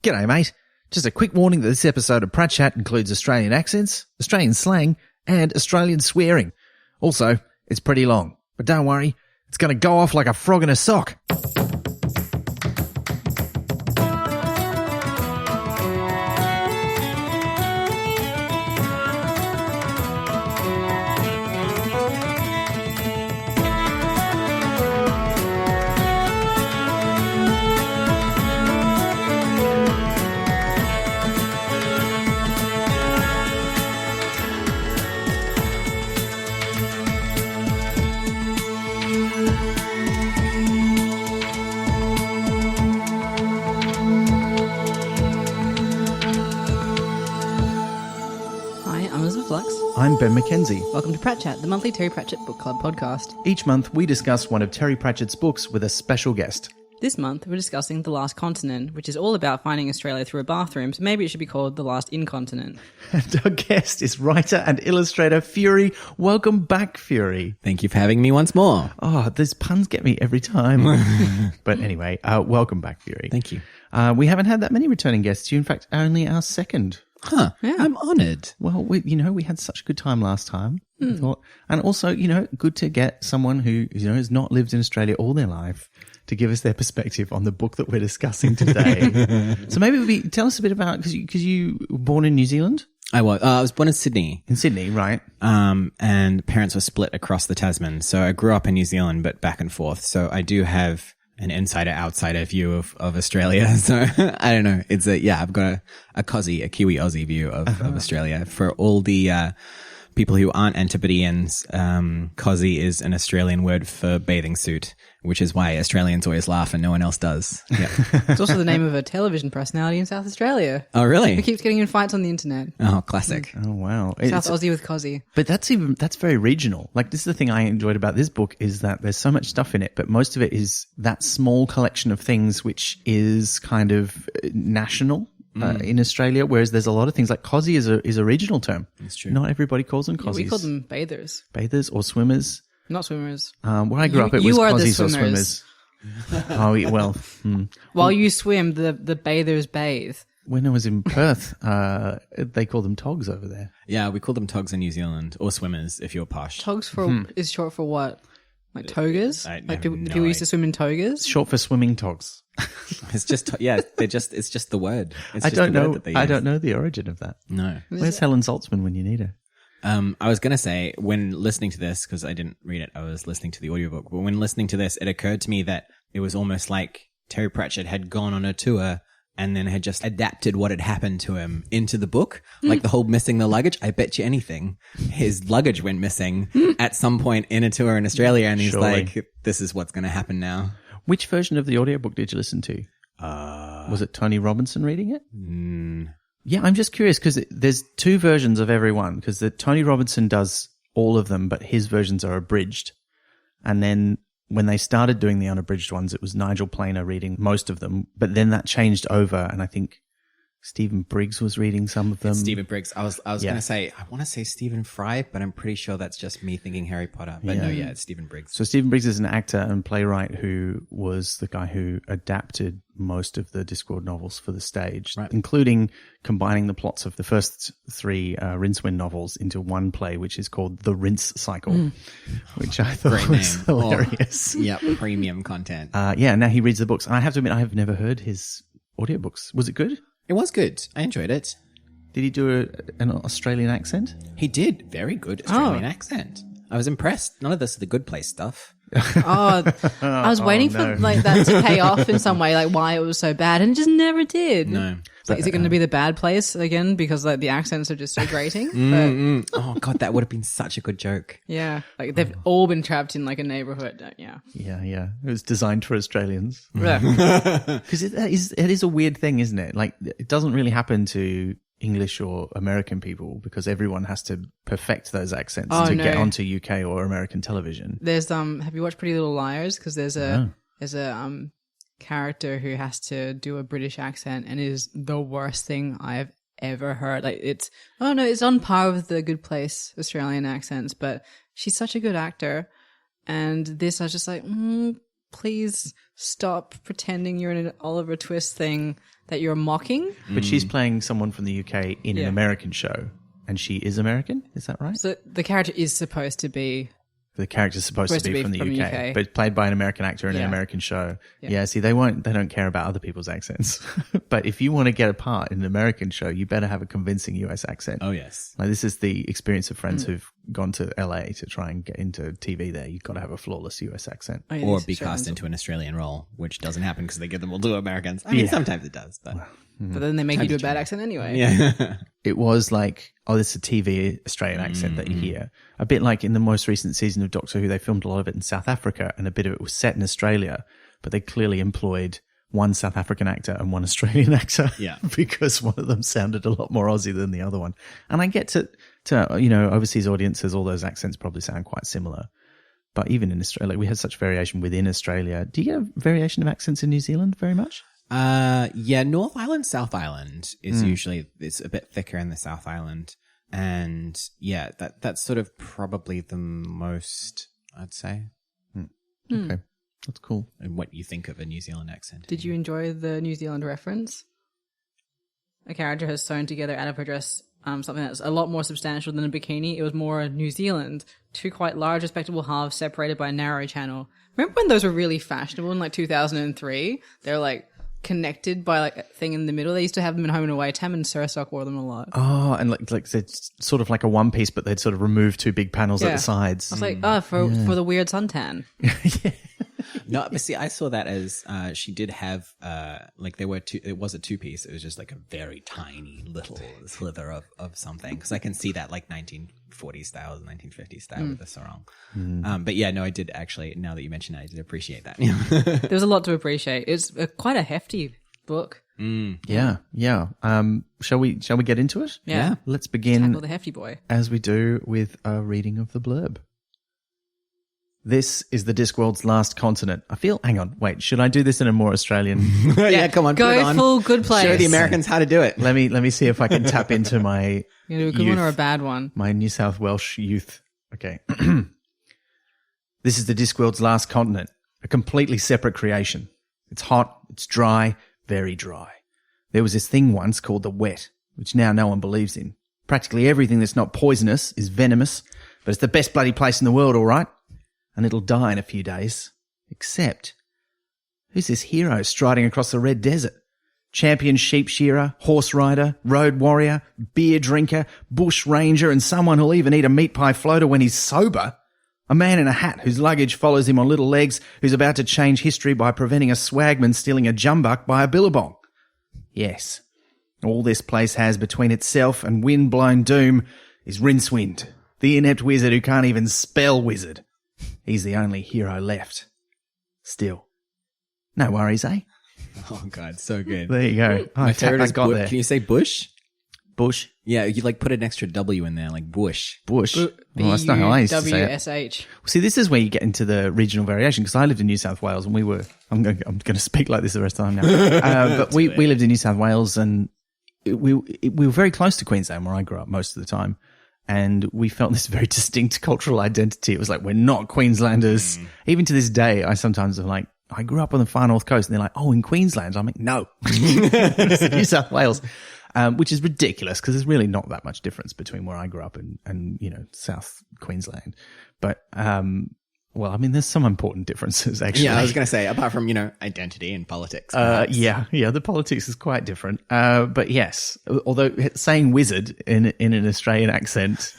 G'day, mate. Just a quick warning that this episode of Pratchett includes Australian accents, Australian slang, and Australian swearing. Also, it's pretty long, but don't worry, it's going to go off like a frog in a sock. I'm Ben Mackenzie. Welcome to Pratchett, the monthly Terry Pratchett Book Club podcast. Each month, we discuss one of Terry Pratchett's books with a special guest. This month, we're discussing The Last Continent, which is all about finding Australia through a bathroom, so maybe it should be called The Last Incontinent. And our guest is writer and illustrator Fury. Welcome back, Fury. Thank you for having me once more. Oh, those puns get me every time. But anyway, welcome back, Fury. Thank you. We haven't had that many returning guests. You, in fact, only our second. Huh. Yeah. I'm honoured. Well, we had such a good time last time. I thought, and also, good to get someone who, has not lived in Australia all their life to give us their perspective on the book that we're discussing today. So maybe tell us a bit about, because you were born in New Zealand? I was born in Sydney. In Sydney, right. And parents were split across the Tasman. So I grew up in New Zealand, but back and forth. So I do have an insider-outsider view of Australia. So I don't know. I've got a Kiwi Aussie view of Australia. For all the people who aren't Antipodeans, Cozzy is an Australian word for bathing suit, which is why Australians always laugh and no one else does. Yeah. It's also the name of a television personality in South Australia. Oh, really? Who keeps getting in fights on the internet. Oh, classic. Oh, wow. South Aussie with Cozzy. But that's very regional. Like, this is the thing I enjoyed about this book, is that there's so much stuff in it, but most of it is that small collection of things which is kind of national. In Australia, whereas there's a lot of things like Cozzy is a regional term. That's true. Not everybody calls them Cozzies. Yeah, we call them bathers. Bathers or swimmers. Not swimmers. Where I grew up, it was Cozzies or swimmers. Oh, well. While you swim, the bathers bathe. When I was in Perth, they call them togs over there. Yeah, we call them togs in New Zealand, or swimmers if you're posh. Togs is short for what? Like togas? Like people used to swim in togas? It's short for swimming togs. It's just, it's just the word. I don't know the origin of that. No. Where's Helen Zaltzman when you need her? I was going to say, when listening to this, because I didn't read it, I was listening to the audiobook, but when listening to this, it occurred to me that it was almost like Terry Pratchett had gone on a tour and then had just adapted what had happened to him into the book. Like the whole missing the luggage. I bet you anything, his luggage went missing at some point in a tour in Australia, and he's like, this is what's going to happen now. Which version of the audiobook did you listen to? Was it Tony Robinson reading it? Yeah, I'm just curious because there's two versions of every one, because Tony Robinson does all of them, but his versions are abridged. And then when they started doing the unabridged ones, it was Nigel Planer reading most of them, but then that changed over, and I think Stephen Briggs was reading some of them. Stephen Briggs. I was going to say, I want to say Stephen Fry, but I'm pretty sure that's just me thinking Harry Potter. But no, it's Stephen Briggs. So Stephen Briggs is an actor and playwright who was the guy who adapted most of the Discworld novels for the stage, including combining the plots of the first three Rincewind novels into one play, which is called The Rince Cycle, which I thought was hilarious. Premium content. Now he reads the books. And I have to admit, I have never heard his audiobooks. Was it good? It was good. I enjoyed it. Did he do an Australian accent? He did. Very good Australian accent. I was impressed. None of this is the Good Place stuff. I was waiting for that to pay off in some way, like why it was so bad, and it just never did. No. Like, is it going to be the bad place again because like the accents are just so grating? Oh god, that would have been such a good joke. Yeah, like they've all been trapped in like a neighborhood. Yeah. It was designed for Australians. Yeah. Because it is a weird thing, isn't it? Like, it doesn't really happen to English or American people because everyone has to perfect those accents get onto UK or American television. There's have you watched Pretty Little Liars? Because there's a character who has to do a British accent and it is the worst thing I've ever heard. Like it's on par with the Good Place Australian accents, but she's such a good actor. And this, I was just like, please stop pretending you're in an Oliver Twist thing that you're mocking. But she's playing someone from the UK in an American show, and she is American. Is that right? So the character is supposed to be... The character's supposed to be from the UK, but played by an American actor in an American show. Yeah, see, they don't care about other people's accents. But if you want to get a part in an American show, you better have a convincing US accent. Oh, yes. Like, this is the experience of friends who've gone to LA to try and get into TV there. You've got to have a flawless US accent. Oh, yeah, Or be cast into an Australian role, which doesn't happen because they give them all to Americans. I mean, sometimes it does, but... But then they make you do a bad accent anyway. Yeah. It was like, oh, this is a TV Australian accent that you hear. A bit like in the most recent season of Doctor Who, they filmed a lot of it in South Africa and a bit of it was set in Australia, but they clearly employed one South African actor and one Australian actor because one of them sounded a lot more Aussie than the other one. And I get to overseas audiences, all those accents probably sound quite similar. But even in Australia, we had such variation within Australia. Do you get a variation of accents in New Zealand very much? Yeah, North Island, South Island is usually, it's a bit thicker in the South Island. And yeah, that's sort of probably the most, I'd say. Okay. That's cool. And what you think of a New Zealand accent. Did you enjoy the New Zealand reference? A character has sewn together out of her dress something that's a lot more substantial than a bikini. It was more New Zealand. Two quite large, respectable halves separated by a narrow channel. Remember when those were really fashionable in like 2003? They were like connected by like a thing in the middle. They used to have them in Home and Away. Tam and Sursock wore them a lot. Oh, and like it's sort of like a one piece, but they'd sort of remove two big panels at the sides. I was like, for the weird suntan. Yeah. No, but see, I saw that as she did have like there were two. It was a 2-piece. It was just like a very tiny little slither of something. Because I can see that like 1940s style, 1950s style with the sarong. But yeah, no, I did actually. Now that you mention it, I did appreciate that. There's a lot to appreciate. It's quite a hefty book. Yeah. Shall we get into it? Yeah. Let's begin. Tackle the hefty boy. As we do with a reading of the blurb. This is the Discworld's last continent. Hang on, wait, should I do this in a more Australian? Yeah, come on, put it go on. full good place. Show the Americans how to do it. Let me see if I can tap into my You do a good youth, one or a bad one? my New South Welsh youth. Okay. This is the Discworld's last continent, a completely separate creation. It's hot, it's dry, very dry. There was this thing once called the wet, which now no one believes in. Practically everything that's not poisonous is venomous, but it's the best bloody place in the world, all right? And it'll die in a few days. Except, who's this hero striding across the red desert? Champion sheep shearer, horse rider, road warrior, beer drinker, bush ranger, and someone who'll even eat a meat pie floater when he's sober. A man in a hat whose luggage follows him on little legs, who's about to change history by preventing a swagman stealing a jumbuck by a billabong. Yes, all this place has between itself and wind-blown doom is Rincewind, the inept wizard who can't even spell wizard. He's the only hero left. Still. No worries, eh? Oh God, so good. There you go. My favorite is got there. Can you say bush? Bush. Yeah, you like put an extra W in there, like bush. Bush. Well, that's not how I used to say it. BUWSH. See, this is where you get into the regional variation, because I lived in New South Wales and I'm going to speak like this the rest of the time now. But we lived in New South Wales and we were very close to Queensland where I grew up most of the time. And we felt this very distinct cultural identity. It was like, we're not Queenslanders. Even to this day, I sometimes am like, I grew up on the far north coast. And they're like, oh, in Queensland. I'm like, no. It's New South Wales. Which is ridiculous because there's really not that much difference between where I grew up and South Queensland. But, well, I mean, there's some important differences, actually. Yeah, I was going to say, apart from, identity and politics. Yeah, the politics is quite different. But yes, although saying wizard in an Australian accent,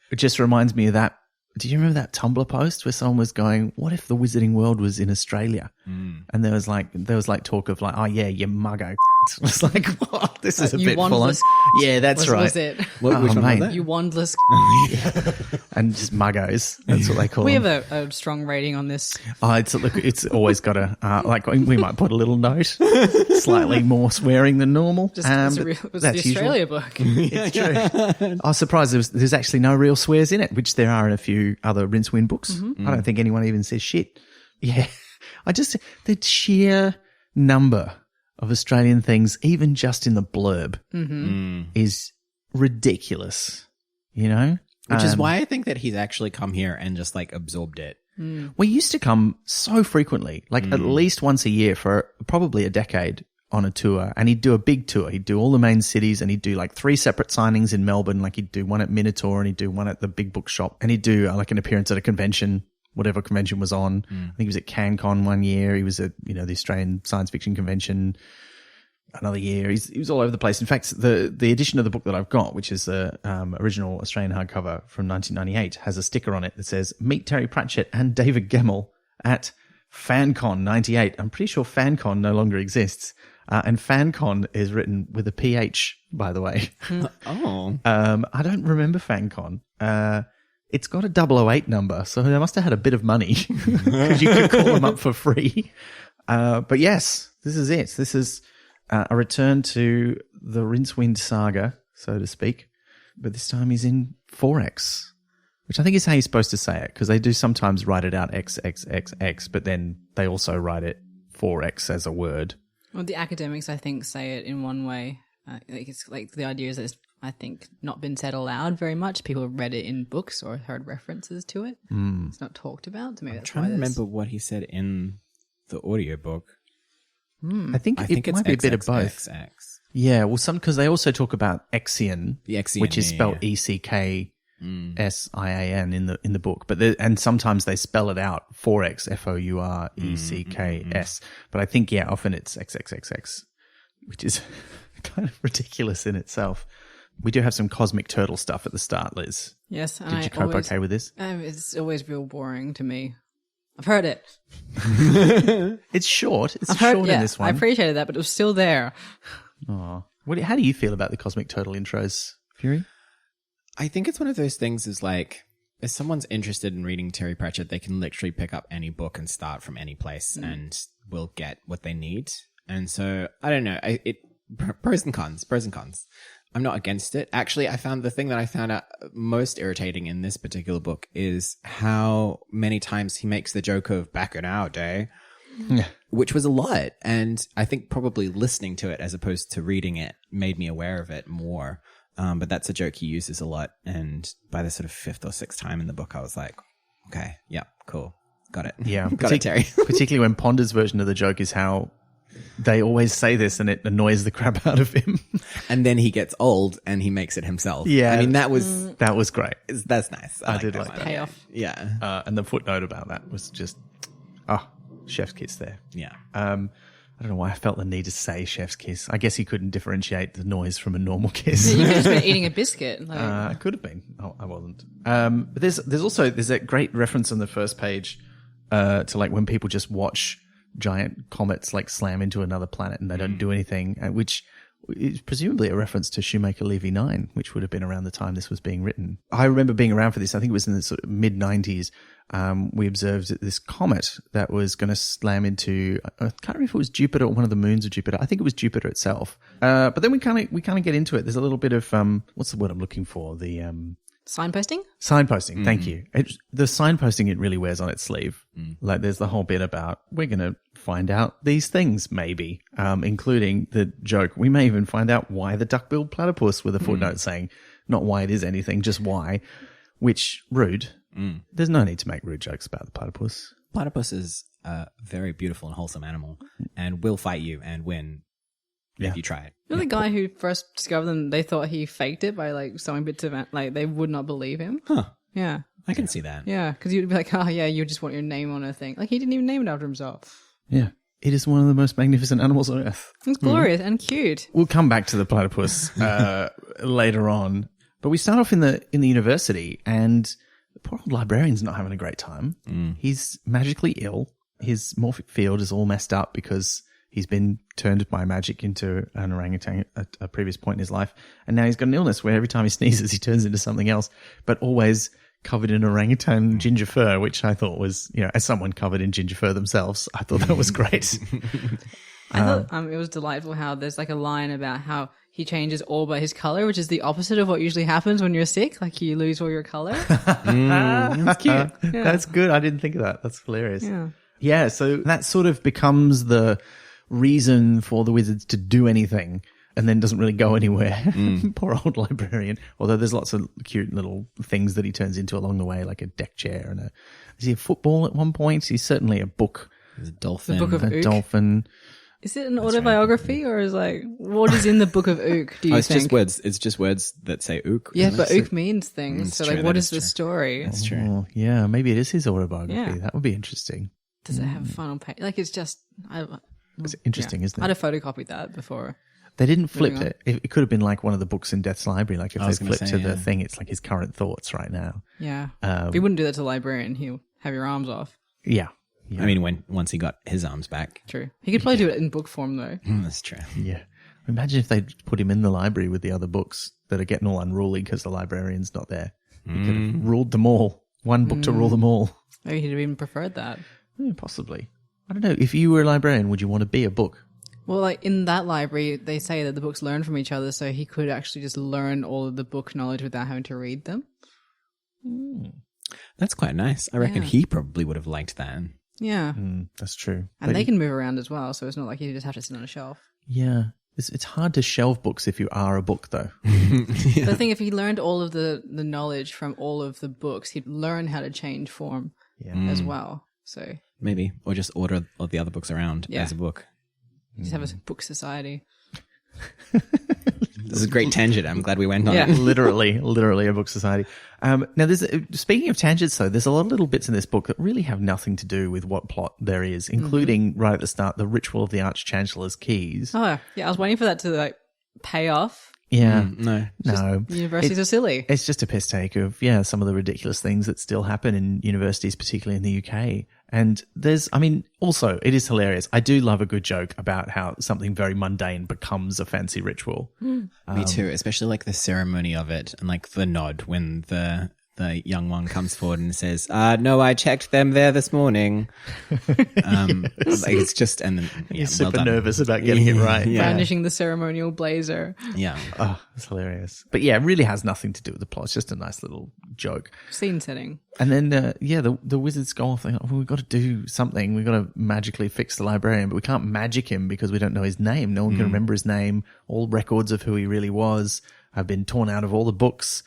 it just reminds me of that. Do you remember that Tumblr post where someone was going, what if the wizarding world was in Australia? And there was like talk of like, oh yeah, you muggo. It's like, what? This is a bit full on. Yeah, that's right. Was it? Which one was that? You wandless. And just muggos. That's what they call We them. have a strong rating on this. Oh, it's always got like we might put a little note, slightly more swearing than normal. It was the Australia book. It's true. I was surprised there's actually no real swears in it, which there are in a few other Rincewind books. I don't think anyone even says shit. Yeah. The sheer number of Australian things, even just in the blurb, is ridiculous, Which is why I think that he's actually come here and just like absorbed it. We used to come so frequently, like at least once a year for probably a decade on a tour. And he'd do a big tour. He'd do all the main cities and he'd do like 3 separate signings in Melbourne. Like he'd do one at Minotaur and he'd do one at the big bookshop and he'd do like an appearance at a convention, whatever convention was on. I think he was at CanCon one year. He was at, the Australian Science Fiction Convention another year. He was all over the place. In fact, the edition of the book that I've got, which is the original Australian hardcover from 1998, has a sticker on it that says, "Meet Terry Pratchett and David Gemmell at FanCon 98. I'm pretty sure FanCon no longer exists. And FanCon is written with a PH, by the way. Oh. I don't remember FanCon. It's got a 008 number, so they must have had a bit of money because you could call them up for free. But yes, this is it. This is a return to the Rincewind saga, so to speak. But this time he's in Fourecks, which I think is how you're supposed to say it, because they do sometimes write it out XXXX, but then they also write it Fourecks as a word. Well, the academics, I think, say it in one way. It's like the idea is that it's, I think, not been said aloud very much. People have read it in books or heard references to it. It's not talked about. To me, I'm trying to remember what he said in the audiobook. I think it might be a bit of both. XX. Yeah, well, because they also talk about Exian, The Exian, which is spelled ECKSIAN in the book, and sometimes they spell it out Fourecks, FOURECKS. But I think often it's XXXX, which is kind of ridiculous in itself. We do have some cosmic turtle stuff at the start, Liz. Yes, and Did you cope okay with this? It's always real boring to me. I've heard it. It's short. It's heard, short in this one. I appreciated that, but it was still there. Oh, how do you feel about the cosmic turtle intros, Fury? I think it's one of those things is like, if someone's interested in reading Terry Pratchett, they can literally pick up any book and start from any place and will get what they need. And so, I don't know. Pros and cons. I'm not against it. Actually, I found the thing that I found out most irritating in this particular book is how many times he makes the joke of back in our day, which was a lot. And I think probably listening to it as opposed to reading it made me aware of it more. But that's a joke he uses a lot. And by the sort of 5th or 6th time in the book, I was like, okay, yeah, cool. Got it. Yeah. Got it, Terry. Particularly when Ponder's version of the joke is how they always say this and it annoys the crap out of him. And then he gets old and he makes it himself. Yeah. I mean, that was great. That's nice. I did like that. Payoff. Yeah. And the footnote about that was just, chef's kiss there. Yeah. I don't know why I felt the need to say chef's kiss. I guess he couldn't differentiate the noise from a normal kiss. You could have been eating a biscuit. I could have been. Oh, I wasn't. But there's a great reference on the first page to like when people just watch giant comets like slam into another planet and they don't do anything, which is presumably a reference to Shoemaker Levy 9, which would have been around the time this was being written. I remember being around for this. I think it was in the sort of mid-90s. We observed this comet that was going to slam into, I can't remember if it was Jupiter or one of the moons of Jupiter. I think it was Jupiter itself. But then we kind of get into it. There's a little bit of, what's the word I'm looking for? The, Signposting? Signposting, thank you. The signposting it really wears on its sleeve. Like there's the whole bit about we're going to find out these things maybe, including the joke. We may even find out why the duck-billed platypus with a footnote saying not why it is anything, just why, which rude. There's no need to make rude jokes about the platypus. Platypus is a very beautiful and wholesome animal and will fight you and win if you try it. You're the guy who first discovered them. They thought he faked it by like sewing bits of like they would not believe him. Huh. Yeah. I can see that. Yeah, because you'd be like, oh yeah, you just want your name on a thing. Like he didn't even name it after himself. Yeah. It is one of the most magnificent animals on earth. It's glorious and cute. We'll come back to the platypus later on. But we start off in the university and the poor old librarian's not having a great time. He's magically ill. His morphic field is all messed up because he's been turned by magic into an orangutan at a previous point in his life. And now he's got an illness where every time he sneezes, he turns into something else, but always covered in orangutan ginger fur, which I thought was, as someone covered in ginger fur themselves, I thought that was great. I thought it was delightful how there's like a line about how he changes all but his color, which is the opposite of what usually happens when you're sick. Like you lose all your color. That's cute. Yeah. That's good. I didn't think of that. That's hilarious. Yeah. So that sort of becomes the reason for the wizards to do anything. and then doesn't really go anywhere. Poor old librarian. Although there's lots of cute little things that he turns into along the way, like a deck chair and is he a football at one point? He's certainly a book. There's a dolphin. The Book of A Ook. dolphin. Is it an autobiography or is like what is in the Book of Ook? Do you it's think? just words. It's just words that say ook. Yeah, isn't but it? Ook means things. It's So true, like, that what is is the true. story? That's true. Oh, yeah, maybe it is his autobiography. Yeah. That would be interesting. Does it have a final page? Like, it's just. It's interesting, isn't it? I'd have photocopied that before. They didn't flip Moving on. it. It could have been like one of the books in Death's Library. Like if I they was gonna flipped say, to the yeah. thing, it's like his current thoughts right now. Yeah. If you wouldn't do that to the librarian, he'll have your arms off. Yeah. Yeah. I mean, once he got his arms back. True. He could probably do it in book form, though. That's true. Yeah. Imagine if they put him in the library with the other books that are getting all unruly because the librarian's not there. He could have ruled them all. One book to rule them all. Maybe he'd have even preferred that. Yeah, possibly. I don't know. If you were a librarian, would you want to be a book? Well, like in that library, they say that the books learn from each other, so he could actually just learn all of the book knowledge without having to read them. That's quite nice. I reckon Yeah. he probably would have liked that. Yeah. That's true. And they can move around as well, so it's not like you just have to sit on a shelf. Yeah. It's hard to shelve books if you are a book, though. But I think if he learned all of the knowledge from all of the books, he'd learn how to change form as well. So Maybe. Or just order all the other books around Yeah. as a book. just have a book society. This is a great tangent. I'm glad we went on Yeah. it. literally a book society. Now, speaking of tangents, though, there's a lot of little bits in this book that really have nothing to do with what plot there is, including right at the start, the ritual of the Arch-Chancellor's keys. Oh, yeah. I was waiting for that to like pay off. Yeah. No. No. Universities are silly. It's just a piss take of, some of the ridiculous things that still happen in universities, particularly in the UK. And also, it is hilarious. I do love a good joke about how something very mundane becomes a fancy ritual. Me too, especially like the ceremony of it and like the nod when the young one comes forward and says, no, I checked them there this morning. Like it's just, and then He's well super done. nervous about getting it right. Yeah. Brandishing the ceremonial blazer. Yeah. Oh, it's hilarious. But yeah, it really has nothing to do with the plot. It's just a nice little joke. Scene setting. And then, the wizards go off. They go, we've got to do something. We've got to magically fix the librarian, but we can't magic him because we don't know his name. No one can remember his name. All records of who he really was have been torn out of all the books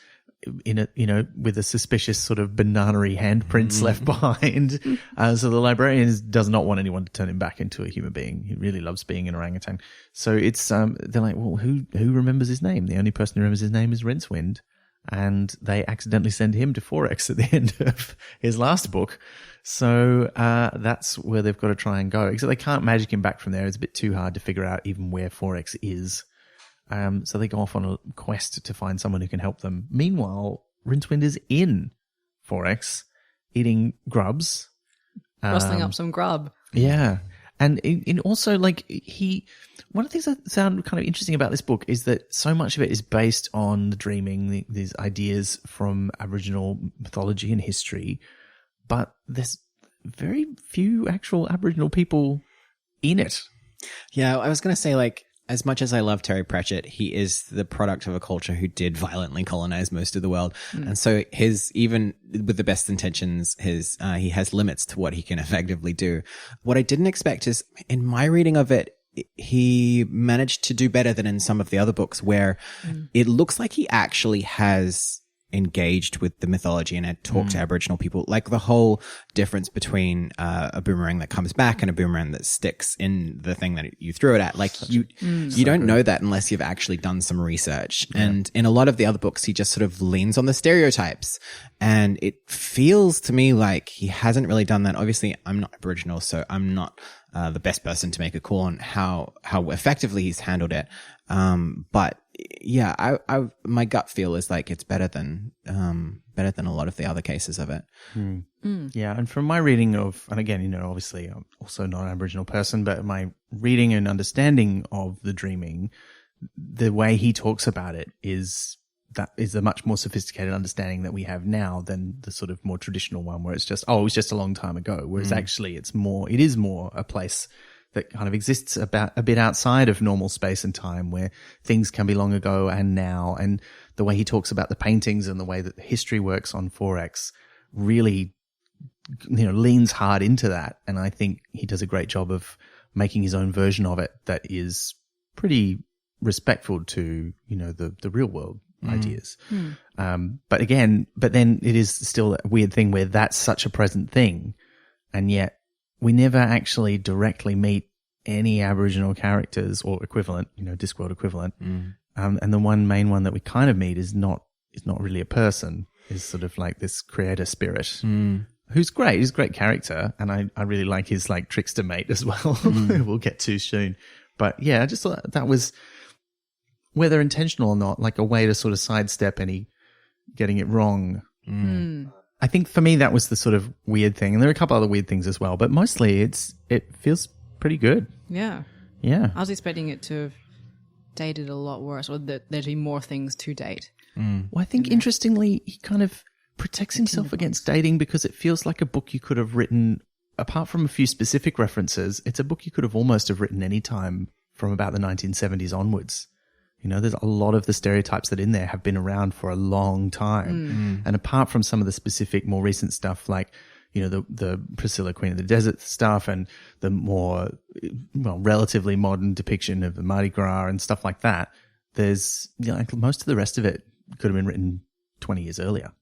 in it, with a suspicious sort of banana-y handprints left behind. So the librarian does not want anyone to turn him back into a human being. He really loves being an orangutan. So it's, they're like, well, who remembers his name? The only person who remembers his name is Rincewind. And they accidentally send him to Fourecks at the end of his last book. So that's where they've got to try and go. Except they can't magic him back from there. It's a bit too hard to figure out even where Fourecks is. So they go off on a quest to find someone who can help them. Meanwhile, Rincewind is in Fourecks eating grubs. Rustling up some grub. Yeah. And in also, like, one of the things that sound kind of interesting about this book is that so much of it is based on the dreaming, these ideas from Aboriginal mythology and history, but there's very few actual Aboriginal people in it. Yeah, I was going to say, like, as much as I love Terry Pratchett, he is the product of a culture who did violently colonize most of the world. And so even with the best intentions, he has limits to what he can effectively do. What I didn't expect is, in my reading of it, he managed to do better than in some of the other books where it looks like he actually has engaged with the mythology and had talked to Aboriginal people, like the whole difference between a boomerang that comes back and a boomerang that sticks in the thing that you threw it at. Like you don't know that unless you've actually done some research. Yeah. And in a lot of the other books, he just sort of leans on the stereotypes, and it feels to me like he hasn't really done that. Obviously, I'm not Aboriginal, so I'm not the best person to make a call on how effectively he's handled it. But yeah, I my gut feel is like it's better than a lot of the other cases of it. Yeah, and from my reading of, and again, obviously I'm also not an Aboriginal person, but my reading and understanding of the dreaming, the way he talks about it is a much more sophisticated understanding that we have now than the sort of more traditional one where it's just, it was just a long time ago. Whereas actually it is more a place that kind of exists about a bit outside of normal space and time, where things can be long ago and now. And the way he talks about the paintings and the way that the history works on Fourecks really, leans hard into that. And I think he does a great job of making his own version of it that is pretty respectful to, the real world ideas. But then it is still a weird thing where that's such a present thing, and yet we never actually directly meet any Aboriginal characters or equivalent, Discworld equivalent. And the main one that we kind of meet is not really a person, is sort of like this creator spirit. Who's great. He's a great character, and I really like his like trickster mate as well. We'll get to soon. But yeah, I just thought that was, whether intentional or not, like a way to sort of sidestep any getting it wrong. I think for me that was the sort of weird thing, and there are a couple other weird things as well, but mostly it feels pretty good. Yeah. Yeah. I was expecting it to have dated a lot worse, or that there'd be more things to date. Well, I think interestingly, he kind of protects himself against dating, because it feels like a book you could have written, apart from a few specific references, it's a book you could have almost have written any time from about the 1970s onwards. There's a lot of the stereotypes that in there have been around for a long time. And apart from some of the specific, more recent stuff, like, the Priscilla Queen of the Desert stuff, and the more, relatively modern depiction of the Mardi Gras and stuff like that, there's, like most of the rest of it could have been written 20 years earlier.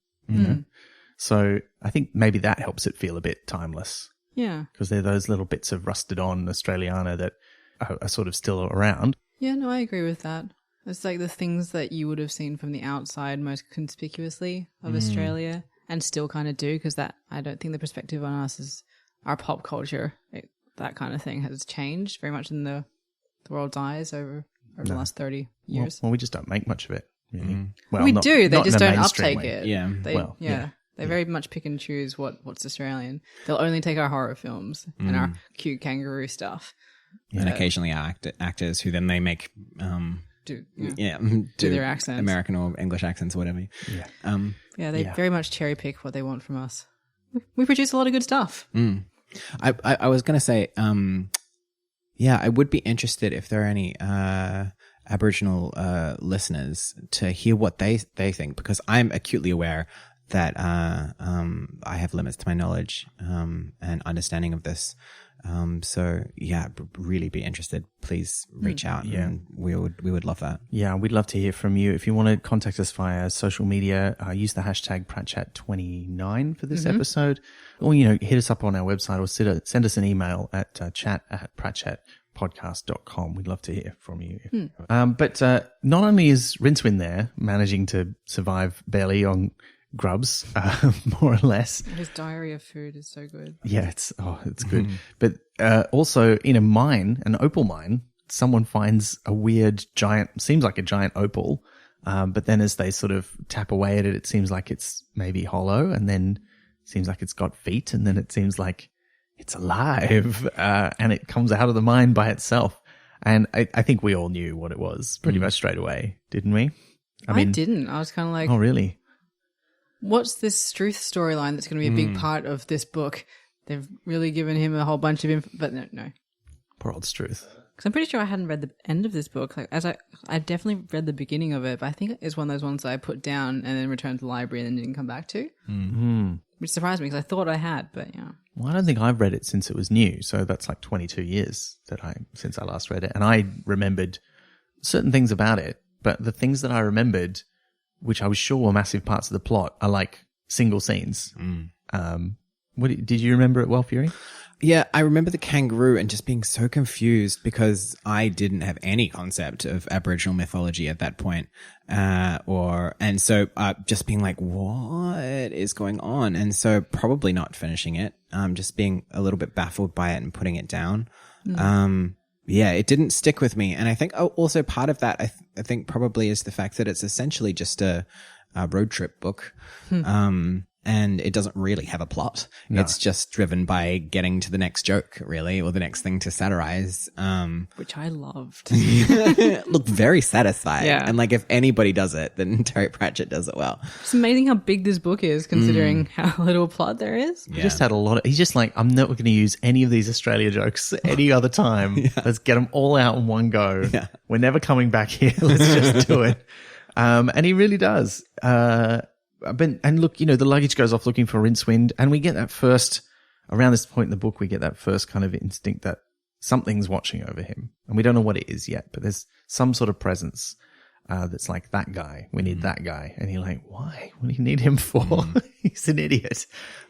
So I think maybe that helps it feel a bit timeless. Yeah. Because they're those little bits of rusted on Australiana that are sort of still around. Yeah, no, I agree with that. It's like the things that you would have seen from the outside most conspicuously of Australia, and still kind of do, because that, I don't think the perspective on us is our pop culture. That kind of thing has changed very much in the world's eyes over the last 30 years. Well, we just don't make much of it, really. Well, we do. They just don't mainstream uptake way. it. Yeah. They very much pick and choose what's Australian. They'll only take our horror films and our cute kangaroo stuff. And occasionally our actors who then they make Do do their accents, American or English accents or whatever. They very much cherry pick what they want from us. We produce a lot of good stuff. I was going to say, I would be interested if there are any Aboriginal listeners to hear what they think, because I'm acutely aware that I have limits to my knowledge and understanding of this. Really be interested. Please reach out. And we would love that. Yeah, we'd love to hear from you. If you want to contact us via social media, use the hashtag Pratchett29 for this episode, or hit us up on our website, or send us an email at chat@pratchettpodcast.com. We'd love to hear from you. But not only is Rincewind there managing to survive barely on grubs, more or less. His diary of food is so good. Yeah, it's good. But also in a mine, an opal mine, someone finds a weird seems like a giant opal, but then as they sort of tap away at it, it seems like it's maybe hollow, and then it seems like it's got feet, and then it seems like it's alive, and it comes out of the mine by itself. And I think we all knew what it was pretty much straight away, didn't we? I didn't. I was kind of like, oh, really? What's this Struth storyline that's going to be a big part of this book? They've really given him a whole bunch of info, but no. Poor old Struth. Because I'm pretty sure I hadn't read the end of this book. Like, I definitely read the beginning of it, but I think it's one of those ones that I put down and then returned to the library and then didn't come back to. Which surprised me because I thought I had, but yeah. Well, I don't think I've read it since it was new, so that's like 22 years since I last read it, and I remembered certain things about it, but the things that I remembered, which I was sure were massive parts of the plot, are like single scenes. Did you remember it well, Fury? Yeah, I remember the kangaroo and just being so confused because I didn't have any concept of Aboriginal mythology at that point. And so just being like, what is going on? And so probably not finishing it, just being a little bit baffled by it and putting it down. It didn't stick with me. And I think also part of that, I think probably is the fact that it's essentially just a road trip book. And it doesn't really have a plot. No. It's just driven by getting to the next joke, really, or the next thing to satirize. Which I loved. Looked very satisfying. Yeah. And like if anybody does it, then Terry Pratchett does it well. It's amazing how big this book is considering how little plot there is. He just had a lot he's just like, I'm not going to use any of these Australia jokes any other time. Let's get them all out in one go. Yeah. We're never coming back here. Let's just do it. And he really does. And look, the luggage goes off looking for Rincewind, and we get that first, around this point in the book, we get that first kind of instinct that something's watching over him. And we don't know what it is yet, but there's some sort of presence that's like, that guy. We need that guy. And you're like, why? What do you need him for? He's an idiot.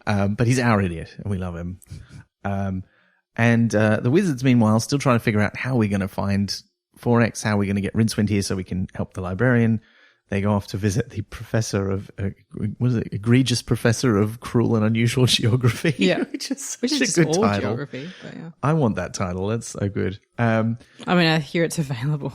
But he's our idiot, and we love him. And the wizards, meanwhile, still trying to figure out how we're going to find Fourecks, how we're going to get Rincewind here so we can help the librarian. They go off to visit the professor of, egregious professor of cruel and unusual geography. Yeah. which is Which is such a just good all title. geography. But yeah. I want that title. That's so good. I mean, I hear it's available.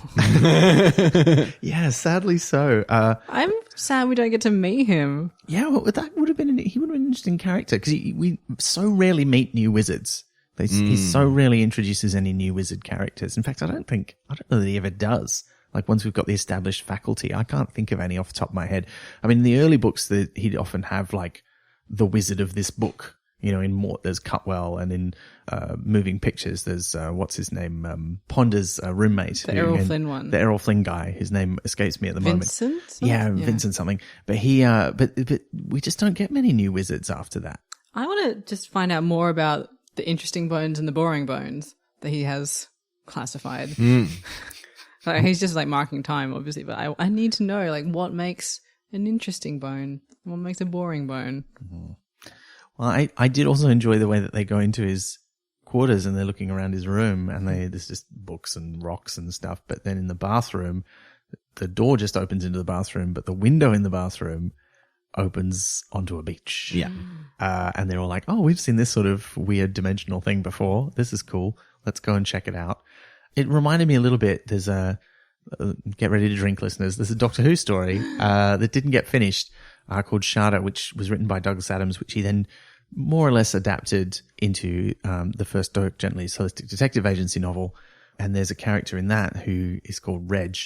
Yeah, sadly so. I'm sad we don't get to meet him. Yeah, well, that would have been, he would have been an interesting character because we so rarely meet new wizards. He so rarely introduces any new wizard characters. In fact, I don't know that he ever does. Like once we've got the established faculty, I can't think of any off the top of my head. I mean, in the early books, he'd often have like the wizard of this book. You know, in Mort, there's Cutwell, and in Moving Pictures, there's what's his name, Ponder's roommate, The Errol Flynn one, the Errol Flynn guy. His name escapes me at the Vincent? moment. Yeah, Vincent something. But but we just don't get many new wizards after that. I want to just find out more about the interesting bones and the boring bones that he has classified. Like, he's just like marking time, obviously, but I need to know like what makes an interesting bone, what makes a boring bone. Well, I did also enjoy the way that they go into his quarters and they're looking around his room and there's just books and rocks and stuff. But then in the bathroom, the door just opens into the bathroom, but the window in the bathroom opens onto a beach. Yeah. And they're all like, oh, we've seen this sort of weird dimensional thing before. This is cool. Let's go and check it out. It reminded me a little bit. There's get ready to drink, listeners. There's a Doctor Who story that didn't get finished called Sharda, which was written by Douglas Adams, which he then more or less adapted into the first Dirk Gently's Holistic Detective Agency novel. And there's a character in that who is called Reg,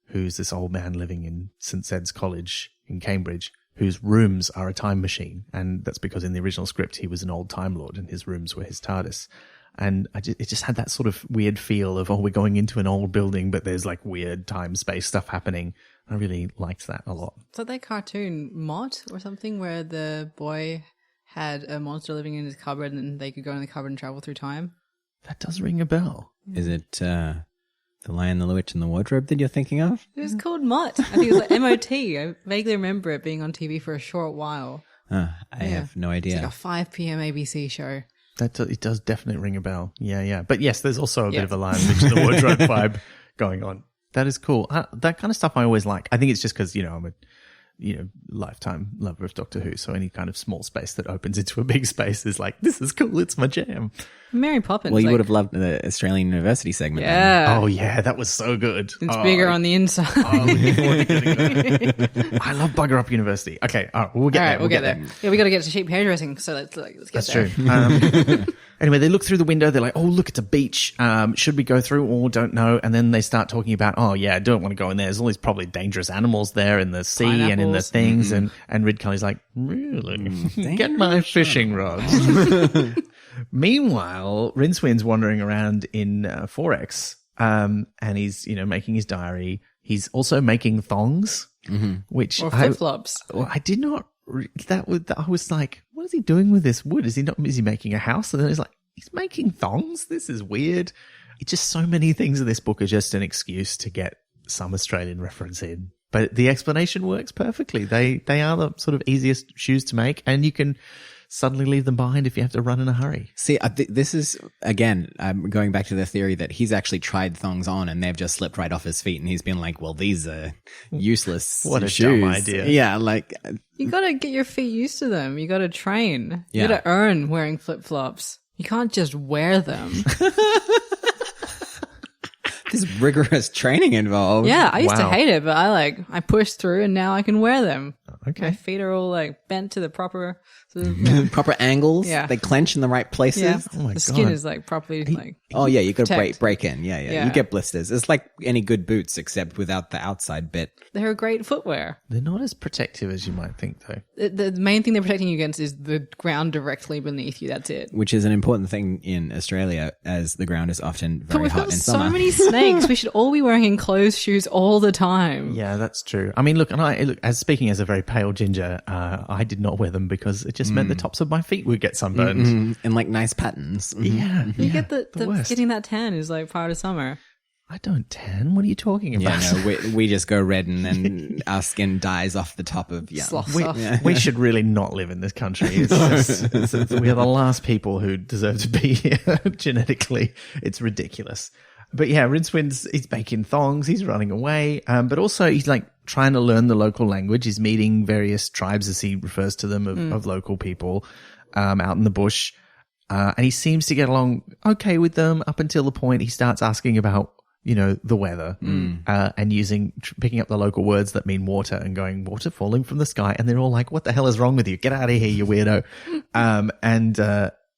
who's this old man living in St. Sed's College in Cambridge, whose rooms are a time machine. And that's because in the original script, he was an old Time Lord and his rooms were his TARDIS. And it just had that sort of weird feel of, we're going into an old building, but there's like weird time-space stuff happening. I really liked that a lot. So that cartoon Mott or something where the boy had a monster living in his cupboard and they could go in the cupboard and travel through time? That does ring a bell. Is it The Lion, the Witch, and the Wardrobe that you're thinking of? It was called Mott. I think it was like MOT. I vaguely remember it being on TV for a short while. I have no idea. It's like a 5 p.m. ABC show. It does definitely ring a bell. Yeah. But yes, there's also a bit of a Lion, Witch, and the Wardrobe vibe going on. That is cool. That kind of stuff I always like. I think it's just because, I'm a lifetime lover of Doctor Who. So any kind of small space that opens into a big space is like, this is cool. It's my jam. Mary Poppins. Well, you would have loved the Australian University segment. Yeah. Then. Oh, yeah. That was so good. It's bigger on the inside. Looking forward to getting that. I love Bugger Up University. Okay. All right. We'll get there. We'll get there. Yeah, we got to get to cheap hairdressing. So let's get That's there. True. Anyway, they look through the window. They're like, oh, look, it's a beach. Should we go through? Or don't know. And then they start talking about, oh, yeah, I don't want to go in there. There's all these probably dangerous animals there in the sea and in the things. And Rid Cully's like, really? Get my fishing rods. Meanwhile, Rincewind's wandering around in Fourecks, and he's, making his diary. He's also making thongs, which or flip-flops. I did not. I was like, what is he doing with this wood? Is he making a house? And then he's like, he's making thongs? This is weird. It's just so many things in this book are just an excuse to get some Australian reference in. But the explanation works perfectly. They are the sort of easiest shoes to make, and you can suddenly leave them behind if you have to run in a hurry. See, this is, again, going back to the theory that he's actually tried thongs on and they've just slipped right off his feet, and he's been like, well, these are useless What a shoes. dumb idea. Yeah, like... You got to get your feet used to them. You got to train. Yeah. You got to earn wearing flip-flops. You can't just wear them. There's rigorous training involved. Yeah, I used to hate it, but I pushed through and now I can wear them. Okay. My feet are all bent to the proper sort of, Proper angles. Yeah. They clench in the right places. yeah. Oh my the skin God. is properly Oh yeah, you got to protect. break in. Yeah. Yeah. You get blisters. It's like any good boots except without the outside bit. They're a great footwear. They're not as protective as you might think, though. The main thing they're protecting you against is the ground directly beneath you. That's it. Which is an important thing in Australia, as the ground is often But very we've hot got in so summer. many snakes. We should all be wearing enclosed shoes all the time. Yeah, that's true. I mean, look, as speaking as a very very pale ginger. I did not wear them because it just meant the tops of my feet would get sunburned. In like nice patterns. Yeah. You get the worst. getting that tan is like part of summer. I don't tan. What are you talking about? Yeah, no, we just go red and then our skin dies off the top of Sloths We, off. we should really not live in this country. We are the last people who deserve to be here genetically. It's ridiculous. But yeah, Rincewind, he's making thongs. He's running away. But also he's like trying to learn the local language. He's meeting various tribes, as he refers to them, of local people out in the bush. And he seems to get along okay with them up until the point he starts asking about, the weather, and picking up the local words that mean water and going, water falling from the sky. And they're all like, what the hell is wrong with you? Get out of here, you weirdo.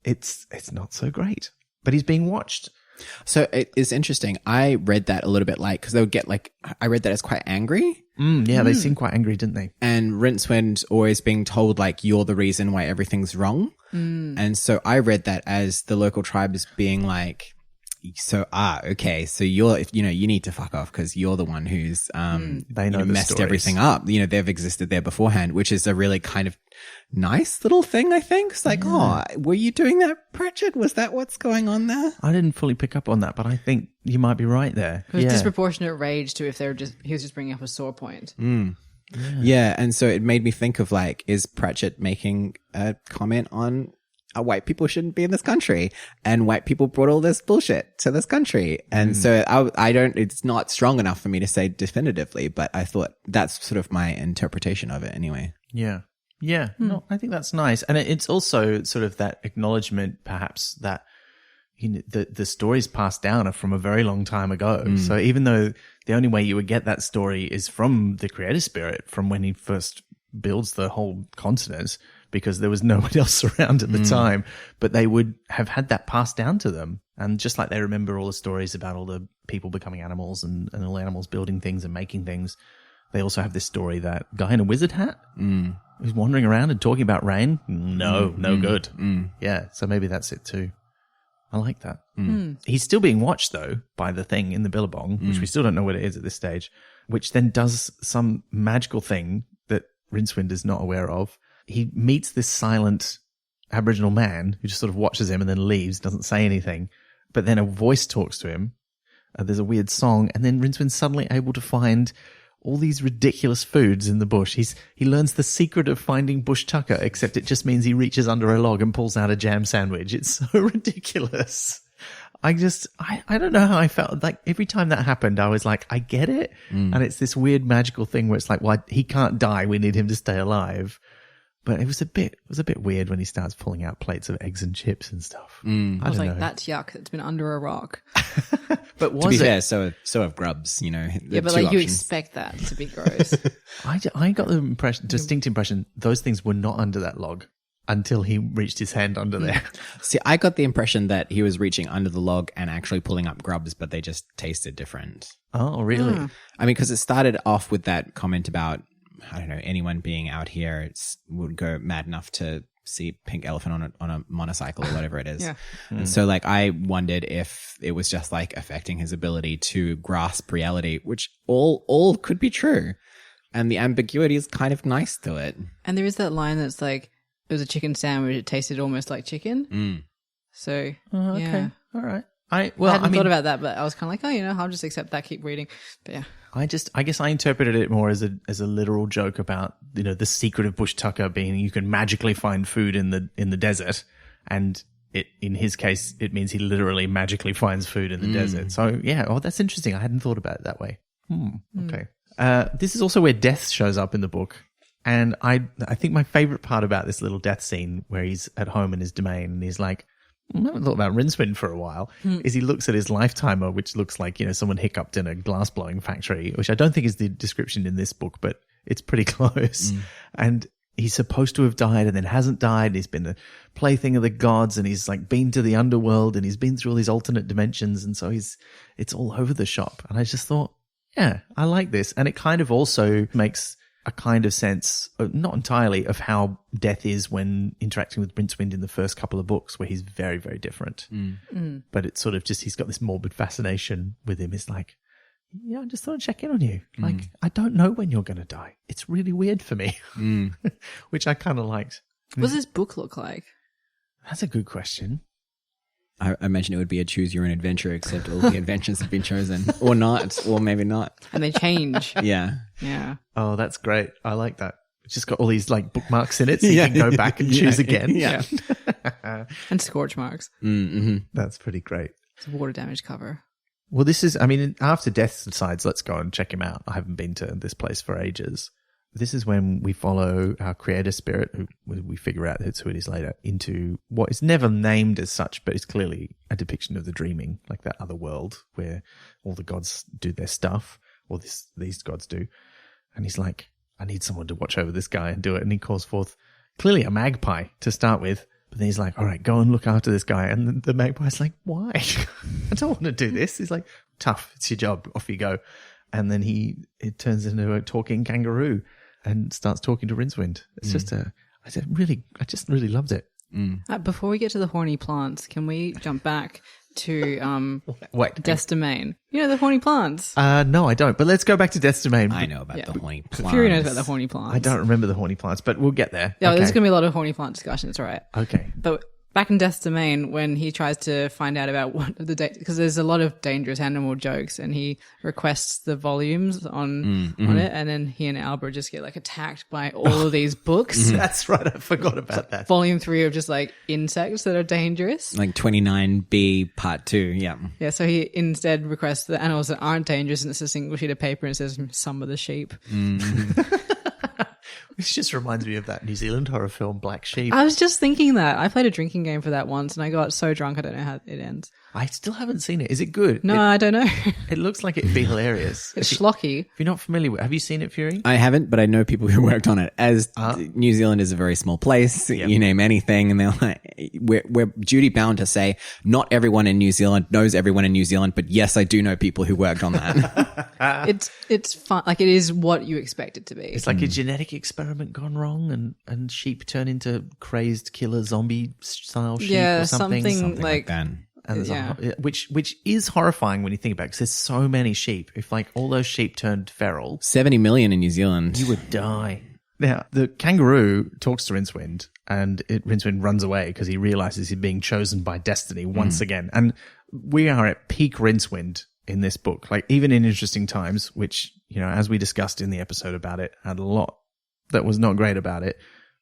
It's not so great, but he's being watched. So it is interesting. I read that a little bit because they would get I read that as quite angry. They seem quite angry, didn't they? And Rincewind always being told you're the reason why everything's wrong. And so I read that as the local tribes being like, okay, so you need to fuck off because you're the one who's they know the messed stories. everything up. They've existed there beforehand, which is a really kind of nice little thing, I think. It's like, oh, were you doing that, Pratchett? Was that what's going on there? I didn't fully pick up on that, but I think you might be right there. It was disproportionate rage to if he was just bringing up a sore point. Yeah, and so it made me think of is Pratchett making a comment on white people shouldn't be in this country and white people brought all this bullshit to this country. And so it's not strong enough for me to say definitively, but I thought that's sort of my interpretation of it anyway. Yeah. Yeah. No, I think that's nice. And it's also sort of that acknowledgement perhaps that the stories passed down are from a very long time ago. So even though the only way you would get that story is from the creator spirit, from when he first builds the whole continent, because there was no one else around at the time, but they would have had that passed down to them. And just like they remember all the stories about all the people becoming animals and all the animals building things and making things, they also have this story that guy in a wizard hat who's wandering around and talking about rain. No good. Yeah, so maybe that's it too. I like that. He's still being watched, though, by the thing in the billabong, which we still don't know what it is at this stage, which then does some magical thing that Rincewind is not aware of. He meets this silent Aboriginal man who just sort of watches him and then leaves, doesn't say anything. But then a voice talks to him. There's a weird song. And then Rincewind's suddenly able to find all these ridiculous foods in the bush. He learns the secret of finding bush tucker, except it just means he reaches under a log and pulls out a jam sandwich. It's so ridiculous. I don't know how I felt. Like every time that happened, I was like, I get it. And it's this weird magical thing where it's like, well, he can't die. We need him to stay alive. But it was a bit weird when he starts pulling out plates of eggs and chips and stuff. I was like, that's yuck. It's been under a rock. But to be fair, so have grubs, Yeah, but you expect that to be gross. I got the distinct impression those things were not under that log until he reached his hand under there. See, I got the impression that he was reaching under the log and actually pulling up grubs, but they just tasted different. Oh, really? I mean, because it started off with that comment about, I don't know, anyone being out here would go mad enough to see pink elephant on a motorcycle or whatever it is. Yeah. And so I wondered if it was just affecting his ability to grasp reality, which all could be true. And the ambiguity is kind of nice to it. And there is that line that's like, it was a chicken sandwich. It tasted almost like chicken. So, okay. yeah. All right. I hadn't thought about that, but I was kind of like, I'll just accept that, keep reading. But yeah. I guess I interpreted it more as a literal joke about, the secret of bush tucker being you can magically find food in the desert. And in his case, it means he literally magically finds food in the desert. So yeah, that's interesting. I hadn't thought about it that way. Okay. This is also where death shows up in the book. And I think my favorite part about this little death scene where he's at home in his domain and he's like, I haven't thought about Rincewind for a while, is he looks at his lifetimer, which looks like, someone hiccuped in a glass blowing factory, which I don't think is the description in this book, but it's pretty close. And he's supposed to have died and then hasn't died. He's been the plaything of the gods and he's been to the underworld and he's been through all these alternate dimensions. And so it's all over the shop. And I just thought, yeah, I like this. And it kind of also makes a kind of sense, not entirely, of how death is when interacting with Rincewind in the first couple of books, where he's very, very different. But it's sort of just, he's got this morbid fascination with him. It's like, yeah, I just thought I'd check in on you. Like, I don't know when you're going to die. It's really weird for me, which I kind of liked. What does this book look like? That's a good question. I imagine it would be a choose your own adventure, except all the adventures have been chosen, or not, or maybe not. And they change. Yeah. Yeah. Oh, that's great. I like that. It's just got all these like bookmarks in it, so you can go back and choose again. Yeah. And scorch marks. Mm-hmm. That's pretty great. It's a water damage cover. Well, this is, I mean, after Death Subsides, let's go and check him out. I haven't been to this place for ages. This is when we follow our creator spirit, who we figure out that's who it is later, into what is never named as such, but is clearly a depiction of the dreaming, like that other world where all the gods do their stuff, or these gods do. And he's like, I need someone to watch over this guy and do it. And he calls forth clearly a magpie to start with. But then he's like, all right, go and look after this guy. And the magpie's like, why? I don't want to do this. He's like, tough. It's your job. Off you go. And then it turns into a talking kangaroo and starts talking to Rincewind. It's just I just really loved it. Before we get to the horny plants, can we jump back to Wait, Death's Domain? You know the horny plants? no, I don't. But let's go back to Death's Domain. I know about the horny plants. Fury knows about the horny plants. I don't remember the horny plants, but we'll get there. Yeah, okay. there's going to be a lot of horny plant discussion. It's all right. Okay. But back in Death's Domain, when he tries to find out about what of the because there's a lot of dangerous animal jokes, and he requests the volumes on it, and then he and Albert just get like attacked by all of these books. That's right. I forgot about that. Volume 3 of just like insects that are dangerous. Like 29B part 2, yeah. Yeah, so he instead requests the animals that aren't dangerous, and it's a single sheet of paper and it says some of the sheep. This just reminds me of that New Zealand horror film, Black Sheep. I was just thinking that. I played a drinking game for that once and I got so drunk I don't know how it ends. I still haven't seen it. Is it good? No, I don't know. It looks like it'd be hilarious. It's schlocky. If you're not familiar with, have you seen it, Fury? I haven't, but I know people who worked on it. As New Zealand is a very small place, you name anything, and they're like, we're duty bound to say, not everyone in New Zealand knows everyone in New Zealand, but yes, I do know people who worked on that. It's fun. Like, it is what you expect it to be. It's like a genetic experiment gone wrong, and sheep turn into crazed killer zombie style sheep or something. Something like that. And which is horrifying when you think about it, because there's so many sheep. If like all those sheep turned feral, 70 million in New Zealand, you would die. Now the kangaroo talks to Rincewind, and Rincewind runs away because he realizes he's being chosen by destiny once again. And we are at peak Rincewind in this book. Like, even in Interesting Times, which, you know, as we discussed in the episode about it, had a lot that was not great about it.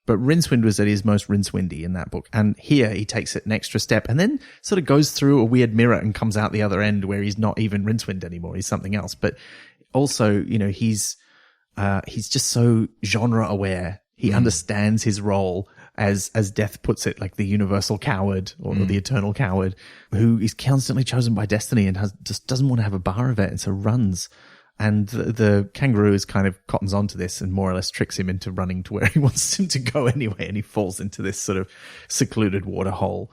But Rincewind was at his most Rincewindy in that book. And here he takes it an extra step and then sort of goes through a weird mirror and comes out the other end where he's not even Rincewind anymore. He's something else. But also, you know, he's just so genre aware. He understands his role as Death puts it, like the universal coward or the eternal coward who is constantly chosen by destiny and just doesn't want to have a bar of it, and so runs. And the kangaroo is kind of cottons onto this and more or less tricks him into running to where he wants him to go anyway. And he falls into this sort of secluded water hole.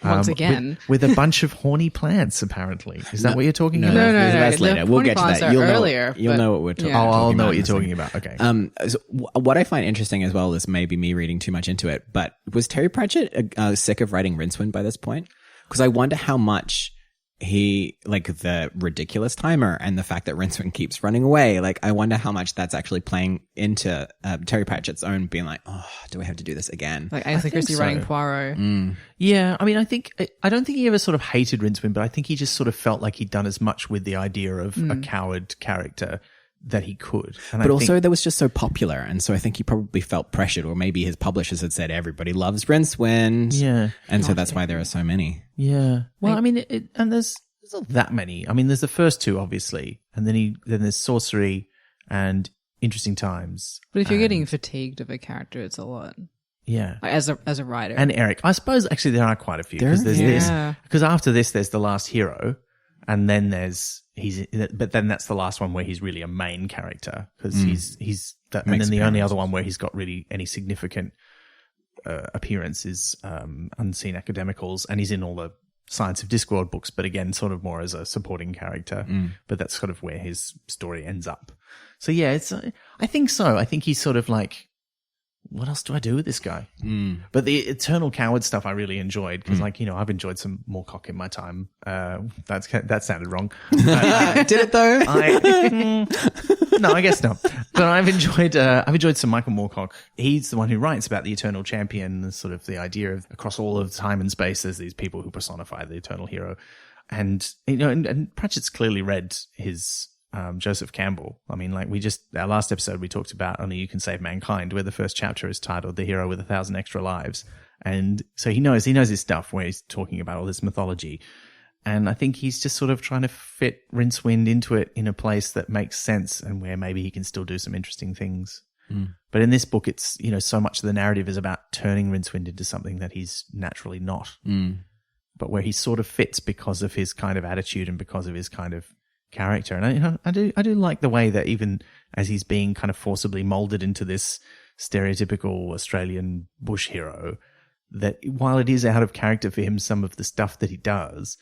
Once again. With a bunch of horny plants, apparently. Is that what you're talking about? No. That's later. We'll get to that. You'll know what we're talking about. I'll know what you're talking about. Okay. So what I find interesting as well is maybe me reading too much into it, but was Terry Pratchett sick of writing Rincewind by this point? Because I wonder how much he, like, the ridiculous timer and the fact that Rincewind keeps running away, like, I wonder how much that's actually playing into Terry Pratchett's own being like, oh, do I have to do this again? Like Agatha Christie writing Poirot. Yeah, I mean, I don't think he ever sort of hated Rincewind, but I think he just sort of felt like he'd done as much with the idea of a coward character that he could. And but also that was just so popular, and so I think he probably felt pressured, or maybe his publishers had said everybody loves Rincewind. Yeah. And so that's why there are so many. Yeah. Well, I mean, and there's not that many. I mean, there's the first two, obviously, and then there's Sorcery and Interesting Times. But if you're getting fatigued of a character, it's a lot. Yeah. Like, as a writer. And Eric. I suppose actually there are quite a few, because there's this. Because after this, there's The Last Hero, and then but then that's the last one where he's really a main character, because he's that, and then the only other one where he's got really any significant appearance is Unseen Academicals, and he's in all the Science of Discworld books, but again, sort of more as a supporting character. But that's sort of where his story ends up. So yeah, I think so. I think he's sort of like, what else do I do with this guy? But the Eternal Coward stuff I really enjoyed because, I've enjoyed some Moorcock in my time. That sounded wrong. Did it though? No, I guess not. But I've enjoyed some Michael Moorcock. He's the one who writes about the Eternal Champion, sort of the idea of across all of time and space, there's these people who personify the Eternal Hero, and and Pratchett's clearly read his. Joseph Campbell. I mean, our last episode we talked about Only You Can Save Mankind, where the first chapter is titled The Hero with 1,000 Extra Lives. And so he knows his stuff where he's talking about all this mythology. And I think he's just sort of trying to fit Rincewind into it in a place that makes sense and where maybe he can still do some interesting things. But in this book, it's, so much of the narrative is about turning Rincewind into something that he's naturally not. But where he sort of fits because of his kind of attitude and because of his kind of character. And I do like the way that even as he's being kind of forcibly molded into this stereotypical Australian bush hero, that while it is out of character for him, some of the stuff that he does,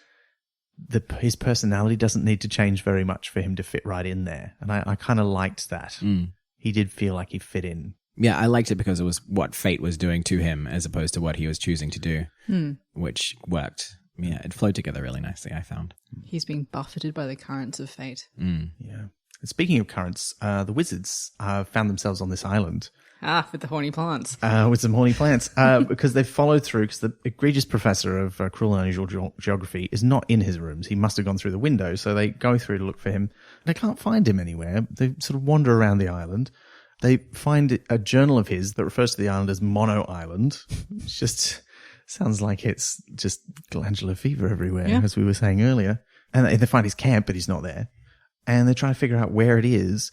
his personality doesn't need to change very much for him to fit right in there. And I kind of liked that. He did feel like he fit in. Yeah, I liked it because it was what fate was doing to him as opposed to what he was choosing to do, which worked. Yeah, it flowed together really nicely, I found. He's being buffeted by the currents of fate. Yeah. Speaking of currents, the wizards found themselves on this island. With the horny plants. With some horny plants. Because they followed through, because the egregious professor of cruel and unusual geography is not in his rooms. He must have gone through the window, so they go through to look for him. They can't find him anywhere. They sort of wander around the island. They find a journal of his that refers to the island as Mono Island. It's just... sounds like it's just glandular fever everywhere, as we were saying earlier. And they find his camp, but he's not there. And they try to figure out where it is.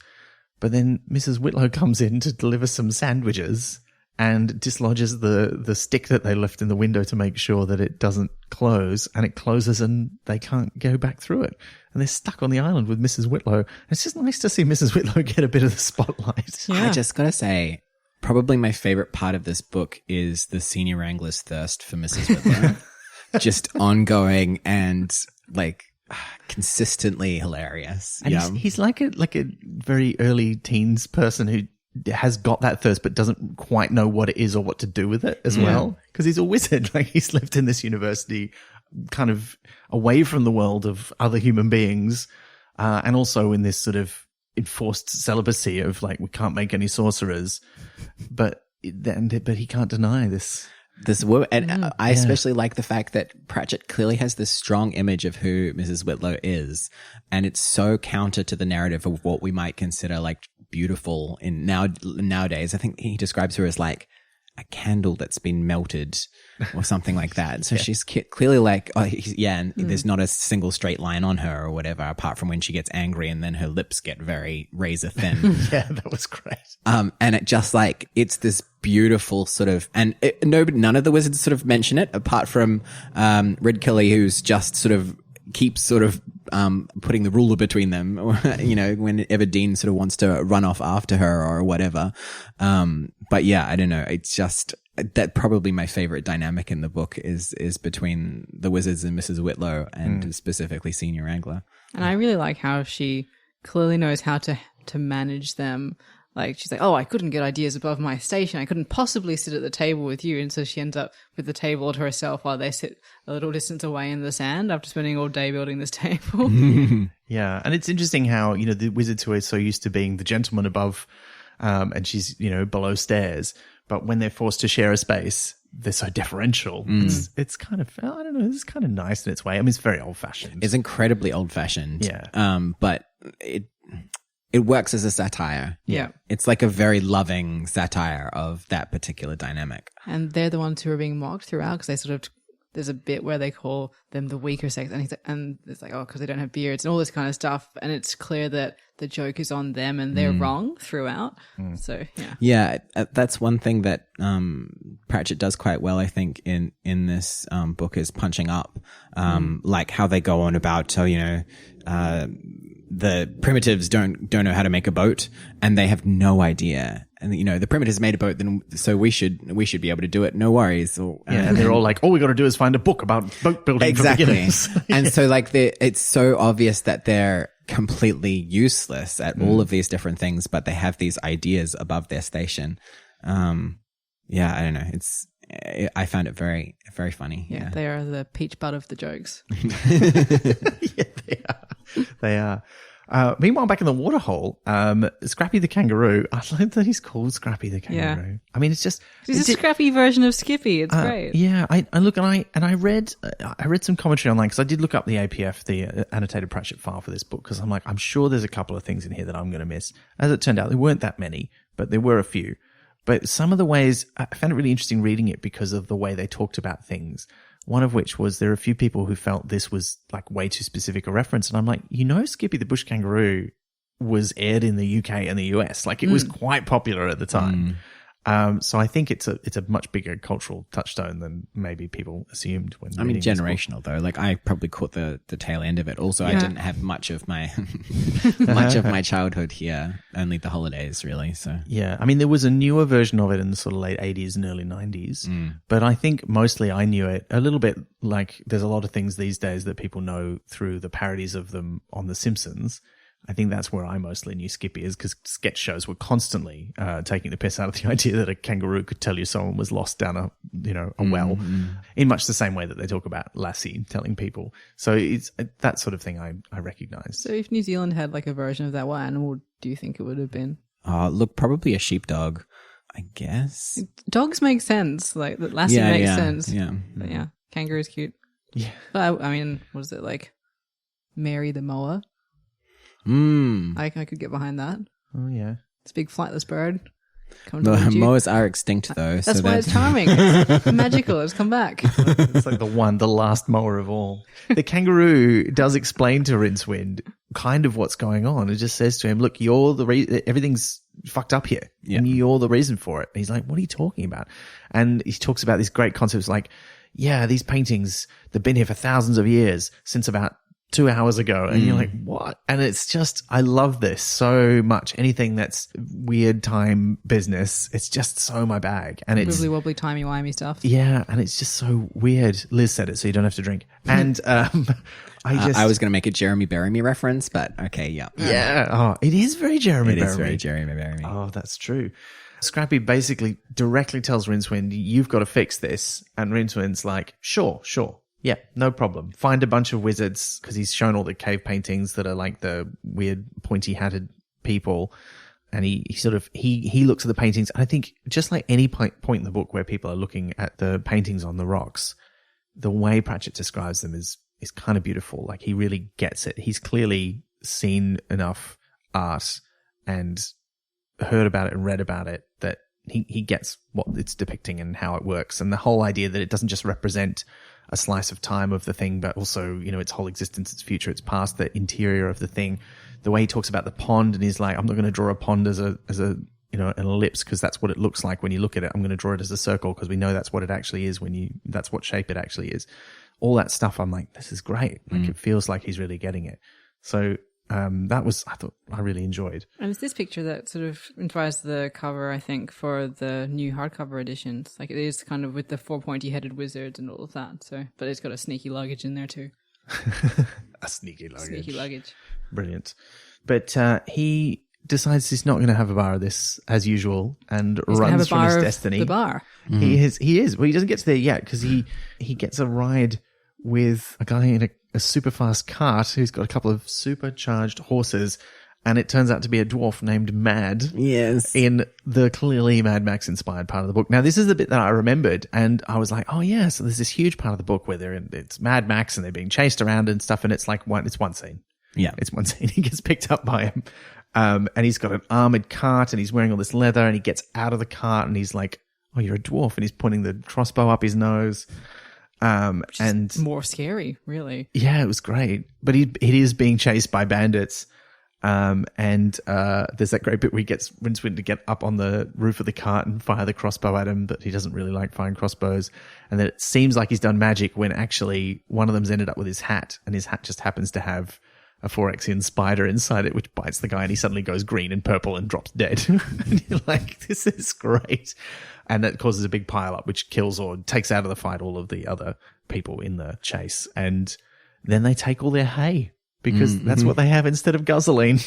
But then Mrs. Whitlow comes in to deliver some sandwiches and dislodges the stick that they left in the window to make sure that it doesn't close. And it closes and they can't go back through it. And they're stuck on the island with Mrs. Whitlow. And it's just nice to see Mrs. Whitlow get a bit of the spotlight. I just got to say... probably my favorite part of this book is the senior wrangler's thirst for Mrs. Whitlow. Just ongoing and consistently hilarious. And he's like a very early teens person who has got that thirst but doesn't quite know what it is or what to do with it as well. Because he's a wizard. He's lived in this university kind of away from the world of other human beings and also in this sort of enforced celibacy of we can't make any sorcerers, but he can't deny this woman. And I especially like the fact that Pratchett clearly has this strong image of who Mrs. Whitlow is, and it's so counter to the narrative of what we might consider beautiful in nowadays. I think he describes her as a candle that's been melted or something like that. So she's clearly and there's not a single straight line on her or whatever, apart from when she gets angry and then her lips get very razor thin. Yeah, that was great. And it just it's this beautiful sort of, and none of the wizards sort of mention it apart from Ridcully, who's just sort of keeps sort of putting the ruler between them, or, whenever Dean sort of wants to run off after her or whatever. But yeah, I don't know. It's just that probably my favorite dynamic in the book is between the wizards and Mrs. Whitlow and specifically Senior Wrangler. And I really like how she clearly knows how to manage them. She's like, oh, I couldn't get ideas above my station. I couldn't possibly sit at the table with you. And so she ends up with the table all to herself while they sit a little distance away in the sand after spending all day building this table. Yeah. And it's interesting how, the wizards who are so used to being the gentleman above, and she's, below stairs. But when they're forced to share a space, they're so deferential. It's kind of, I don't know, it's kind of nice in its way. I mean, it's very old fashioned. It's incredibly old fashioned. Yeah. But it works as a satire. Yeah. It's a very loving satire of that particular dynamic. And they're the ones who are being mocked throughout because they sort of, there's a bit where they call them the weaker sex and it's because they don't have beards and all this kind of stuff. And it's clear that the joke is on them and they're wrong throughout. So, yeah. Yeah. That's one thing that Pratchett does quite well, I think, in this book is punching up, how they go on about, the primitives don't know how to make a boat and they have no idea. And, the primitives made a boat, so we should be able to do it. No worries. And they're all like, all we got to do is find a book about boat building. Exactly. For beginners. And so it's so obvious that they're completely useless at all of these different things, but they have these ideas above their station. yeah, I don't know. I found it very, very funny. Yeah, they are the peach butt of the jokes. Yeah, they are. Meanwhile, back in the waterhole, Scrappy the kangaroo. I love that he's called Scrappy the kangaroo. Yeah. I mean, it's just He's a scrappy version of Skippy. It's great. Yeah, I read some commentary online because I did look up the APF, the annotated Pratchett file for this book, because I'm like, I'm sure there's a couple of things in here that I'm going to miss. As it turned out, there weren't that many, but there were a few. But some of the ways, I found it really interesting reading it because of the way they talked about things. One of which was there are a few people who felt this was like way too specific a reference. And I'm like, Skippy the Bush Kangaroo was aired in the UK and the US. Like it was quite popular at the time. So I think it's a much bigger cultural touchstone than maybe people assumed when I mean, reading generational though. Like I probably caught the tail end of it. Also, I didn't have much of my much of my childhood here. Only the holidays, really. So yeah, I mean, there was a newer version of it in the sort of late 80s and early 90s. But I think mostly I knew it a little bit. Like there's a lot of things these days that people know through the parodies of them on The Simpsons. I think that's where I mostly knew Skippy is because sketch shows were constantly taking the piss out of the idea that a kangaroo could tell you someone was lost down a well, in much the same way that they talk about Lassie telling people. So it's that sort of thing I recognize. So if New Zealand had like a version of that, what animal do you think it would have been? Look, probably a sheepdog, I guess. Dogs make sense. Like Lassie makes sense. Yeah. But yeah, kangaroo's cute. Yeah. But I mean, was it like Mary the mower? I could get behind that. Oh yeah, it's a big flightless bird. Moas are extinct though. That's why it's charming. It's magical. It's come back. It's like the last mower of all. The kangaroo does explain to Rincewind kind of what's going on. It just says to him, "Look, you're everything's fucked up here, and you're the reason for it." And he's like, "What are you talking about?" And he talks about these great concepts like, "Yeah, these paintings they've been here for thousands of years, since about 2 hours ago," and you're like, what? And it's just, I love this so much. Anything that's weird time business, it's just so my bag. And it's wibbly wobbly timey-wimey stuff. Yeah, and it's just so weird. Liz said it, so you don't have to drink. And I was going to make a Jeremy Bearimy reference, but okay, yeah. Yeah. Oh, it is very Jeremy Bearimy. It is very Jeremy Bearimy. Oh, that's true. Scrappy basically directly tells Rincewind, you've got to fix this. And Rincewind's like, sure. Yeah, no problem. Find a bunch of wizards, because he's shown all the cave paintings that are like the weird pointy-hatted people. And he looks at the paintings. And I think just like any point in the book where people are looking at the paintings on the rocks, the way Pratchett describes them is kind of beautiful. Like he really gets it. He's clearly seen enough art and heard about it and read about it that he gets what it's depicting and how it works. And the whole idea that it doesn't just represent a slice of time of the thing, but also, its whole existence, its future, its past, the interior of the thing. The way he talks about the pond, and he's like, I'm not going to draw a pond as an ellipse because that's what it looks like when you look at it. I'm going to draw it as a circle because we know that's what it actually is that's what shape it actually is. All that stuff, I'm like, this is great. Like it feels like he's really getting it. So I really enjoyed. And it's this picture that sort of inspires the cover, I think, for the new hardcover editions. Like it is kind of with the 4 pointy-headed wizards and all of that. So, but it's got a sneaky luggage in there too. A sneaky luggage. Sneaky luggage. Brilliant. But he decides he's not going to have a bar of this as usual and runs from his destiny. The bar. Mm-hmm. He is. Well, he doesn't get to there yet because he gets a ride with a guy in a super fast cart who's got a couple of supercharged horses, and it turns out to be a dwarf named Mad. Yes. In the clearly Mad Max inspired part of the book. Now, this is the bit that I remembered, and I was like, oh yeah, so there's this huge part of the book where it's Mad Max and they're being chased around and stuff, and it's like one scene. Yeah. It's one scene. He gets picked up by him. And he's got an armored cart and he's wearing all this leather, and he gets out of the cart and he's like, oh, you're a dwarf. And he's pointing the crossbow up his nose. And more scary, really. Yeah, it was great. But it is being chased by bandits. And there's that great bit where he gets Rincewind to get up on the roof of the cart and fire the crossbow at him, but he doesn't really like firing crossbows. And then it seems like he's done magic when actually one of them's ended up with his hat, and his hat just happens to have a Phorexian spider inside it, which bites the guy, and he suddenly goes green and purple and drops dead. And you're like, this is great. And that causes a big pile up, which kills or takes out of the fight all of the other people in the chase. And then they take all their hay, because that's what they have instead of guzzling.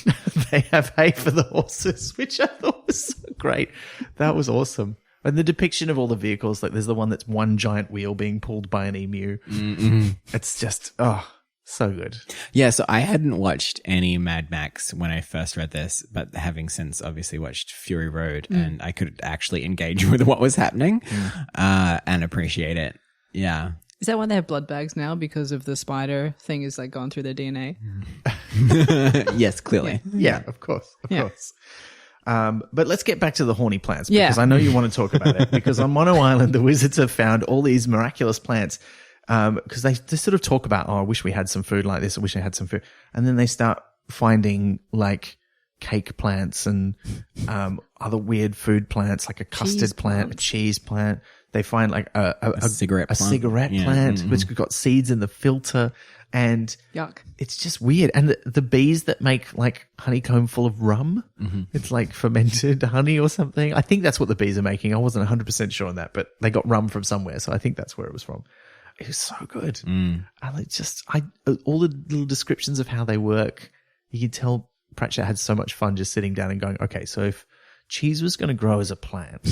They have hay for the horses, which I thought was so great. That was awesome. And the depiction of all the vehicles, like there's the one that's one giant wheel being pulled by an emu. It's just, so good. Yeah, so I hadn't watched any Mad Max when I first read this, but having since obviously watched Fury Road, and I could actually engage with what was happening and appreciate it. Yeah. Is that why they have blood bags now? Because of the spider thing is like gone through their DNA? Yes, clearly. Yeah, of course. Of course. But let's get back to the horny plants, Yeah. because I know you want to talk about it. Because on Mono Island, the wizards have found all these miraculous plants. Because they sort of talk about, I wish we had some food like this. I wish I had some food. And then they start finding like cake plants and other weird food plants, like a custard plant, a cheese plant. They find like a cigarette plant. cigarette plant, which has got seeds in the filter. And Yuck. it's just weird. And the bees that make like honeycomb full of rum, it's like fermented honey or something. I think that's what the bees are making. I wasn't 100% sure on that, but they got rum from somewhere. So I think that's where it was from. It was so good. And it just, all the little descriptions of how they work, you can tell Pratchett had so much fun just sitting down and going, okay, so if cheese was going to grow as a plant,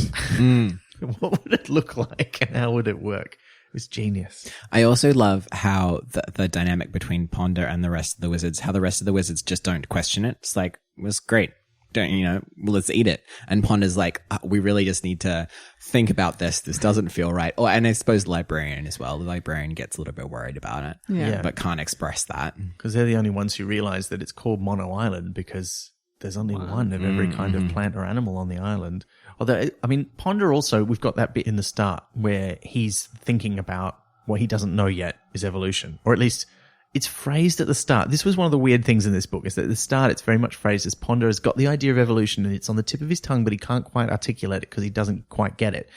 what would it look like and how would it work? It was genius. I also love how the dynamic between Ponder and the rest of the wizards, how the rest of the wizards just don't question it. It's like, it was great. Well, let's eat it. And Ponder's like, we really just need to think about this. This doesn't feel right. And I suppose the librarian as well. The librarian gets a little bit worried about it, but can't express that. Because they're the only ones who realize that it's called Mono Island because there's only one of every kind of plant or animal on the island. Although, I mean, Ponder also, we've got that bit in the start where he's thinking about what he doesn't know yet is evolution, or at least it's phrased at the start. This was one of the weird things in this book, is that at the start it's very much phrased as Ponder has got the idea of evolution and it's on the tip of his tongue, but he can't quite articulate it because he doesn't quite get it.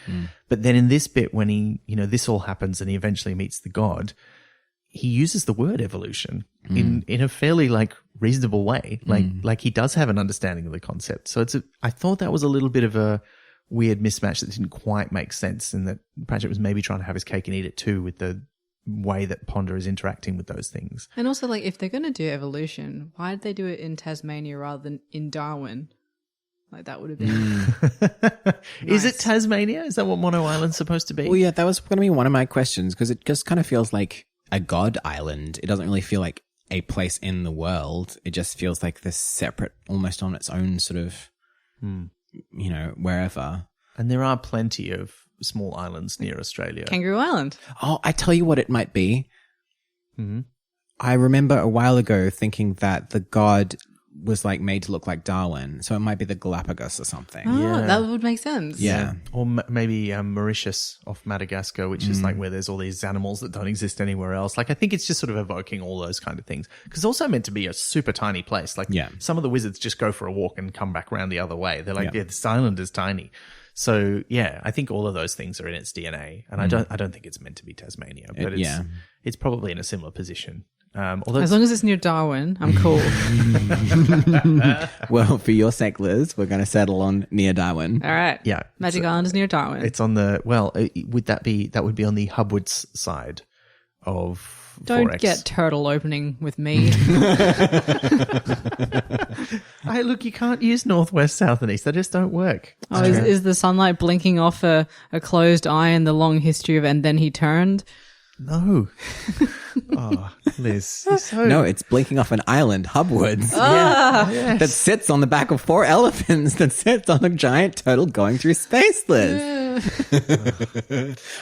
But then in this bit, when he, this all happens and he eventually meets the god, he uses the word evolution in a fairly like reasonable way. Like he does have an understanding of the concept. So I thought that was a little bit of a weird mismatch that didn't quite make sense, and that Pratchett was maybe trying to have his cake and eat it too with the way that Ponder is interacting with those things. And also, like, if they're going to do evolution, why did they do it in Tasmania rather than in Darwin? Like, that would have been Is it Tasmania? Is that what Mono Island's supposed to be? Well, yeah, that was going to be one of my questions, because it just kind of feels like a god island. It doesn't really feel like a place in the world. It just feels like this separate, almost on its own sort of, wherever. And there are plenty of small islands near Australia. Kangaroo Island. Oh, I tell you what it might be. I remember a while ago thinking that the god was like made to look like Darwin, so it might be the Galapagos or something. Oh, that would make sense. Yeah. Or maybe Mauritius off Madagascar, which is like where there's all these animals that don't exist anywhere else. Like, I think it's just sort of evoking all those kind of things. Because it's also meant to be a super tiny place. Like, some of the wizards just go for a walk and come back around the other way. They're like, this island is tiny. So, yeah, I think all of those things are in its DNA. And I don't think it's meant to be Tasmania, but it's probably in a similar position. Although as long as it's near Darwin, I'm cool. Well, for your sake, Liz, we're going to settle on near Darwin. All right. Yeah. Magic Island is near Darwin. It's on the, that would be on the Hubwards side of Don't Fourecks. get turtle opening with me. Hey, look, you can't use northwest, south, and east. They just don't work. Oh, is the sunlight blinking off a closed eye in the long history of and then he turned? No. Oh, Liz. No, it's blinking off an island, Hubwards. Yes. That sits on the back of 4 elephants, that sits on a giant turtle going through space, Liz.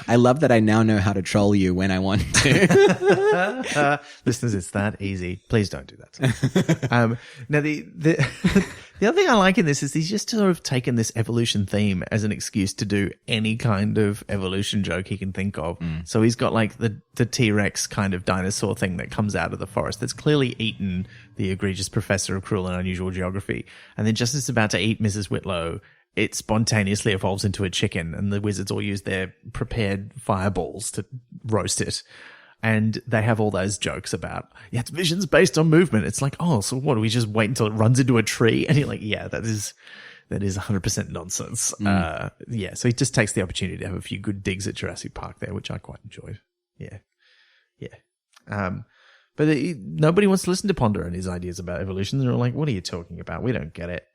I love that I now know how to troll you when I want to. Listeners, it's that easy. Please don't do that. Now, the other thing I like in this is he's just sort of taken this evolution theme as an excuse to do any kind of evolution joke he can think of. So he's got like the T-Rex kind of dinosaur thing that comes out of the forest that's clearly eaten the egregious professor of cruel and unusual geography. And then just as it's about to eat Mrs. Whitlow, it spontaneously evolves into a chicken, and the wizards all use their prepared fireballs to roast it. And they have all those jokes about, it's visions based on movement. It's like, oh, so what, do we just wait until it runs into a tree? And you're like, yeah, that is 100% nonsense. So he just takes the opportunity to have a few good digs at Jurassic Park there, which I quite enjoyed. Yeah. But nobody wants to listen to Ponder and his ideas about evolution. They're all like, what are you talking about? We don't get it.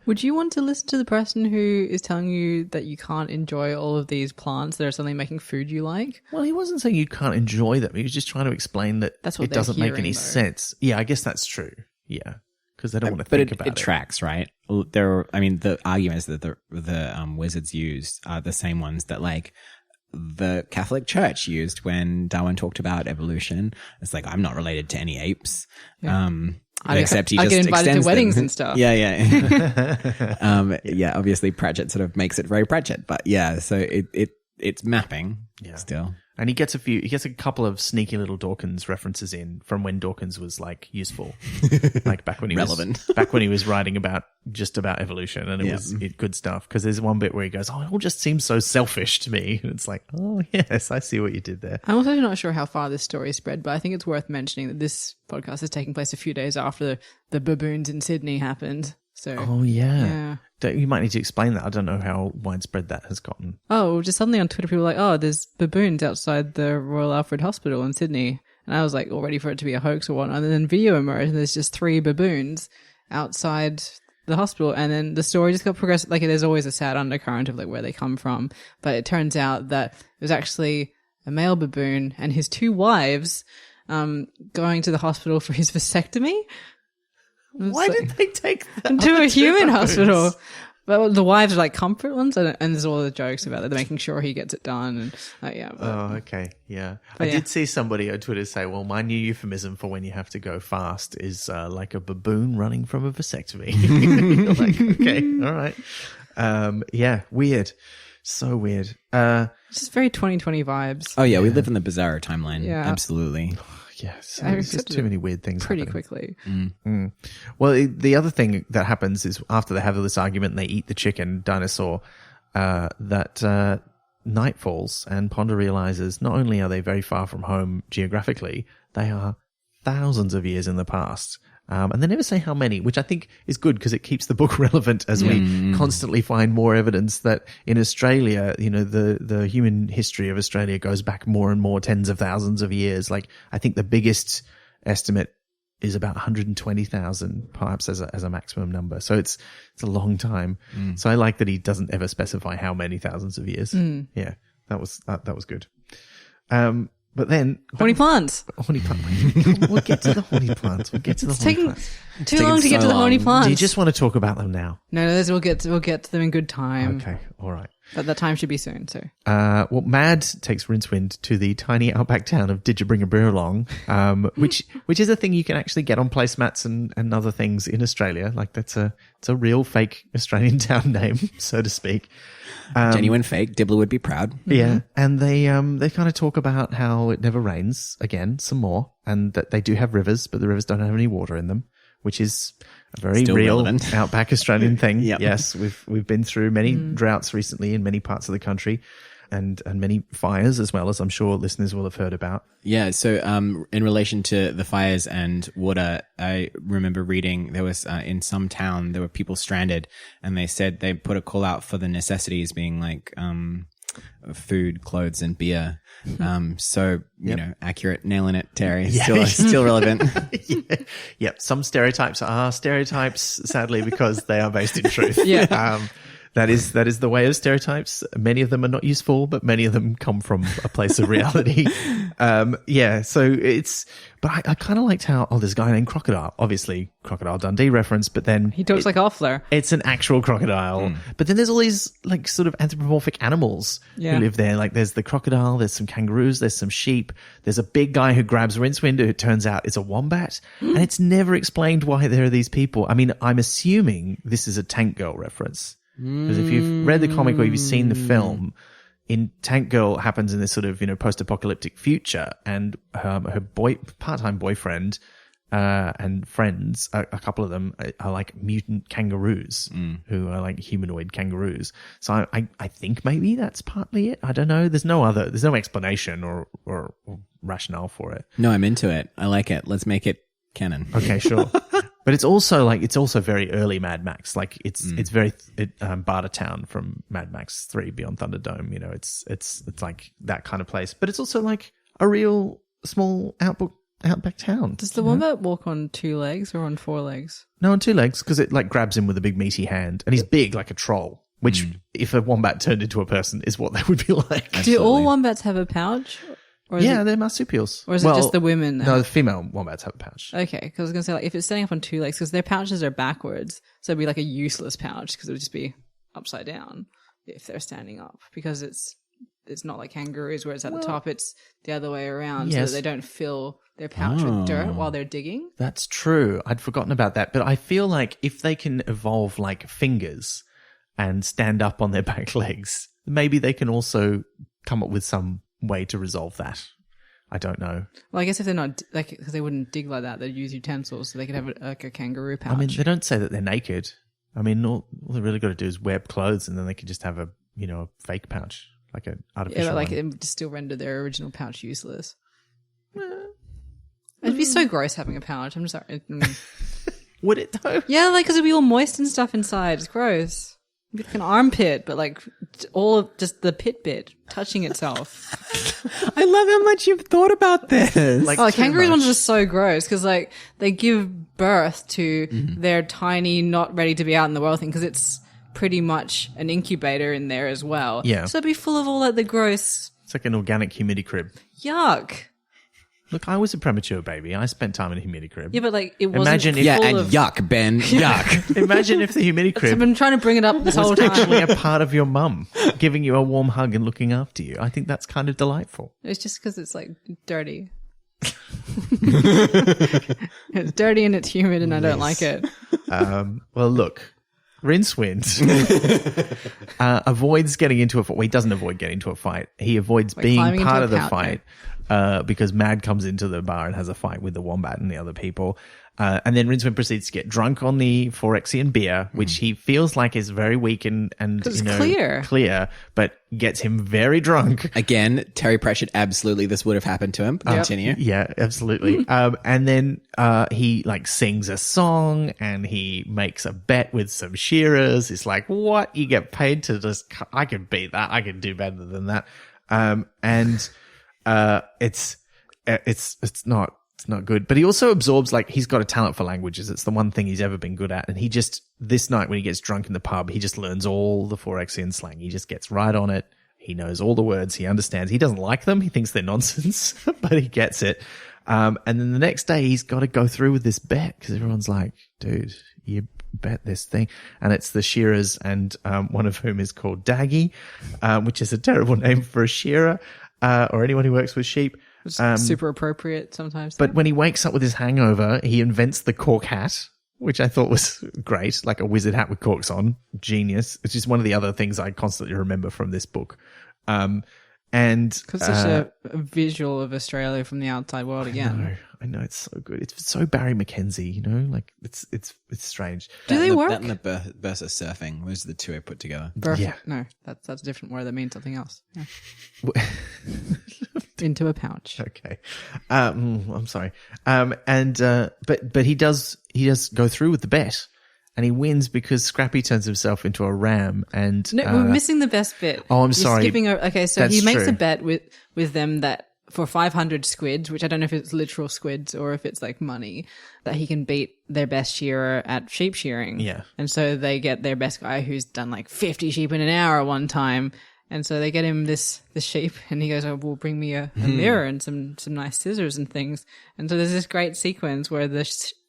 Would you want to listen to the person who is telling you that you can't enjoy all of these plants that are suddenly making food you like? Well, he wasn't saying you can't enjoy them. He was just trying to explain that That's what it doesn't make any though. sense. Yeah, I guess that's true. Yeah, because they don't want to think about it. But it tracks, right? The arguments that the wizards use are the same ones that like the Catholic Church used when Darwin talked about evolution. It's like, I'm not related to any apes. Yeah. Except he I just get invited extends to weddings them. and stuff. Yeah. Yeah, obviously Pratchett sort of makes it very Pratchett, but yeah, so it's mapping still. And he gets a couple of sneaky little Dawkins references in from when Dawkins was like useful, like back when he relevant, back when he was writing about evolution, and it was good stuff. Because there's one bit where he goes, "Oh, it all just seems so selfish to me," and it's like, "Oh yes, I see what you did there." I'm also not sure how far this story spread, but I think it's worth mentioning that this podcast is taking place a few days after the baboons in Sydney happened. So, oh yeah. You might need to explain that. I don't know how widespread that has gotten. Oh, just suddenly on Twitter, people were like, "Oh, there's baboons outside the Royal Alfred Hospital in Sydney," and I was like, all ready for it to be a hoax or whatnot. And then video emerged, and there's just 3 baboons outside the hospital, and then the story just got progressed. Like, there's always a sad undercurrent of like where they come from, but it turns out that it was actually a male baboon and his 2 wives going to the hospital for his vasectomy. Why did they take that to a human hospital? But the wives are like comfort ones, and there's all the jokes about it. They're making sure he gets it done, and okay, yeah. I did see somebody on Twitter say, "Well, my new euphemism for when you have to go fast is like a baboon running from a vasectomy." You're like, okay, all right, yeah, weird, so weird. It's just very 2020 vibes. Oh yeah, we live in the bizarre timeline. Yeah, absolutely. Yes, there's just too many weird things pretty happening. quickly. Well, the other thing that happens is after they have this argument and they eat the chicken dinosaur, that night falls and Ponder realizes not only are they very far from home geographically, they are thousands of years in the past. And they never say how many, which I think is good because it keeps the book relevant as we constantly find more evidence that in Australia, you know, the human history of Australia goes back more and more tens of thousands of years. Like, I think the biggest estimate is about 120,000, perhaps as a maximum number. So it's a long time. So I like that he doesn't ever specify how many thousands of years. Yeah, that was good. But then horny plants. We'll get to the horny plants. It's taking too long to get to the horny plants. Do you just want to talk about them now? No, we'll get to them in good time. Okay, all right. But that time should be soon. So, well, Mad takes Rincewind to the tiny outback town of Did You Bring a Beer Along, which is a thing you can actually get on placemats and other things in Australia. Like, it's a real fake Australian town name, so to speak. Genuine fake. Dibbler would be proud. Yeah, and they kind of talk about how it never rains again, some more, and that they do have rivers, but the rivers don't have any water in them, which is a very Still real relevant. outback Australian thing. Yep. Yes, we've been through many droughts recently in many parts of the country, and many fires as well, as I'm sure listeners will have heard about. Yeah, so in relation to the fires and water, I remember reading there was in some town there were people stranded, and they said they put a call out for the necessities being like food, clothes, and beer. So you know, accurate, nailing it, Terry. Yeah. Still relevant. Yep. Some stereotypes are stereotypes, sadly, because they are based in truth. Yeah. That is the way of stereotypes. Many of them are not useful, but many of them come from a place of reality. So but I kind of liked how, there's a guy named Crocodile, obviously Crocodile Dundee reference, but then he talks like Offler. It's an actual crocodile. But then there's all these like sort of anthropomorphic animals who live there. Like, there's the crocodile, there's some kangaroos, there's some sheep, there's a big guy who grabs Rincewind who it turns out is a wombat. And it's never explained why there are these people. I mean, I'm assuming this is a Tank Girl reference. Because if you've read the comic or you've seen the film, in Tank Girl happens in this sort of, post-apocalyptic future, and her part-time boyfriend and friends, a couple of them are like mutant kangaroos who are like humanoid kangaroos. So I think maybe that's partly it. I don't know. There's no explanation or rationale for it. No, I'm into it. I like it. Let's make it canon. Okay, sure. But it's also very early Mad Max. Like, it's very Bartertown from Mad Max 3 Beyond Thunderdome. It's like that kind of place. But it's also like a real small Outback Town. Does the wombat walk on 2 legs or on 4 legs? No, on 2 legs, because it like grabs him with a big meaty hand, and he's big like a troll. Which, if a wombat turned into a person, is what they would be like. Do all wombats have a pouch? Or They're marsupials. Or is it just the women? No, the female wombats have a pouch. Okay, because I was going to say, like, if it's standing up on 2 legs, because their pouches are backwards, so it'd be like a useless pouch, because it would just be upside down if they're standing up, because it's not like kangaroos where it's at the top, it's the other way around, so that they don't fill their pouch with dirt while they're digging. That's true. I'd forgotten about that. But I feel like if they can evolve like fingers and stand up on their back legs, maybe they can also come up with some way to resolve that. I don't know. Well, I guess if they're not, like, because they wouldn't dig like that, they'd use utensils, so they could have like a kangaroo pouch. I mean, they don't say that they're naked. I mean, all they really got to do is wear clothes, and then they could just have a fake pouch, like an artificial. Yeah, but like one. it would still render their original pouch useless. It'd be so gross having a pouch. I'm just sorry. Would it though? Yeah, like, because it'd be all moist and stuff inside. It's gross. It'd be like an armpit, but like all of just the pit bit touching itself. I love how much you've thought about this. Like, Oh, kangaroos ones are so gross because like they give birth to their tiny, not ready to be out in the world thing, because it's pretty much an incubator in there as well. Yeah. So it'd be full of all like the gross It's like an organic humidity crib. yuck. Look, I was a premature baby. I spent time in a humidity crib. Yeah, but like it wasn't. Imagine if- yeah, full and of, yuck, Ben. Yuck. Imagine if the humidity I've crib been trying to bring it up this whole was time. actually a part of your mum, giving you a warm hug and looking after you. I think that's kind of delightful. It's just because it's like dirty. It's dirty and it's humid and I don't like it. Well, look, Rincewind avoids getting into a fight. Well, he doesn't avoid getting into a fight. He avoids being climbing part into of a the pouch, fight because Mad comes into the bar and has a fight with the wombat and the other people. And then Rincewind proceeds to get drunk on the Fourexian beer, which he feels like is very weak and it's clear, but gets him very drunk. Again, Terry Pratchett, absolutely this would have happened to him. Continue. Yeah, absolutely. And then he like sings a song and he makes a bet with some shearers. It's like, what? You get paid to just, I could beat that. I could do better than that. It's not good. But he also absorbs, like, he's got a talent for languages. It's the one thing he's ever been good at. And he just, this night when he gets drunk in the pub, he just learns all the Fourexian slang. He just gets right on it. He knows all the words. He understands. He doesn't like them. He thinks they're nonsense, but he gets it. And then the next day he's got to go through with this bet because everyone's like, dude, you bet this thing. And it's the shearers, and one of whom is called Daggy, which is a terrible name for a shearer or anyone who works with sheep. Super appropriate sometimes. But when he wakes up with his hangover, he invents the cork hat, which I thought was great, like a wizard hat with corks on. Genius. It's just one of the other things I constantly remember from this book. And because such a visual of Australia from the outside world again. I know it's so good. It's so Barry Mackenzie, you know, like it's strange. Do they work? That and the versus surfing. Those are the two I put together. Yeah. No, that's a different word that means something else. Yeah. Into a pouch. Okay. I'm sorry. But he does go through with the bet. And he wins because Scrappy turns himself into a ram. And No, we're missing the best bit. Oh, I'm You're sorry. Skipping over. Okay, so That's he makes true. a bet with them that for 500 squids, which I don't know if it's literal squids or if it's like money, that he can beat their best shearer at sheep shearing. Yeah. And so they get their best guy who's done like 50 sheep in an hour one time. And so they get him this sheep, and he goes, "Oh, well, bring me a mirror and some nice scissors and things." And so there's this great sequence where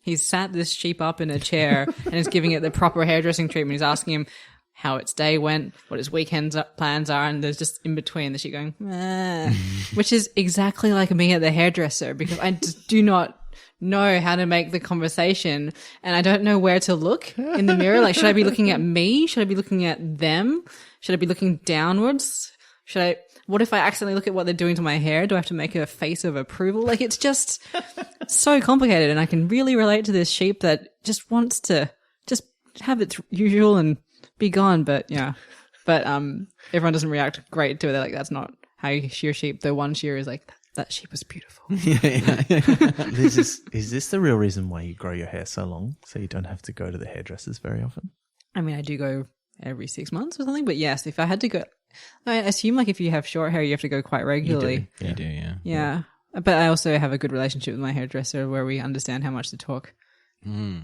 he's sat this sheep up in a chair and is giving it the proper hairdressing treatment. He's asking him how its day went, what his weekend plans are, and there's just in between the sheep going, which is exactly like me at the hairdresser, because I just do not know how to make the conversation, and I don't know where to look in the mirror. Like, should I be looking at me? Should I be looking at them? Should I be looking downwards? What if I accidentally look at what they're doing to my hair? Do I have to make a face of approval? Like, it's just so complicated, and I can really relate to this sheep that just wants to just have its usual and be gone. But yeah, everyone doesn't react great to it. They're like, that's not how you shear sheep. The one shearer is like, that sheep was beautiful. Is this the real reason why you grow your hair so long? So you don't have to go to the hairdressers very often? I mean, I do go every 6 months or something, but yes, if I had to go, I assume like if you have short hair, you have to go quite regularly. You do, yeah. Yeah. But I also have a good relationship with my hairdresser where we understand how much to talk.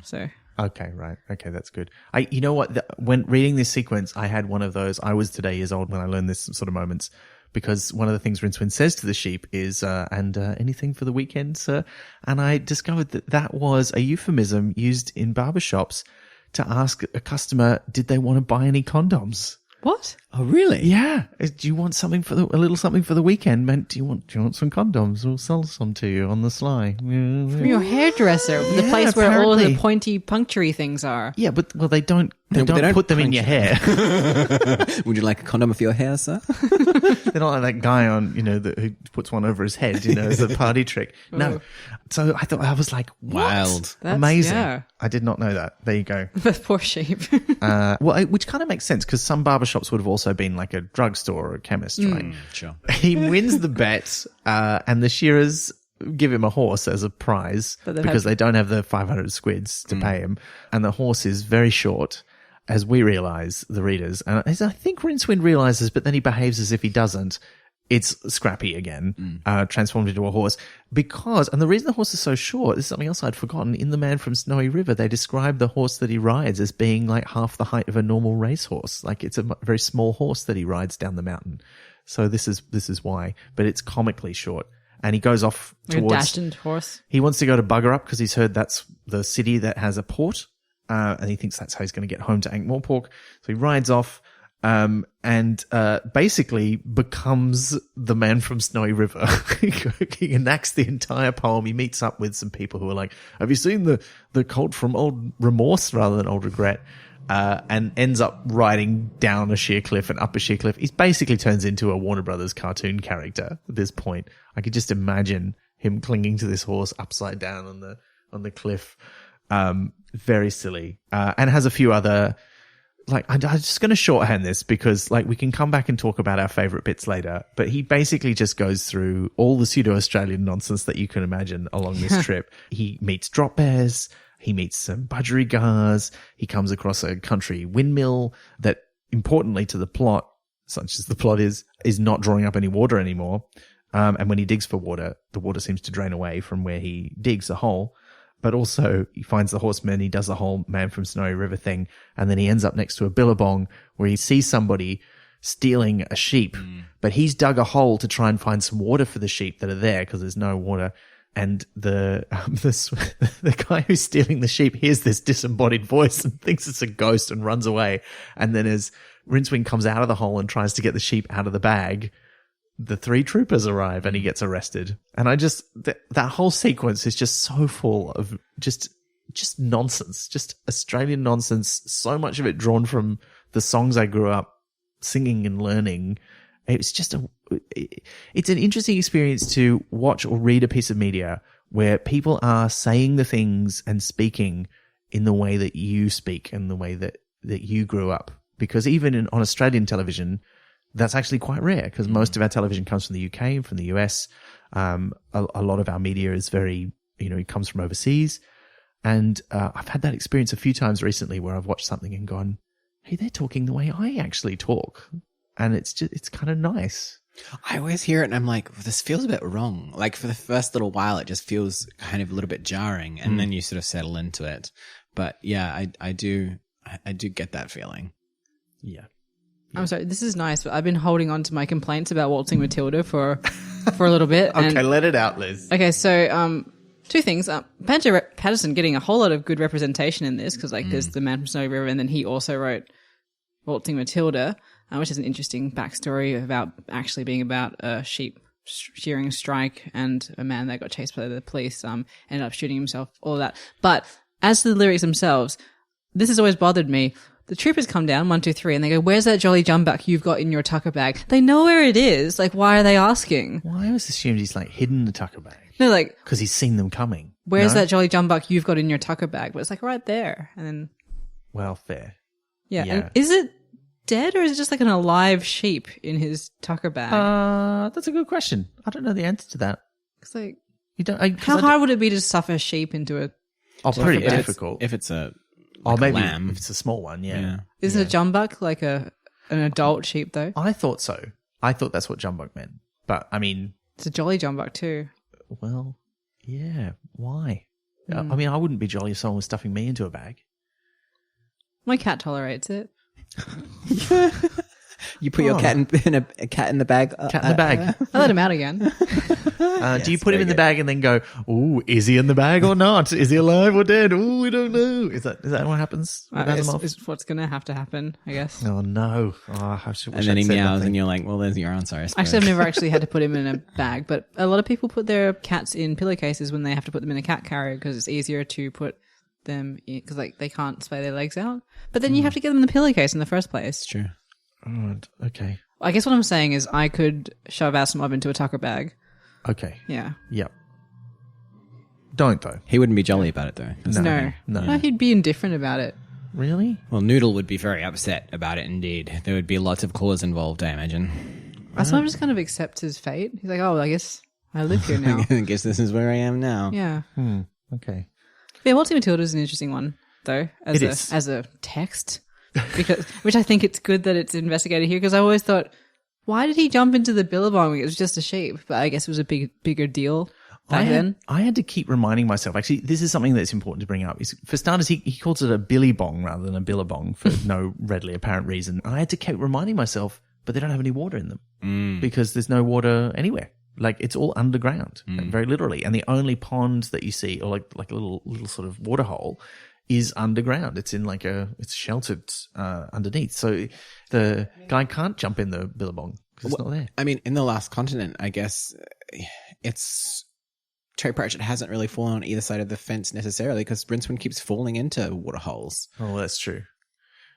So Okay, right. Okay, that's good. You know what? When reading this sequence, I had one of those. I was today years old when I learned this sort of moments, because one of the things Rincewind says to the sheep is, anything for the weekend, sir? And I discovered that was a euphemism used in barbershops to ask a customer, did they want to buy any condoms? what? Oh, really? Yeah. Do you want something a little something for the weekend? Meant, do you want some condoms? We'll sell some to you on the sly. From your hairdresser, the Yeah, place where all apparently. the pointy punctury things are. Yeah, but they don't don't put them in your hair. Would you like a condom for your hair, sir? They're not like that guy on, who puts one over his head, as a party trick. No. So I was like, what? Wild. That's- Amazing. yeah. I did not know that. There you go. The poor sheep. Which kind of makes sense because some barbershops would have also been like a drugstore or a chemist, right? Sure. He wins the bet, and the shearers give him a horse as a prize But they've because had- they don't have the 500 squids to pay him. And the horse is very short, as we realize, the readers. And as I think Rincewind realizes, but then he behaves as if he doesn't. It's Scrappy again, transformed into a horse. And the reason the horse is so short, this is something else I'd forgotten. In The Man from Snowy River, they describe the horse that he rides as being like half the height of a normal racehorse. Like it's a very small horse that he rides down the mountain. So this is why. But it's comically short. And he goes off Like a towards... dashed horse. He wants to go to Bugger Up because he's heard that's the city that has a port. And he thinks that's how he's going to get home to Ankh-Morpork. So he rides off. And basically becomes the Man from Snowy River. He enacts the entire poem. He meets up with some people who are like, have you seen the cult from Old Remorse rather than Old Regret? And ends up riding down a sheer cliff and up a sheer cliff. He basically turns into a Warner Brothers cartoon character at this point. I could just imagine him clinging to this horse upside down on the cliff. Very silly. And has a few other... I'm just going to shorthand this because, we can come back and talk about our favorite bits later. But he basically just goes through all the pseudo-Australian nonsense that you can imagine along this trip. He meets drop bears. He meets some budgerigars. He comes across a country windmill that, importantly to the plot, such as the plot is not drawing up any water anymore. And when he digs for water, the water seems to drain away from where he digs a hole. But also he finds the horseman, he does the whole Man from Snowy River thing, and then he ends up next to a billabong where he sees somebody stealing a sheep, but he's dug a hole to try and find some water for the sheep that are there because there's no water. And the guy who's stealing the sheep hears this disembodied voice and thinks it's a ghost and runs away. And then as Rincewind comes out of the hole and tries to get the sheep out of the bag, the 3 troopers arrive and he gets arrested. And that whole sequence is just so full of just nonsense, just Australian nonsense. So much of it drawn from the songs I grew up singing and learning. It's an interesting experience to watch or read a piece of media where people are saying the things and speaking in the way that you speak and the way that you grew up. Because even on Australian television, that's actually quite rare because most of our television comes from the UK and from the US. A lot of our media is very, it comes from overseas. And I've had that experience a few times recently where I've watched something and gone, hey, they're talking the way I actually talk. And it's kind of nice. I always hear it and I'm like, this feels a bit wrong. Like for the first little while, it just feels kind of a little bit jarring and then you sort of settle into it. But yeah, I do get that feeling. Yeah. I'm sorry, this is nice, but I've been holding on to my complaints about Waltzing Matilda for a little bit. Okay, let it out, Liz. Okay, so 2 things. Patterson getting a whole lot of good representation in this because there's the Man from Snowy River and then he also wrote Waltzing Matilda, which is an interesting backstory about actually being about a sheep shearing strike and a man that got chased by the police ended up shooting himself, all of that. But as to the lyrics themselves, this has always bothered me. The troopers come down, 1, 2, 3, and they go, where's that jolly jumbuck you've got in your tucker bag? They know where it is. Why are they asking? Well, I always assumed he's hidden the tucker bag. No, because he's seen them coming. Where's that jolly jumbuck you've got in your tucker bag? But it's right there. And then... Well, fair. Yeah. Yeah. And is it dead or is it just an alive sheep in his tucker bag? That's a good question. I don't know the answer to that. It's You don't. how hard would it be to stuff a sheep into a... Oh, pretty If it's- difficult. If it's a maybe lamb. if it's a small one, yeah. Is it a jumbuck an adult sheep though? I thought so. I thought that's what jumbuck meant. But I mean, It's a jolly jumbuck too. well, yeah, why? I mean, I wouldn't be jolly if someone was stuffing me into a bag. My cat tolerates it. You put your cat in a cat in the bag. Cat in the bag. I let him out again. Do you put him in the bag and then go, ooh, is he in the bag or not? Is he alive or dead? Ooh, we don't know. Is that what happens? It's what's going to have to happen, I guess. Oh, no. And then he meows and you're like, well, there's your answer, I suppose. Actually, I've never actually had to put him in a bag, but a lot of people put their cats in pillowcases when they have to put them in a cat carrier because it's easier to put them in, because like they can't splay their legs out. But then you have to get them in the pillowcase in the first place. It's true. Right, okay. I guess what I'm saying is I could shove Asimov into a tucker bag. Okay. Yeah. Yep. Don't, though. He wouldn't be jolly about it, though. No, he'd be indifferent about it. Really? Well, Noodle would be very upset about it, indeed. There would be lots of claws involved, I imagine. Asimov just kind of accepts his fate. He's like, oh, I guess I live here now. I guess this is where I am now. Yeah. Okay. Yeah, Waltzing Matilda is an interesting one, though, as a text. Which I think it's good that it's investigated here, because I always thought, why did he jump into the billabong? It was just a sheep, but I guess it was a bigger deal back then. I had to keep reminding myself. Actually, this is something that's important to bring up. For starters, he calls it a billybong rather than a billabong for no readily apparent reason. I had to keep reminding myself, but they don't have any water in them because there's no water anywhere. Like, it's all underground, very literally. And the only pond that you see, or like a little sort of water hole, is underground. It's in it's sheltered underneath. So the guy can't jump in the billabong because it's not there. I mean, in The Last Continent, I guess Terry Pratchett hasn't really fallen on either side of the fence necessarily, because Rincewind keeps falling into water holes. Oh, that's true.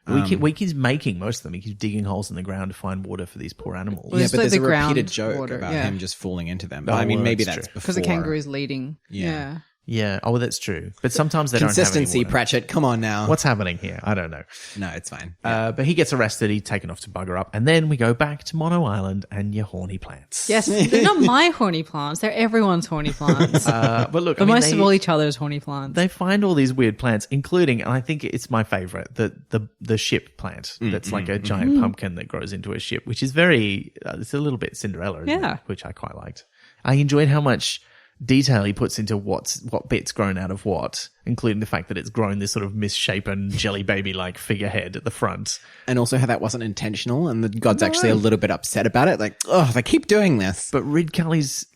We keep making most of them. He keeps digging holes in the ground to find water for these poor animals. Well, yeah, but like there's a repeated ground joke water, about him just falling into them. But Oh, I mean, well, maybe that's that's true. before. Because the kangaroo is leading. Yeah. Yeah. Oh, well, that's true. But sometimes they don't have any Consistency, water. Pratchett. Come on now. What's happening here? I don't know. No, it's fine. But he gets arrested. He's taken off to bugger up. And then we go back to Mono Island and your horny plants. Yes, they're not my horny plants. They're everyone's horny plants. But look, but most of all each other's horny plants. They find all these weird plants, including, and I think it's my favorite, the ship plant. That's like a giant pumpkin that grows into a ship, which is very, it's a little bit Cinderella, isn't it? Which I quite liked. I enjoyed how much detail he puts into what bit's grown out of what, including the fact that it's grown this sort of misshapen jelly baby-like figurehead at the front. And also how that wasn't intentional, and the god's actually a little bit upset about it. Like, oh, they keep doing this. But Rid Cully's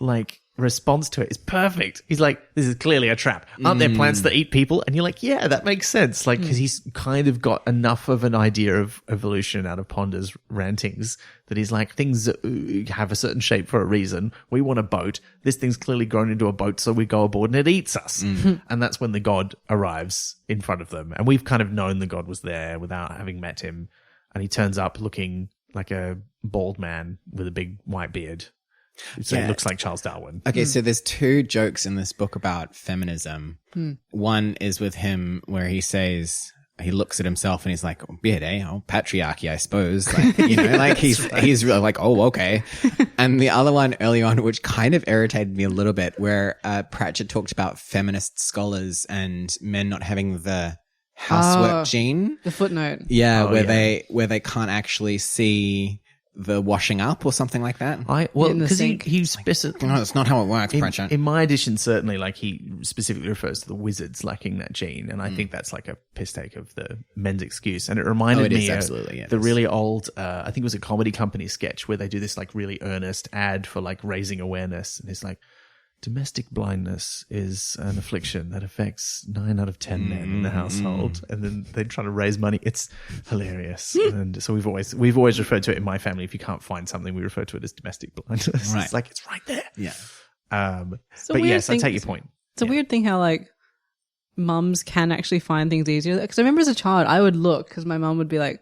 response to it is perfect. He's like, this is clearly a trap. Aren't there plants that eat people? And you're like, yeah, that makes sense. Like, because he's kind of got enough of an idea of evolution out of Ponder's rantings that he's like, things have a certain shape for a reason. We want a boat. This thing's clearly grown into a boat, so we go aboard and it eats us. And that's when the god arrives in front of them. And we've kind of known the god was there without having met him. And he turns up looking like a bald man with a big white beard. So he looks like Charles Darwin. Okay, so there's two jokes in this book about feminism. One is with him where he says, he looks at himself and he's like, oh, beard, eh? Oh, patriarchy, I suppose. Like, you know, like he's really like, oh, okay. And the other one early on, which kind of irritated me a little bit, where Pratchett talked about feminist scholars and men not having the housework gene. The footnote. Yeah, where they can't actually see the washing up or something like that. Because he specifically, no, that's not how it works, Pratchett. In my edition, certainly, like, he specifically refers to the wizards lacking that gene, and I think that's like a piss take of the men's excuse. And it reminded me of the really old, I think it was a comedy company sketch where they do this like really earnest ad for like raising awareness, and it's like, domestic blindness is an affliction that affects 9 out of 10 men in the household, and then they try to raise money. It's hilarious, and so we've always referred to it in my family. If you can't find something, we refer to it as domestic blindness. Right. It's like it's right there. Yeah. But yes, I take your point. It's a weird thing how like mums can actually find things easier. Because I remember as a child, I would look because my mum would be like,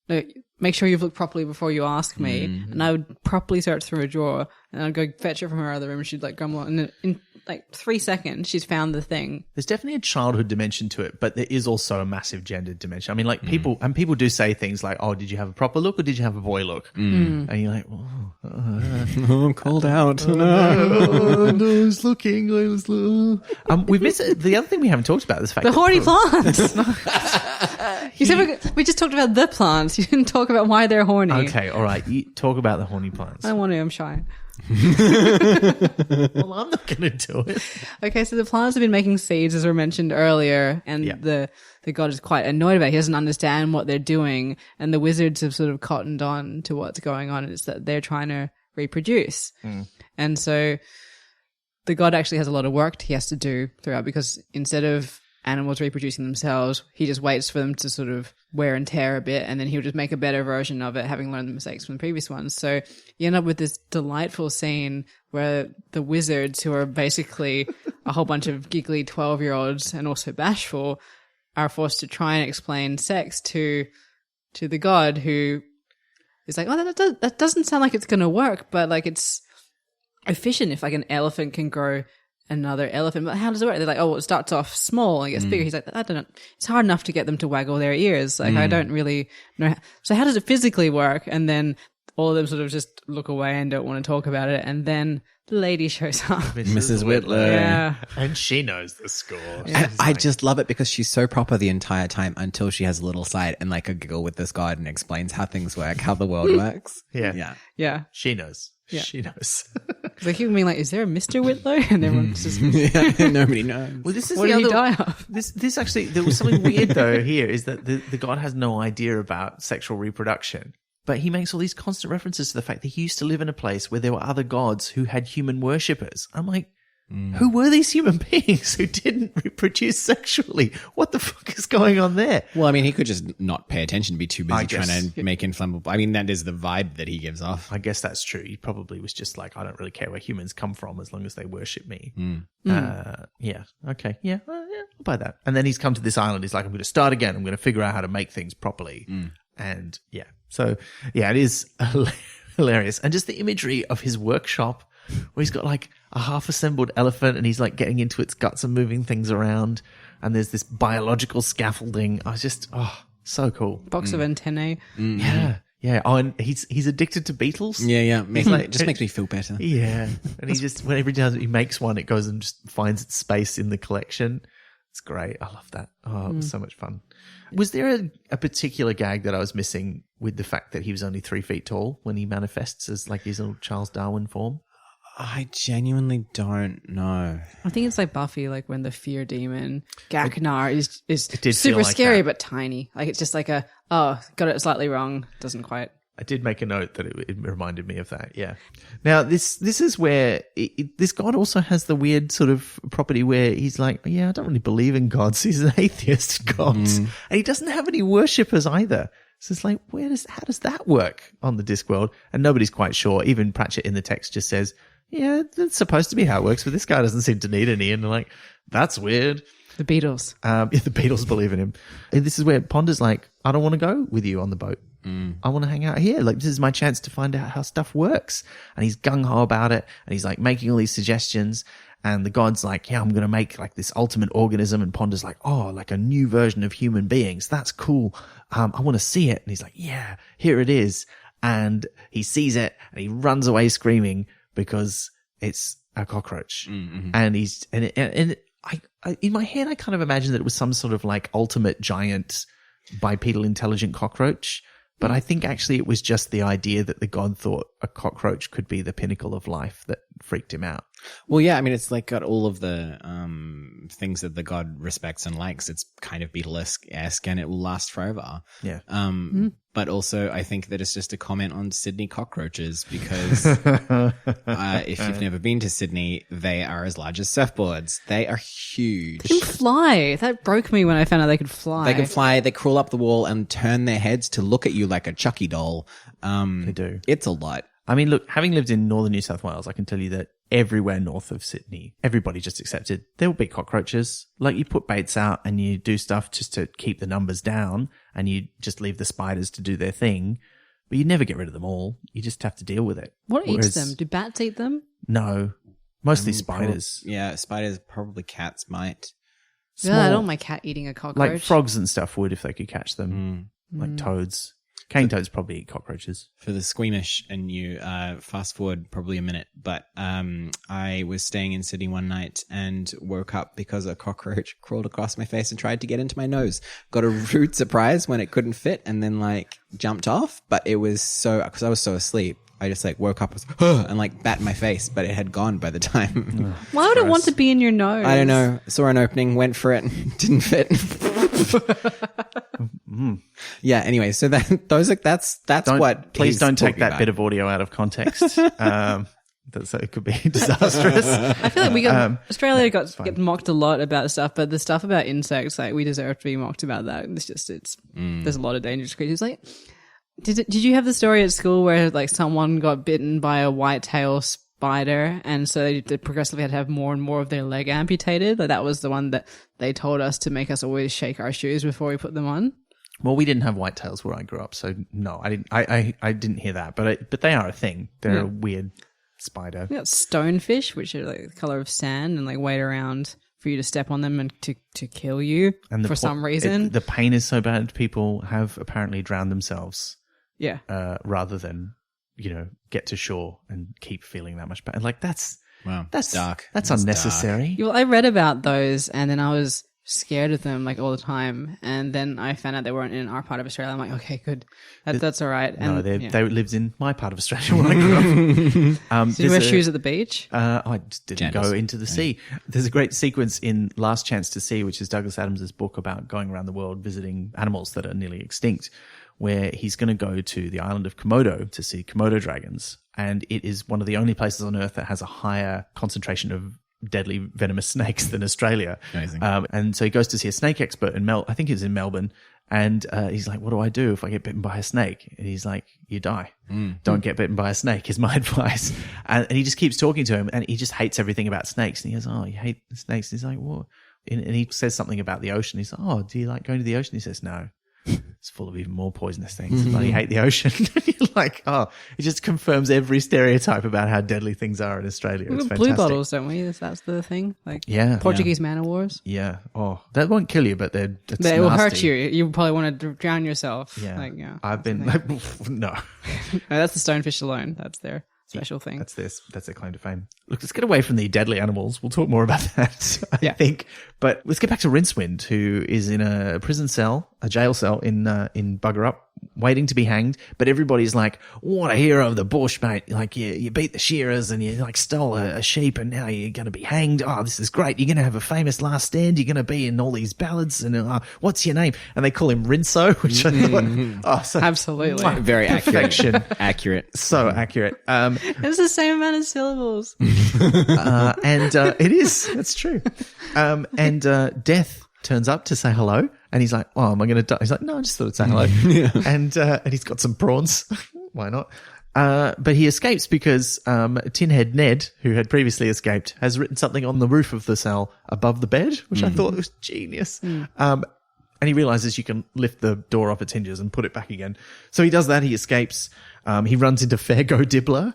"No, make sure you've looked properly before you ask me," and I would properly search through a drawer, and I'd go fetch it from her other room, and she'd like grumble, and in like 3 seconds, she's found the thing. There's definitely a childhood dimension to it, but there is also a massive gendered dimension. I mean, like people do say things like, "Oh, did you have a proper look or did you have a boy look?" And you're like, "Oh, I'm called out." no, I was looking. We've missed the other thing we haven't talked about. This fact The horny plants. You said we just talked about the plants. You didn't talk about why they're horny. Okay, all right. You talk about the horny plants. I don't want to. I'm shy. Well, I'm not going to do it. Okay, so the plants have been making seeds, as we mentioned earlier, and the god is quite annoyed about it. He doesn't understand what they're doing, and the wizards have sort of cottoned on to what's going on. It's that they're trying to reproduce. And so the god actually has a lot of work he has to do throughout, because instead of animals reproducing themselves, he just waits for them to sort of wear and tear a bit, and then he'll just make a better version of it, having learned the mistakes from the previous ones. So you end up with this delightful scene where the wizards, who are basically a whole bunch of giggly 12-year-olds and also bashful, are forced to try and explain sex to the god, who is like, oh, that doesn't sound like it's going to work, but like it's efficient if like an elephant can grow another elephant. But how does it work? They're like, oh, well, it starts off small and gets bigger. He's like, I don't know. It's hard enough to get them to waggle their ears. Like, I don't really know. So how does it physically work? And then all of them sort of just look away and don't want to talk about it. And then the lady shows up. Mrs. Whitlow. Yeah. And she knows the score. I just love it because she's so proper the entire time until she has a little side and like a giggle with this god and explains how things work, how the world works. Yeah. Yeah. She knows. Yeah. She knows. They keep being like, is there a Mr. Whitlow? And everyone's just, Nobody knows. Well, this is what the did he other. die of? This actually, there was something weird though here, is that the god has no idea about sexual reproduction. But he makes all these constant references to the fact that he used to live in a place where there were other gods who had human worshippers. I'm like, who were these human beings who didn't reproduce sexually? What the fuck is going on there? Well, I mean, he could just not pay attention, be too busy I guess. trying to make inflammable. I mean, that is the vibe that he gives off. I guess that's true. He probably was just like, I don't really care where humans come from as long as they worship me. Yeah. Okay. Yeah. I'll buy that. And then he's come to this island. He's like, I'm going to start again. I'm going to figure out how to make things properly. And yeah. So yeah, it is hilarious. And just the imagery of his workshop where he's got like a half assembled elephant and he's like getting into its guts and moving things around. And there's this biological scaffolding. I was just, so cool. Box of antennae. Yeah. Yeah. Oh, and he's addicted to beetles. Yeah. Just makes me feel better. Yeah. And he just, when every time he makes one, it goes and just finds its space in the collection. It's great. I love that. Oh, it was so much fun. Was there a particular gag that I was missing with the fact that he was only 3 feet tall when he manifests as like his little Charles Darwin form? I genuinely don't know. I think it's like Buffy, like when the fear demon Gaknar is did super feel like scary that. but tiny. Like it's just like got it slightly wrong. Doesn't quite. I did make a note that it reminded me of that. Yeah. Now this is where this god also has the weird sort of property where he's like, yeah, I don't really believe in gods. He's an atheist god, and he doesn't have any worshippers either. So it's like, how does that work on the Discworld? And nobody's quite sure. Even Pratchett in the text just says, yeah, that's supposed to be how it works, but this guy doesn't seem to need any. And they're like, that's weird. The Beatles. The Beatles believe in him. And this is where Ponder's like, I don't want to go with you on the boat. I want to hang out here. Like, this is my chance to find out how stuff works. And he's gung-ho about it. And he's like making all these suggestions. And the god's like, yeah, I'm going to make like this ultimate organism. And Ponder's like, oh, like a new version of human beings. That's cool. I want to see it. And he's like, yeah, here it is. And he sees it and he runs away screaming because it's a cockroach. And he's, and I, in my head, I kind of imagined that it was some sort of like ultimate giant bipedal intelligent cockroach. But I think actually it was just the idea that the god thought a cockroach could be the pinnacle of life that freaked him out. Well, yeah, I mean, it's like got all of the things that the god respects and likes. It's kind of Beatles-esque and it will last forever. Yeah. But also, I think that it's just a comment on Sydney cockroaches because if you've never been to Sydney, they are as large as surfboards. They are huge. They can fly. That broke me when I found out they could fly. They can fly. They crawl up the wall and turn their heads to look at you like a Chucky doll. They do. It's a lot. I mean, look, having lived in northern New South Wales, I can tell you that everywhere north of Sydney, everybody just accepted there will be cockroaches. Like, you put baits out and you do stuff just to keep the numbers down and you just leave the spiders to do their thing, but you never get rid of them all. You just have to deal with it. What eats them? Do bats eat them? No, mostly spiders. Spiders, probably cats might. Yeah, I don't want my cat eating a cockroach. Like frogs and stuff would if they could catch them, like toads. Cane toads probably eat cockroaches. For the squeamish and you, fast forward probably a minute, but I was staying in Sydney one night and woke up because a cockroach crawled across my face and tried to get into my nose. Got a rude surprise when it couldn't fit and then like jumped off, but it was because I was so asleep. I just like woke up and like bat my face, but it had gone by the time. Why would it want to be in your nose? I don't know. Saw an opening, went for it, didn't fit. Yeah. Anyway, so that's what. Please don't take that bit of audio out of context. So it could be disastrous. I feel like we got Australia get mocked a lot about stuff, but the stuff about insects, like we deserve to be mocked about that. It's just there's a lot of dangerous creatures. Like, did you have the story at school where like someone got bitten by a white-tailed spider, and so they progressively had to have more and more of their leg amputated? Like that was the one that they told us to make us always shake our shoes before we put them on. Well, we didn't have whitetails where I grew up, so no, I didn't. I didn't hear that, but they are a thing. They're a weird spider. We got stonefish, which are like the color of sand and like wait around for you to step on them and to kill you for some reason. The pain is so bad, people have apparently drowned themselves. Yeah. Rather than, get to shore and keep feeling that much pain. Like that's dark. That's unnecessary. Well, I read about those and then I was scared of them like all the time, and then I found out they weren't in our part of Australia. I'm like, okay, good, that's all right. And, they lived in my part of Australia where I grew up. Did you wear shoes at the beach? I just didn't go into the sea. There's a great sequence in Last Chance to Sea, which is Douglas Adams' book about going around the world visiting animals that are nearly extinct, where he's going to go to the island of Komodo to see Komodo dragons, and it is one of the only places on Earth that has a higher concentration of deadly venomous snakes than Australia. Amazing. And so he goes to see a snake expert I think he was in Melbourne, and he's like, what do I do if I get bitten by a snake? And he's like, you die. Don't get bitten by a snake is my advice. And he just keeps talking to him, and he just hates everything about snakes. And he goes, oh, you hate snakes? And he's like, what? And he says something about the ocean. He's like, oh, do you like going to the ocean? He says, no. It's full of even more poisonous things. But you hate the ocean. You're like, oh, it just confirms every stereotype about how deadly things are in Australia. It's fantastic. Blue bottles, don't we? That's the thing. Like Portuguese man of wars. Yeah. Oh, that won't kill you, but they will hurt you. You probably want to drown yourself. Yeah. Like, yeah. I've been no. No, that's the stonefish alone. That's their special thing. That's their claim to fame. Look, let's get away from the deadly animals. We'll talk more about that, I think. But let's get back to Rincewind, who is in a prison cell, a jail cell in Bugger Up, waiting to be hanged. But everybody's like, what a hero of the bush, mate. Like, you beat the shearers and you like stole a sheep and now you're going to be hanged. Oh, this is great. You're going to have a famous last stand. You're going to be in all these ballads. And what's your name? And they call him Rinso, which I thought, absolutely. Very perfection. Accurate. So accurate. It's the same amount of syllables. And it is. That's true. And Death turns up to say hello, and he's like, "Oh, am I going to die?" He's like, "No, I just thought I'd say hello." And he's got some prawns. Why not? But he escapes because Tinhead Ned, who had previously escaped, has written something on the roof of the cell above the bed, which I thought was genius. And he realizes you can lift the door off its hinges and put it back again. So he does that. He escapes. He runs into Fairgo Dibbler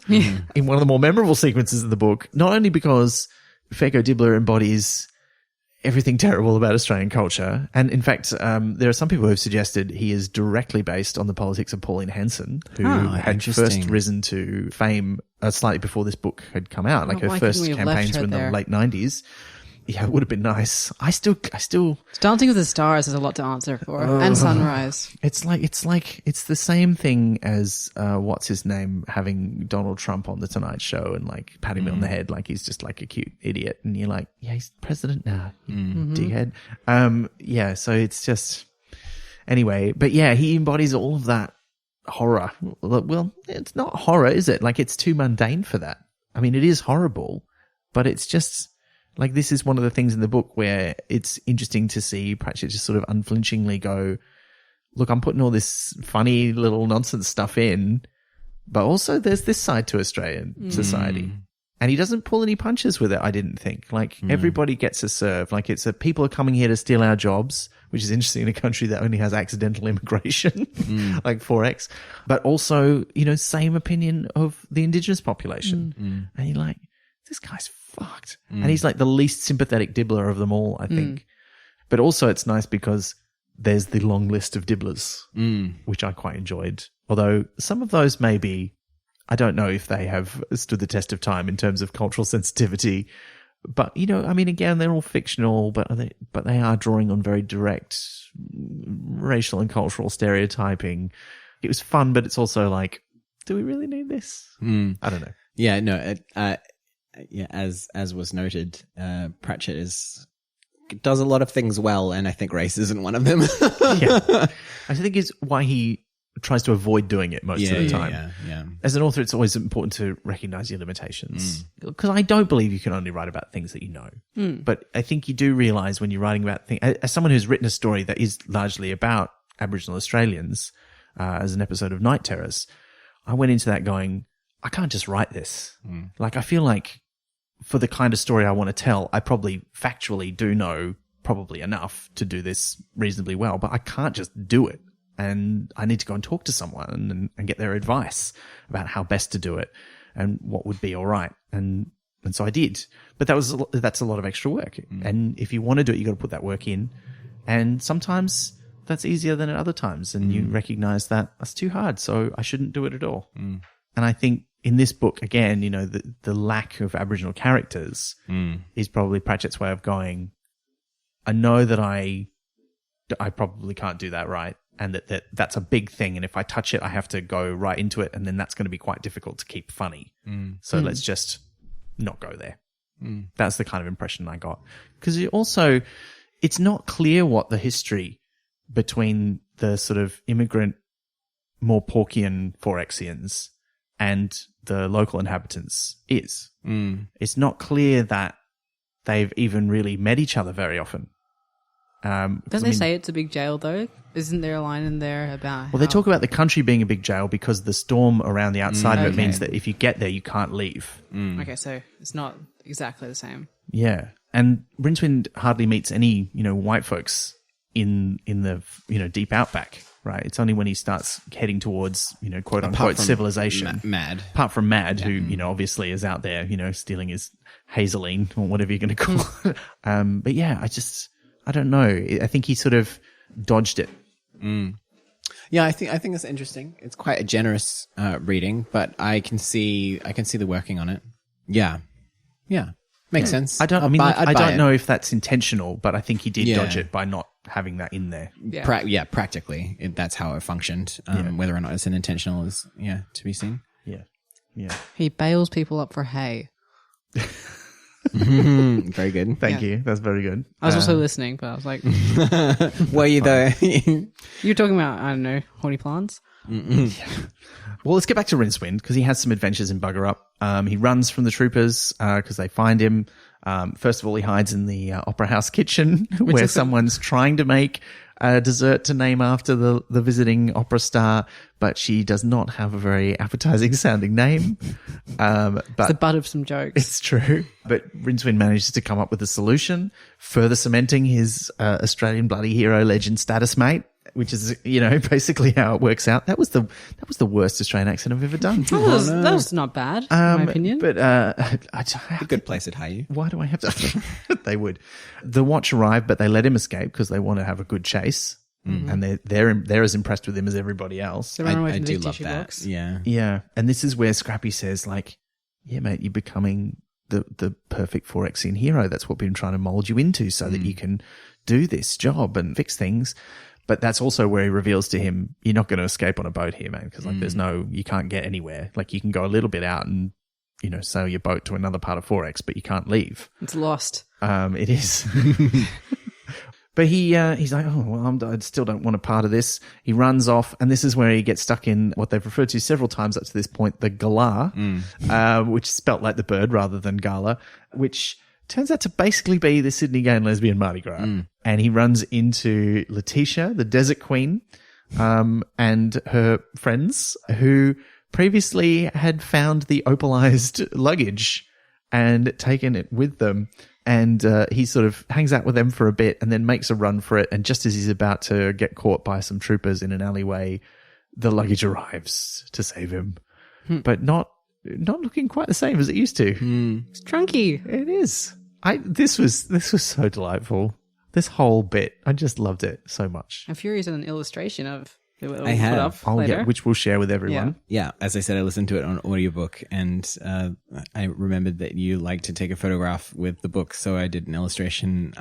in one of the more memorable sequences of the book, not only because Fairgo Dibbler embodies everything terrible about Australian culture. And in fact, there are some people who have suggested he is directly based on the politics of Pauline Hanson, who had first risen to fame slightly before this book had come out. Like her first campaigns were in the late 90s. Yeah, it would have been nice. I still Dancing with the Stars is a lot to answer for. And Sunrise. It's the same thing as what's his name having Donald Trump on the Tonight Show and like patting me on the head like he's just like a cute idiot, and you're like, yeah, he's president now, you dickhead. Yeah, so it's just anyway, but yeah, he embodies all of that horror. Well, it's not horror, is it? Like, it's too mundane for that. I mean, it is horrible, but it's just like, this is one of the things in the book where it's interesting to see Pratchett just sort of unflinchingly go, look, I'm putting all this funny little nonsense stuff in, but also there's this side to Australian society. And he doesn't pull any punches with it, I didn't think. Like, everybody gets a serve. Like, it's people are coming here to steal our jobs, which is interesting in a country that only has accidental immigration, like Fourecks. But also, same opinion of the Indigenous population. And you're like, this guy's fucked. And he's like the least sympathetic dibbler of them all, I think. But also it's nice because there's the long list of dibblers, which I quite enjoyed. Although some of those maybe, I don't know if they have stood the test of time in terms of cultural sensitivity. But, again, they're all fictional, but they are drawing on very direct racial and cultural stereotyping. It was fun, but it's also like, do we really need this? I don't know. Yeah, no, as was noted, Pratchett does a lot of things well, and I think race isn't one of them. Yeah. I think it's why he tries to avoid doing it most of the time. Yeah. As an author, it's always important to recognize your limitations. Because I don't believe you can only write about things that you know. But I think you do realize when you're writing about things, as someone who's written a story that is largely about Aboriginal Australians, as an episode of Night Terrors, I went into that going, I can't just write this. Like, I feel like for the kind of story I want to tell, I probably factually do know probably enough to do this reasonably well, but I can't just do it. And I need to go and talk to someone and get their advice about how best to do it and what would be all right. And so I did. But that's a lot of extra work. And if you want to do it, you got to put that work in. And sometimes that's easier than at other times. And you recognize that that's too hard, so I shouldn't do it at all. And I think in this book, again, the lack of Aboriginal characters is probably Pratchett's way of going, I know that I probably can't do that right. And that's a big thing. And if I touch it, I have to go right into it. And then that's going to be quite difficult to keep funny. So let's just not go there. That's the kind of impression I got. Because it's not clear what the history between the sort of immigrant, more Porkian Fourecksians and the local inhabitants is. It's not clear that they've even really met each other very often. Don't they say it's a big jail, though? Isn't there a line in there about they talk about the country being a big jail because the storm around the outside of it means that if you get there, you can't leave. Okay, so it's not exactly the same. Yeah. And Rincewind hardly meets any, white folks in the, deep outback, right? It's only when he starts heading towards, quote unquote civilization. Mad. Apart from Mad, who, obviously is out there, stealing his hazeline or whatever you're going to call it. But yeah, I don't know. I think he sort of dodged it. Yeah, I think it's interesting. It's quite a generous reading, but I can see the working on it. Yeah, makes sense. I don't know if that's intentional, but I think he did dodge it by not having that in there. Yeah, Practically, that's how it functioned. Whether or not it's an intentional is to be seen. Yeah. He bails people up for hay. Very good. Thank you. That's very good. I was also listening, but I was like, were you though? You're talking about, I don't know, horny plants? Well, let's get back to Rincewind because he has some adventures in Bugger Up. He runs from the troopers because they find him. First of all, he hides in the Opera House kitchen where someone's trying to make a dessert to name after the visiting opera star, but she does not have a very appetizing sounding name. But it's the butt of some jokes. It's true. But Rincewind manages to come up with a solution, further cementing his Australian bloody hero legend status, mate. Which is, basically how it works out. That was the worst Australian accent I've ever done. That was not bad, in my opinion. But a good place at hire. Why do I have to? They would. The watch arrive, but they let him escape because they want to have a good chase, and they're as impressed with him as everybody else. I do love that. Box. Yeah. And this is where Scrappy says, like, yeah, mate, you're becoming the perfect Fourecksian hero. That's what we've been trying to mold you into, so that you can do this job and fix things. But that's also where he reveals to him, you're not going to escape on a boat here, man, because you can't get anywhere. Like, you can go a little bit out and, sail your boat to another part of Fourecks, but you can't leave. It's lost. It is. But he's like, oh, well, I still don't want a part of this. He runs off, and this is where he gets stuck in what they've referred to several times up to this point, the galah, which is spelt like the bird rather than gala, which turns out to basically be the Sydney gay and lesbian Mardi Gras. And he runs into Letitia, the desert queen, and her friends who previously had found the opalized luggage and taken it with them. And he sort of hangs out with them for a bit and then makes a run for it. And just as he's about to get caught by some troopers in an alleyway, the luggage arrives to save him. But not looking quite the same as it used to. It's trunky. It is. This was so delightful. This whole bit, I just loved it so much. I'm furious at an illustration of it. We'll I have. put up Oh, later. yeah, which we'll share with everyone. Yeah, as I said, I listened to it on audiobook, and I remembered that you like to take a photograph with the book, so I did an illustration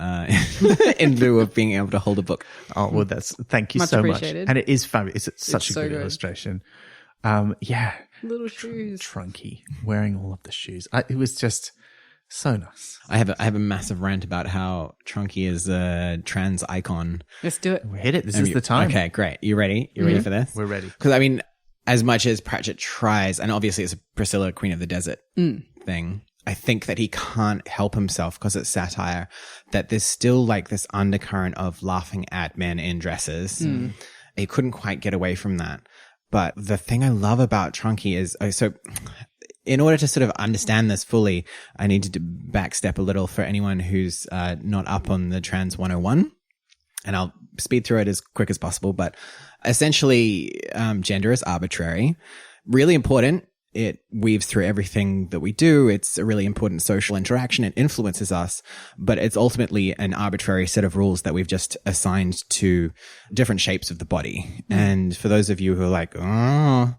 in lieu of being able to hold a book. Oh, well, thank you Much so appreciated. much. And it is fabulous. It's such a so good good. illustration. Yeah. Little shoes. Trunky, wearing all of the shoes. It was just so nice. I have a massive rant about how Trunky is a trans icon. Let's do it. We hit it. This is the time. Okay, great. You ready? You ready for this? We're ready. Because I mean, as much as Pratchett tries, and obviously it's a Priscilla, Queen of the Desert thing, I think that he can't help himself because it's satire, that there's still like this undercurrent of laughing at men in dresses. He couldn't quite get away from that. But the thing I love about Trunky is, so in order to sort of understand this fully, I need to backstep a little for anyone who's not up on the Trans 101. And I'll speed through it as quick as possible. But essentially, gender is arbitrary, really important. It weaves through everything that we do. It's a really important social interaction. It influences us, but it's ultimately an arbitrary set of rules that we've just assigned to different shapes of the body. And for those of you who are like, oh,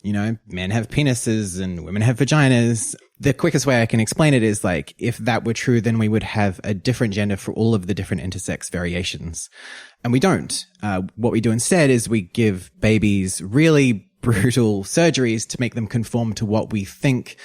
you know, men have penises and women have vaginas, the quickest way I can explain it is like, if that were true, then we would have a different gender for all of the different intersex variations. And we don't. What we do instead is we give babies really brutal surgeries to make them conform to what we think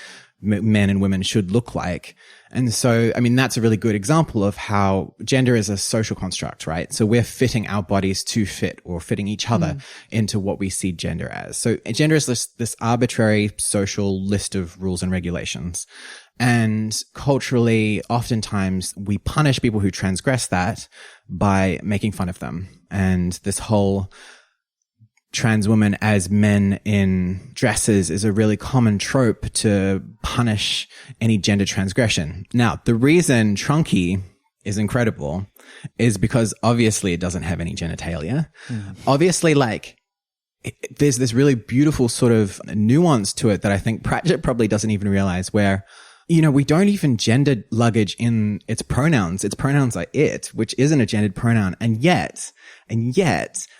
men and women should look like. And so, I mean, that's a really good example of how gender is a social construct, right? So we're fitting our bodies to fit, or fitting each other into what we see gender as. So gender is this arbitrary social list of rules and regulations. And culturally, oftentimes we punish people who transgress that by making fun of them. And this whole trans women as men in dresses is a really common trope to punish any gender transgression. Now, the reason Trunky is incredible is because obviously it doesn't have any genitalia. Obviously, like, there's this really beautiful sort of nuance to it that I think Pratchett probably doesn't even realize, where, you know, we don't even gender luggage in its pronouns. Its pronouns are it, which isn't a gendered pronoun. And yet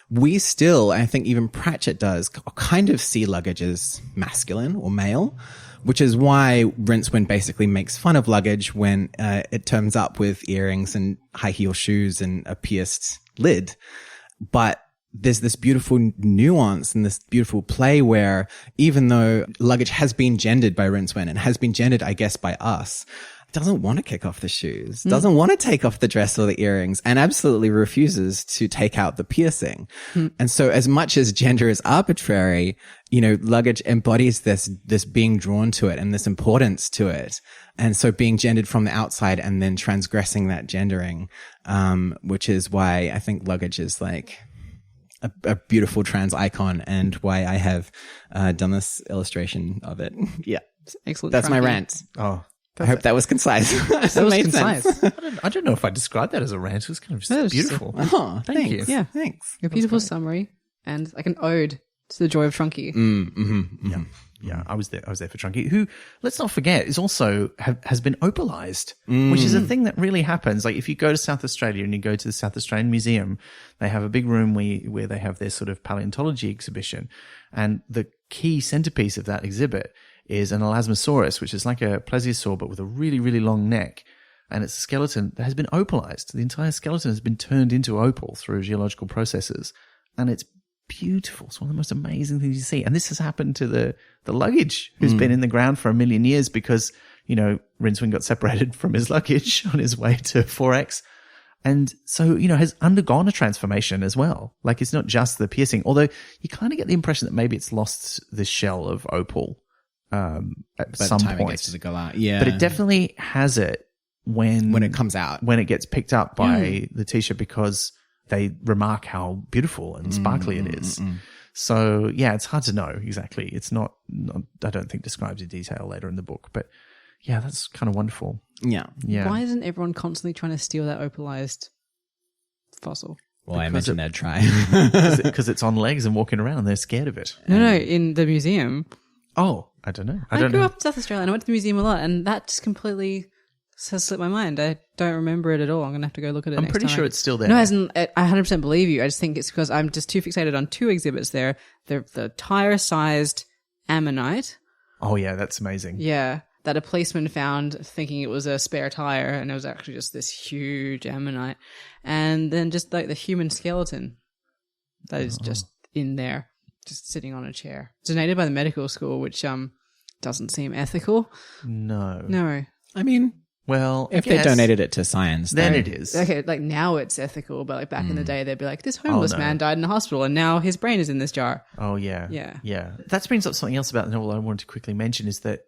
we still, I think even Pratchett does, kind of see luggage as masculine or male, which is why Rincewind basically makes fun of luggage when it turns up with earrings and high heel shoes and a pierced lid. But there's this beautiful nuance and this beautiful play where, even though luggage has been gendered by Rincewind and has been gendered, I guess, by us, doesn't want to kick off the shoes, doesn't want to take off the dress or the earrings, and absolutely refuses to take out the piercing. And so as much as gender is arbitrary, you know, luggage embodies this being drawn to it and this importance to it. And so being gendered from the outside and then transgressing that gendering, which is why I think luggage is like a beautiful trans icon, and why I have done this illustration of it. Yeah. Excellent. That's my Trunky. rant. Oh, I hope that was concise. That was concise. I don't know if I described that as a rant. It was kind of That was just just beautiful. Oh, Thank thanks. you. Yeah. Thanks. A beautiful summary and like an ode to the joy of Trunky. Yeah, I was there for Trunky, who, let's not forget, is also has been opalized, which is a thing that really happens. Like, if you go to South Australia and you go to the South Australian Museum, they have a big room where they have their sort of paleontology exhibition, and the key centerpiece of that exhibit is an Elasmosaurus, which is like a plesiosaur but with a really, really long neck, and it's a skeleton that has been opalized. The entire skeleton has been turned into opal through geological processes, and it's beautiful. It's one of the most amazing things you see. And this has happened to the luggage, who's been in the ground for 1 million years because, you know, Rincewind got separated from his luggage on his way to Fourecks. And so, you know, has undergone a transformation as well. Like, it's not just the piercing, although you kind of get the impression that maybe it's lost this shell of opal at some time point. it gets to go out. Yeah. But it definitely has it when it comes out. when it gets picked up by the teacher, because they remark how beautiful and sparkly it is. So, yeah, it's hard to know exactly. It's not, I don't think, described in detail later in the book. But, yeah, that's kind of wonderful. Yeah. Yeah. Why isn't everyone constantly trying to steal that opalized fossil? Well, I imagine they'd try. Because it's on legs and walking around and they're scared of it. No, in the museum. Oh, I don't know. I grew up in South Australia and I went to the museum a lot, and that just completely This has slipped my mind. I don't remember it at all. I'm going to have to go look at it I'm next pretty time. sure it's still there. No, I 100% believe you. I just think it's because I'm just too fixated on two exhibits there. The tire-sized ammonite. Oh, yeah, that's amazing. Yeah, that a policeman found thinking it was a spare tire, and it was actually just this huge ammonite. And then just like the human skeleton that is just in there, just sitting on a chair. Donated by the medical school, which doesn't seem ethical. No. I mean, Well, if they donated it to science, then though. it is. Okay, like now it's ethical, but like back in the day, they'd be like, this homeless man died in a hospital and now his brain is in this jar. Oh, yeah. Yeah. Yeah. That brings up something else about the novel I wanted to quickly mention is that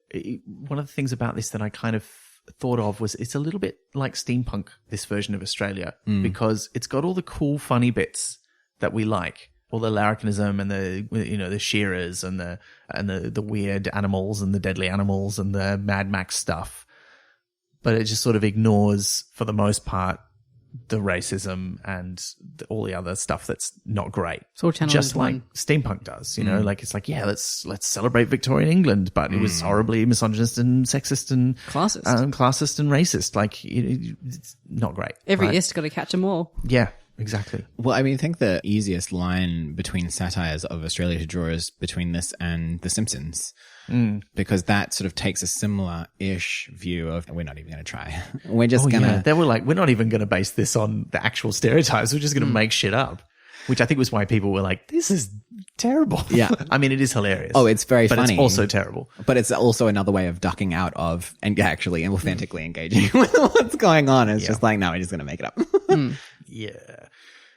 one of the things about this that I kind of thought of was it's a little bit like steampunk, this version of Australia, because it's got all the cool, funny bits that we like. All the larrikinism and the shearers and the weird animals and the deadly animals and the Mad Max stuff. But it just sort of ignores, for the most part, the racism and all the other stuff that's not great. It's all channeled just into like one. steampunk does, you know, like it's like, yeah, let's celebrate Victorian England, but it was horribly misogynist and sexist and classist and racist. Like it's not great. Every right? ist got to catch them all. Yeah, exactly. Well, I mean, I think the easiest line between satires of Australia to draw is between this and The Simpsons. Because that sort of takes a similar-ish view of, we're not even going to try. We're just going to... Yeah. They were like, we're not even going to base this on the actual stereotypes. We're just going to make shit up. Which I think was why people were like, this is terrible. Yeah. I mean, it is hilarious. Oh, it's very but funny. It's also terrible. But it's also another way of ducking out of and actually authentically engaging with what's going on. It's just like, no, we're just going to make it up. Yeah.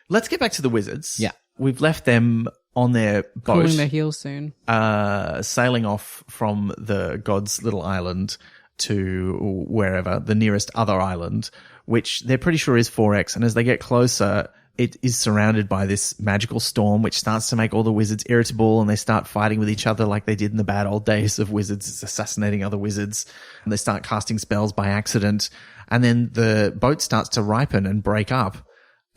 Let's get back to the wizards. Yeah. We've left them on their boat. Cooling their heels soon. Sailing off from the god's little island to wherever, the nearest other island, which they're pretty sure is Fourecks. And as they get closer, it is surrounded by this magical storm, which starts to make all the wizards irritable, and they start fighting with each other like they did in the bad old days of wizards assassinating other wizards. And they start casting spells by accident. And then the boat starts to ripen and break up.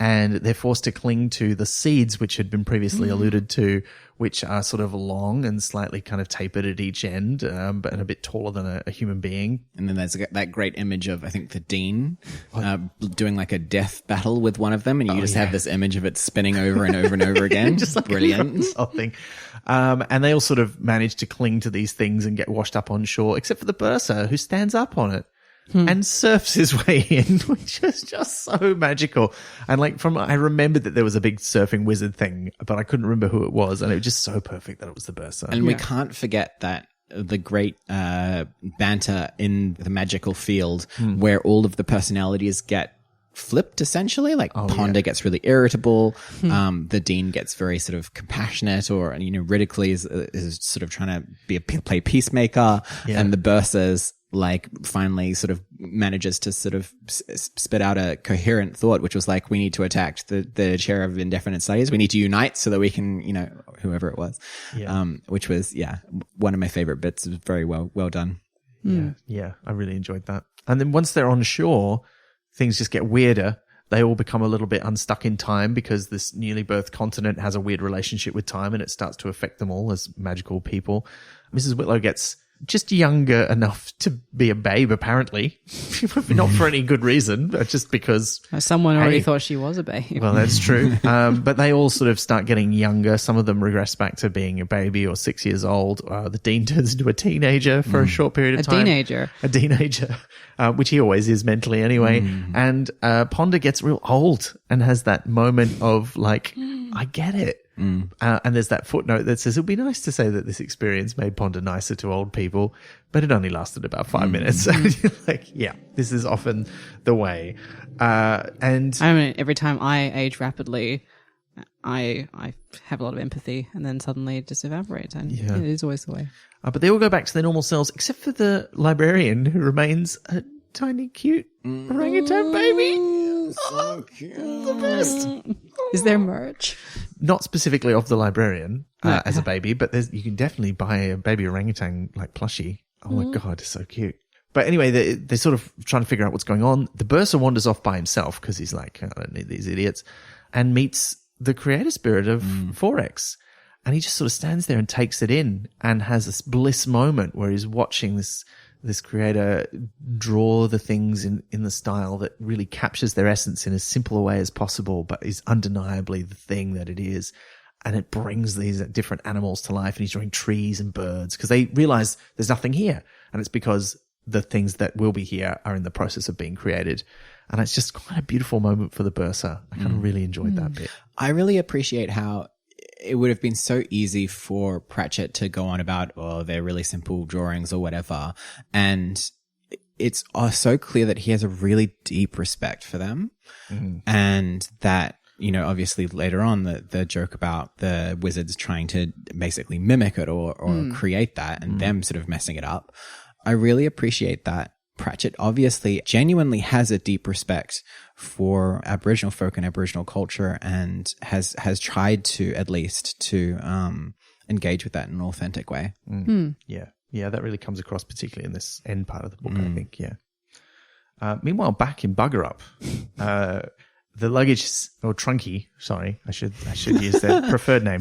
And they're forced to cling to the seeds, which had been previously alluded to, which are sort of long and slightly kind of tapered at each end, but and a bit taller than a human being. And then there's that great image of, I think, the dean doing like a death battle with one of them, and you just have this image of it spinning over and over and over again. Just like brilliant. Something. And they all sort of manage to cling to these things and get washed up on shore, except for the bursar, who stands up on it. And surfs his way in, which is just so magical. And like I remembered that there was a big surfing wizard thing, but I couldn't remember who it was. And it was just so perfect that it was the bursar. And we can't forget that the great banter in the magical field where all of the personalities get flipped essentially. Like Ponder gets really irritable. The dean gets very sort of compassionate, or Riddickly is sort of trying to play peacemaker, and the bursar's like finally sort of manages to sort of spit out a coherent thought, which was like, we need to attack the chair of indefinite studies. We need to unite so that we can, whoever it was, which was, one of my favorite bits. It was very well done. Yeah, I really enjoyed that. And then once they're on shore, things just get weirder. They all become a little bit unstuck in time because this newly birthed continent has a weird relationship with time, and it starts to affect them all as magical people. Mrs. Whitlow gets just younger enough to be a babe, apparently. Not for any good reason, but just because... Someone already thought she was a babe. Well, that's true. But they all sort of start getting younger. Some of them regress back to being a baby or 6 years old. The dean turns into a teenager for a short period of time. A teenager, which he always is mentally anyway. And Ponder gets real old and has that moment of like, I get it. And there's that footnote that says, it'll be nice to say that this experience made Ponder nicer to old people, but it only lasted about 5 minutes. And you're like, yeah, this is often the way. And I mean, every time I age rapidly, I have a lot of empathy, and then suddenly it just evaporates. And it is always the way. But they all go back to their normal selves, except for the librarian, who remains a tiny, cute orangutan baby. So cute. The best. Is there merch? Not specifically of the librarian as a baby, but you can definitely buy a baby orangutan like plushie. Oh my God, it's so cute. But anyway, they're sort of trying to figure out what's going on. The bursar wanders off by himself because he's like, I don't need these idiots, and meets the creator spirit of Fourecks. And he just sort of stands there and takes it in and has this bliss moment where he's watching this this creator draw the things in the style that really captures their essence in as simple a way as possible, but is undeniably the thing that it is. And it brings these different animals to life. And he's drawing trees and birds because they realize there's nothing here. And it's because the things that will be here are in the process of being created. And it's just quite a beautiful moment for the Bursar. I kind of really enjoyed that bit. I really appreciate how it would have been so easy for Pratchett to go on about, oh, they're really simple drawings or whatever. And it's so clear that he has a really deep respect for them. And that, you know, obviously later on the joke about the wizards trying to basically mimic it or create that and them sort of messing it up. I really appreciate that Pratchett obviously genuinely has a deep respect for Aboriginal folk and Aboriginal culture and has tried to at least to engage with that in an authentic way. Yeah, that really comes across particularly in this end part of the book, I think, yeah. Meanwhile, back in Bugger Up, the luggage, or Trunky, sorry, I should use their preferred name.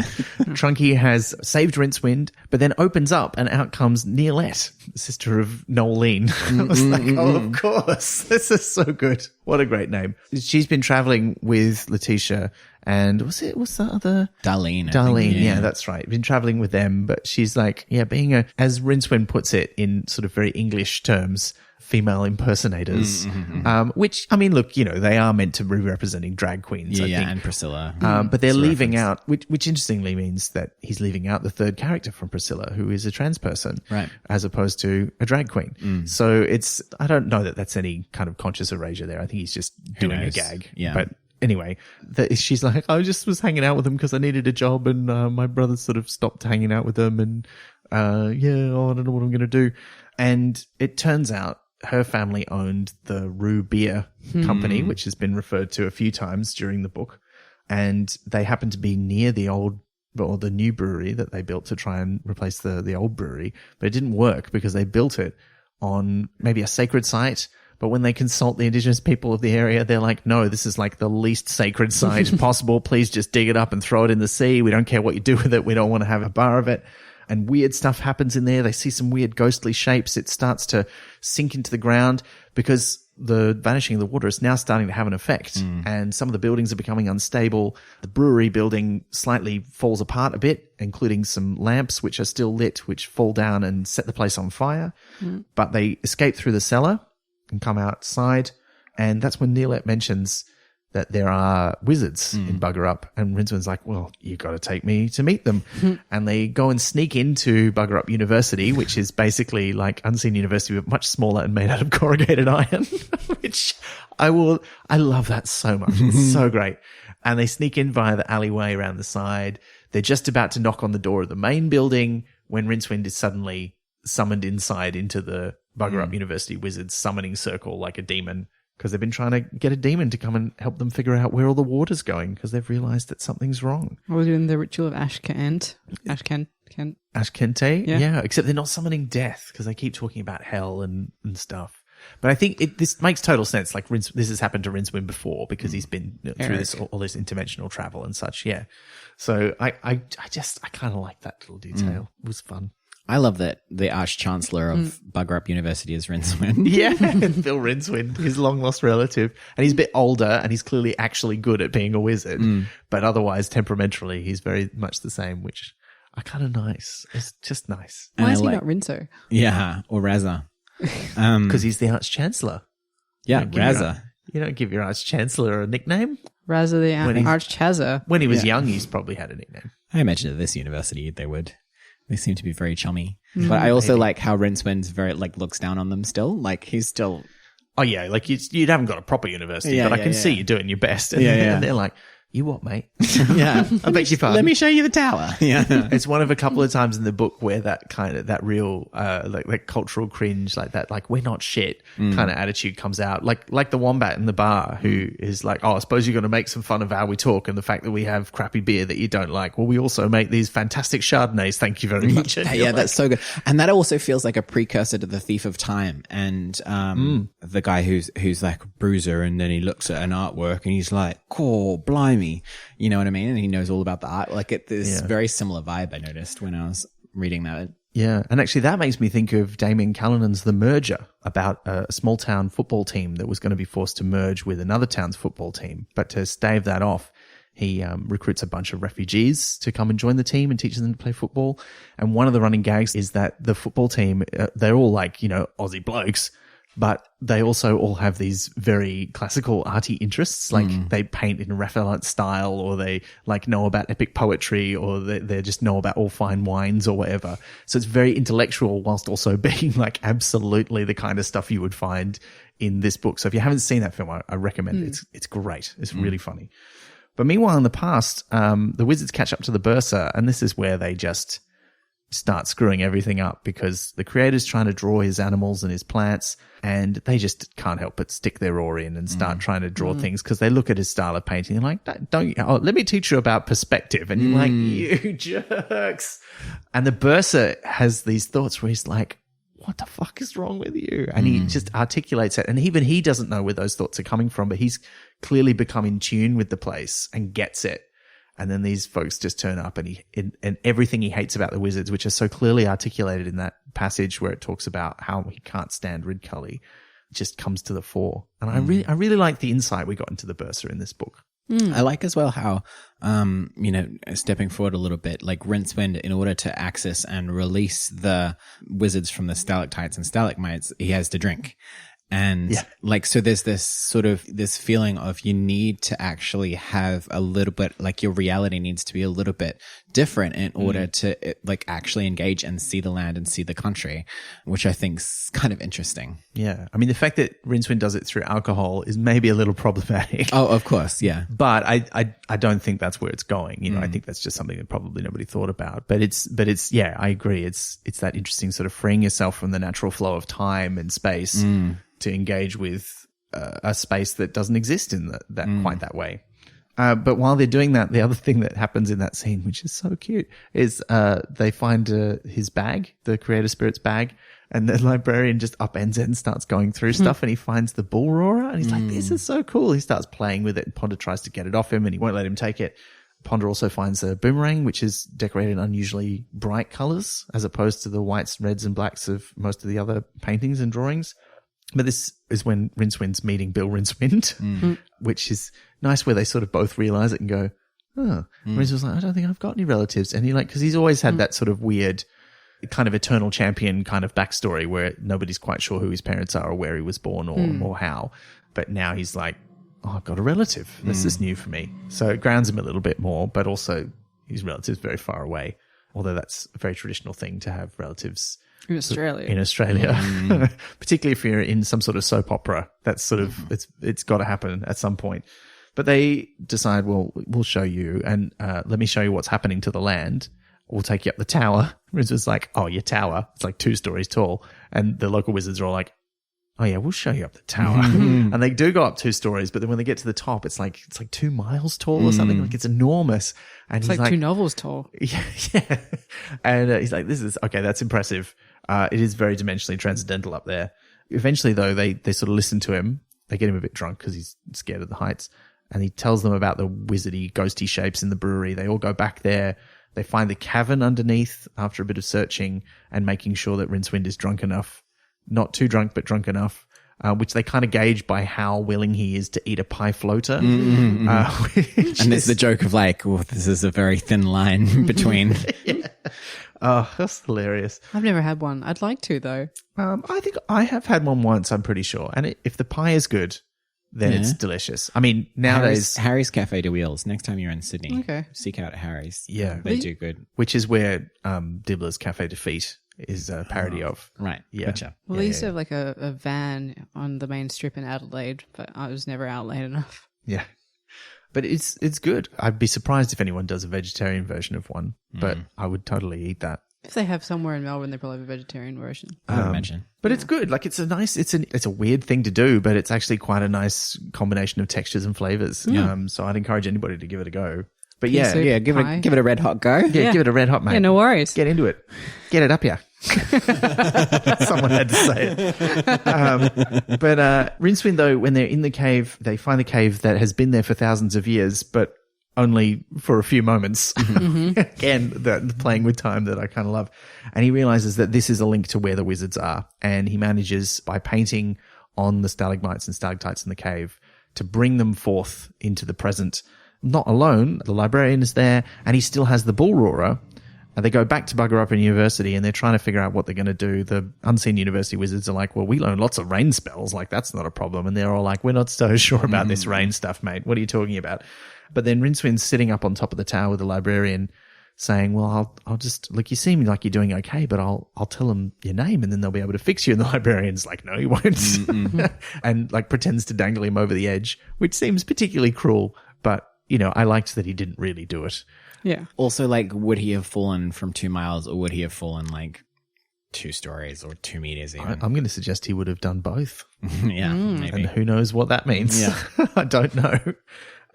Trunky has saved Rincewind, but then opens up and out comes Neolette, sister of Nolene. I was like, oh, of course. This is so good. What a great name. She's been traveling with Letitia and what's the other? Darlene. Darlene, yeah, that's right. Been traveling with them, but she's like, yeah, being as Rincewind puts it in sort of very English terms, female impersonators, which, I mean, look, you know, they are meant to be representing drag queens, I think. And Priscilla. But they're leaving out, which interestingly means that he's leaving out the third character from Priscilla, who is a trans person, right, as opposed to a drag queen. So I don't know that that's any kind of conscious erasure there. I think he's just doing a gag. Yeah. But anyway, she's like, I just was hanging out with them because I needed a job and my brother sort of stopped hanging out with them and I don't know what I'm going to do. And it turns out her family owned the Rue Beer Company, which has been referred to a few times during the book. And they happened to be near the new brewery that they built to try and replace the old brewery. But it didn't work because they built it on maybe a sacred site. But when they consult the indigenous people of the area, they're like, no, this is like the least sacred site possible. Please just dig it up and throw it in the sea. We don't care what you do with it. We don't want to have a bar of it. And weird stuff happens in there. They see some weird ghostly shapes. It starts to sink into the ground because the vanishing of the water is now starting to have an effect. And some of the buildings are becoming unstable. The brewery building slightly falls apart a bit, including some lamps which are still lit, which fall down and set the place on fire. But they escape through the cellar and come outside. And that's when Neolette mentions that there are wizards in Bugger Up. And Rincewind's like, well, you got to take me to meet them. And they go and sneak into Bugger Up University, which is basically like Unseen University, but much smaller and made out of corrugated iron, which I love that so much. It's so great. And they sneak in via the alleyway around the side. They're just about to knock on the door of the main building when Rincewind is suddenly summoned inside into the Bugger Up University wizards summoning circle like a demon. Because they've been trying to get a demon to come and help them figure out where all the water's going because they've realized that something's wrong. We're doing the ritual of Ashkent. Ashkente? Yeah, except they're not summoning death because they keep talking about hell and stuff. But I think this makes total sense. Like this has happened to Rincewind before because he's been through all this interdimensional travel and such. Yeah. So I kind of like that little detail. It was fun. I love that the Arch-Chancellor of Bugger Up University is Rincewind. Yeah, Phil Rincewind, his long-lost relative. And he's a bit older, and he's clearly actually good at being a wizard. But otherwise, temperamentally, he's very much the same, which are kind of nice. It's just nice. Why is he not Rinso? Yeah, or Razza. Because he's the Arch-Chancellor. Yeah, Razza. You don't give your Arch-Chancellor a nickname. Razza the Arch-Chazza. When he was young, he's probably had a nickname. I imagine at this university they would. They seem to be very chummy. But I also like how Rincewind's very, looks down on them still. Like, he's still... Oh, yeah. Like, you haven't got a proper university, but I can see you doing your best. And, and they're like, you what, mate? Yeah. I beg your pardon. Let me show you the tower. Yeah. It's one of a couple of times in the book where that real, like cultural cringe, like that, like, we're not shit kind of attitude comes out. Like the wombat in the bar who is like, oh, I suppose you're going to make some fun of how we talk and the fact that we have crappy beer that you don't like. Well, we also make these fantastic Chardonnays. Thank you very much. Yeah, that's so good. And that also feels like a precursor to the Thief of Time. And, the guy who's like a bruiser and then he looks at an artwork and he's like, cool, blimey. You know what I mean? And he knows all about the art. Like, there's very similar vibe I noticed when I was reading that. Yeah, and actually that makes me think of Damien Callinan's The Merger, about a small town football team that was going to be forced to merge with another town's football team. But to stave that off, he recruits a bunch of refugees to come and join the team and teaches them to play football. And one of the running gags is that the football team, they're all like, Aussie blokes, but they also all have these very classical arty interests. Like they paint in Raphaelite style, or they like know about epic poetry, or they just know about all fine wines or whatever. So it's very intellectual whilst also being like absolutely the kind of stuff you would find in this book. So if you haven't seen that film, I recommend it. It's great. It's really funny. But meanwhile, in the past, the wizards catch up to the Bursar, and this is where they just start screwing everything up, because the creator's trying to draw his animals and his plants, and they just can't help but stick their oar in and start trying to draw things, because they look at his style of painting and like, let me teach you about perspective. And you're like, you jerks. And the Bursar has these thoughts where he's like, what the fuck is wrong with you? And he just articulates it. And even he doesn't know where those thoughts are coming from, but he's clearly become in tune with the place and gets it. And then these folks just turn up, and and everything he hates about the wizards, which are so clearly articulated in that passage where it talks about how he can't stand Ridcully, just comes to the fore. And I really like the insight we got into the Bursar in this book. I like as well how, stepping forward a little bit, like Rincewind, in order to access and release the wizards from the stalactites and stalagmites, he has to drink. And so there's this sort of this feeling of you need to actually have a little bit, like your reality needs to be a little bit different in order to like actually engage and see the land and see the country, which I think is kind of interesting. Yeah. I mean, the fact that Rincewind does it through alcohol is maybe a little problematic. Oh, of course. Yeah. But I don't think that's where it's going. I think that's just something that probably nobody thought about, but it's, I agree. It's that interesting sort of freeing yourself from the natural flow of time and space to engage with a space that doesn't exist in quite that way. But while they're doing that, the other thing that happens in that scene, which is so cute, is they find his bag, the creator spirit's bag, and the librarian just upends it and starts going through stuff, and he finds the bull roarer, and he's like, this is so cool. He starts playing with it, and Ponder tries to get it off him, and he won't let him take it. Ponder also finds a boomerang, which is decorated in unusually bright colors, as opposed to the whites, reds, and blacks of most of the other paintings and drawings. But this is when Rincewind's meeting Bill Rincewind, which is nice, where they sort of both realize it and go, oh. Rincewind's like, I don't think I've got any relatives. And he because he's always had that sort of weird kind of eternal champion kind of backstory where nobody's quite sure who his parents are or where he was born or how. But now he's like, oh, I've got a relative. This is new for me. So it grounds him a little bit more, but also his relative's very far away. Although that's a very traditional thing to have relatives in Australia. Particularly if you're in some sort of soap opera. That's sort of, it's got to happen at some point. But they decide, well, we'll show you, and let me show you what's happening to the land. We'll take you up the tower. Rince's like, oh, your tower. It's like 2 stories tall. And the local wizards are all like, oh yeah, we'll show you up the tower. And they do go up 2 stories, but then when they get to the top, it's like 2 miles tall or something. Like it's enormous. And it's he's like 2 novels tall. Yeah. And he's like, this is, okay, that's impressive. It is very dimensionally transcendental up there. Eventually though, they sort of listen to him. They get him a bit drunk because he's scared of the heights. And he tells them about the wizardy, ghosty shapes in the brewery. They all go back there. They find the cavern underneath after a bit of searching and making sure that Rincewind is drunk enough. Not too drunk, but drunk enough, which they kind of gauge by how willing he is to eat a pie floater. And there's the joke of like, well, this is a very thin line between. Yeah. Oh, that's hilarious. I've never had one. I'd like to, though. I think I have had one once, I'm pretty sure. And if the pie is good, then it's delicious. I mean, nowadays... Harry's Cafe de Wheels. Next time you're in Sydney, okay, seek out Harry's. Yeah. They do good. Which is where Dibbler's Cafe de Feet is a parody of. Right. Yeah. Gotcha. Well, they used to have like a van on the main strip in Adelaide, but I was never out late enough. Yeah. But it's good. I'd be surprised if anyone does a vegetarian version of one, but I would totally eat that. If they have somewhere in Melbourne, they probably have a vegetarian version. I would imagine. But it's good. Like it's a weird thing to do, but it's actually quite a nice combination of textures and flavors. Yeah. So I'd encourage anybody to give it a go. But give it a red hot go. Yeah, give it a red hot, mate. Yeah, no worries. Get into it. Get it up here. Someone had to say it. But Rincewind, though, when they're in the cave, they find a cave that has been there for thousands of years, but only for a few moments. Again, the playing with time that I kind of love. And he realizes that this is a link to where the wizards are. And he manages, by painting on the stalagmites and stalactites in the cave, to bring them forth into the present. Not alone, the librarian is there, and he still has the bull roarer. And they go back to Bugger Up in University, and they're trying to figure out what they're going to do. The unseen university wizards are like, well, we learn lots of rain spells. Like, that's not a problem. And they're all like, we're not so sure about this rain stuff, mate. What are you talking about? But then Rincewind's sitting up on top of the tower with the librarian saying, well, I'll just, look, you seem like you're doing okay, but I'll tell them your name and then they'll be able to fix you. And the librarian's like, no, he won't. And like pretends to dangle him over the edge, which seems particularly cruel. But, you know, I liked that he didn't really do it. Yeah. Also, like, would he have fallen from 2 miles or would he have fallen like 2 stories or 2 meters even? I'm going to suggest he would have done both. Yeah, maybe. And who knows what that means? Yeah. I don't know.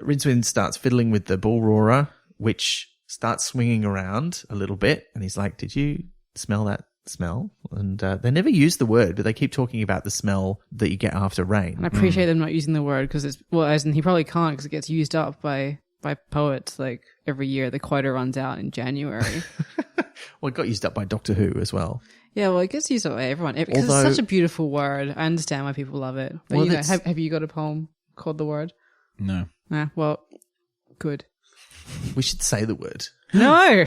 Rincewind starts fiddling with the bull roarer, which starts swinging around a little bit. And he's like, did you smell that smell? And they never use the word, but they keep talking about the smell that you get after rain. And I appreciate them not using the word because it's, well, as in he probably can't because it gets used up by poets. Like every year the quota runs out in January. Well, it got used up by Doctor Who as well. Yeah, well, it gets used up by everyone because it's such a beautiful word. I understand why people love it. But Well, you know, have you got a poem called The Word? No. Well, good. We should say the word. No.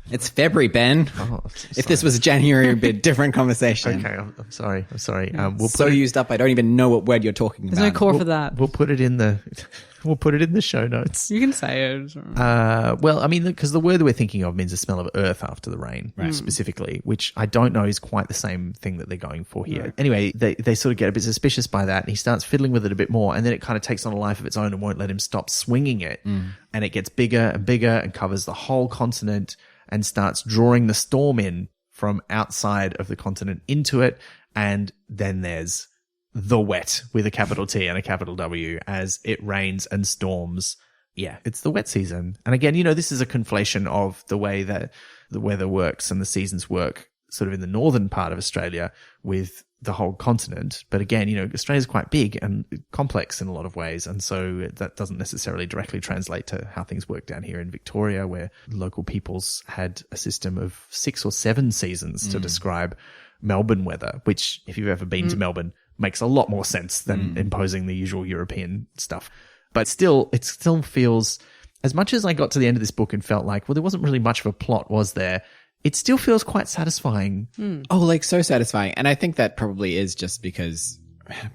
It's February, Ben. Oh, If this was January, it would be a different conversation. okay, I'm sorry. We'll put So used up, I don't even know what word you're talking There's about. no core for that. We'll put it in the show notes. You can say it. Well, I mean, because the word that we're thinking of means the smell of earth after the rain, specifically, which I don't know is quite the same thing that they're going for here. Right. Anyway, they sort of get a bit suspicious by that, and he starts fiddling with it a bit more, and then it kind of takes on a life of its own and won't let him stop swinging it. And it gets bigger and bigger and covers the whole continent and starts drawing the storm in from outside of the continent into it. And then there's the wet with a capital T and a capital W as it rains and storms. Yeah, it's the wet season. And again, you know, this is a conflation of the way that the weather works and the seasons work sort of in the northern part of Australia with the whole continent. But again, you know, Australia's quite big and complex in a lot of ways. And so that doesn't necessarily directly translate to how things work down here in Victoria, where local peoples had a system of 6 or 7 seasons to describe Melbourne weather, which if you've ever been to Melbourne, makes a lot more sense than imposing the usual European stuff. But still, it still feels, as much as I got to the end of this book and felt like, well, there wasn't really much of a plot, was there? It still feels quite satisfying. Oh, like so satisfying. And I think that probably is just because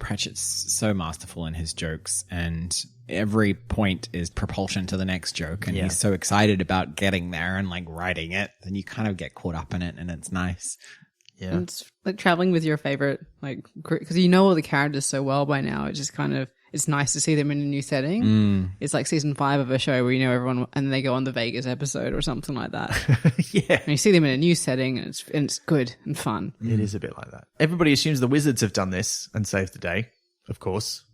Pratchett's so masterful in his jokes and every point is propulsion to the next joke. And he's so excited about getting there and like writing it. Then you kind of get caught up in it and it's nice. Yeah. And it's like traveling with your favorite, like, because you know all the characters so well by now. It just kind of, it's nice to see them in a new setting. It's like season 5 of a show where you know everyone and they go on the Vegas episode or something like that. Yeah. And you see them in a new setting and it's good and fun. It is a bit like that. Everybody assumes the wizards have done this and saved the day, of course.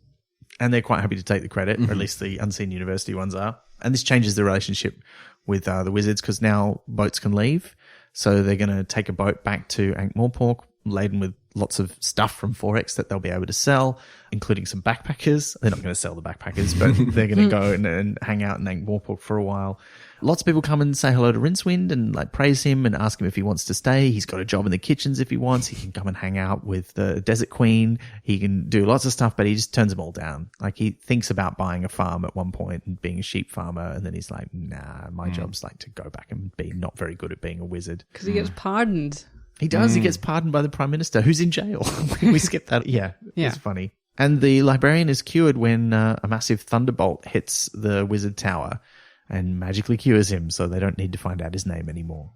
And they're quite happy to take the credit, or at least the unseen university ones are. And this changes the relationship with the wizards because now boats can leave. So they're going to take a boat back to Ankh-Morpork laden with lots of stuff from Fourecks that they'll be able to sell, including some backpackers. They're not going to sell the backpackers, but they're going to go and hang out in Ankh-Morpork for a while. Lots of people come and say hello to Rincewind and like praise him and ask him if he wants to stay. He's got a job in the kitchens if he wants. He can come and hang out with the Desert Queen. He can do lots of stuff, but he just turns them all down. Like he thinks about buying a farm at one point and being a sheep farmer, and then he's like, nah, my job's like to go back and be not very good at being a wizard. Because he gets pardoned. He does. He gets pardoned by the Prime Minister, who's in jail. We skipped that. Yeah, it's funny. And the librarian is cured when a massive thunderbolt hits the wizard tower and magically cures him, so they don't need to find out his name anymore.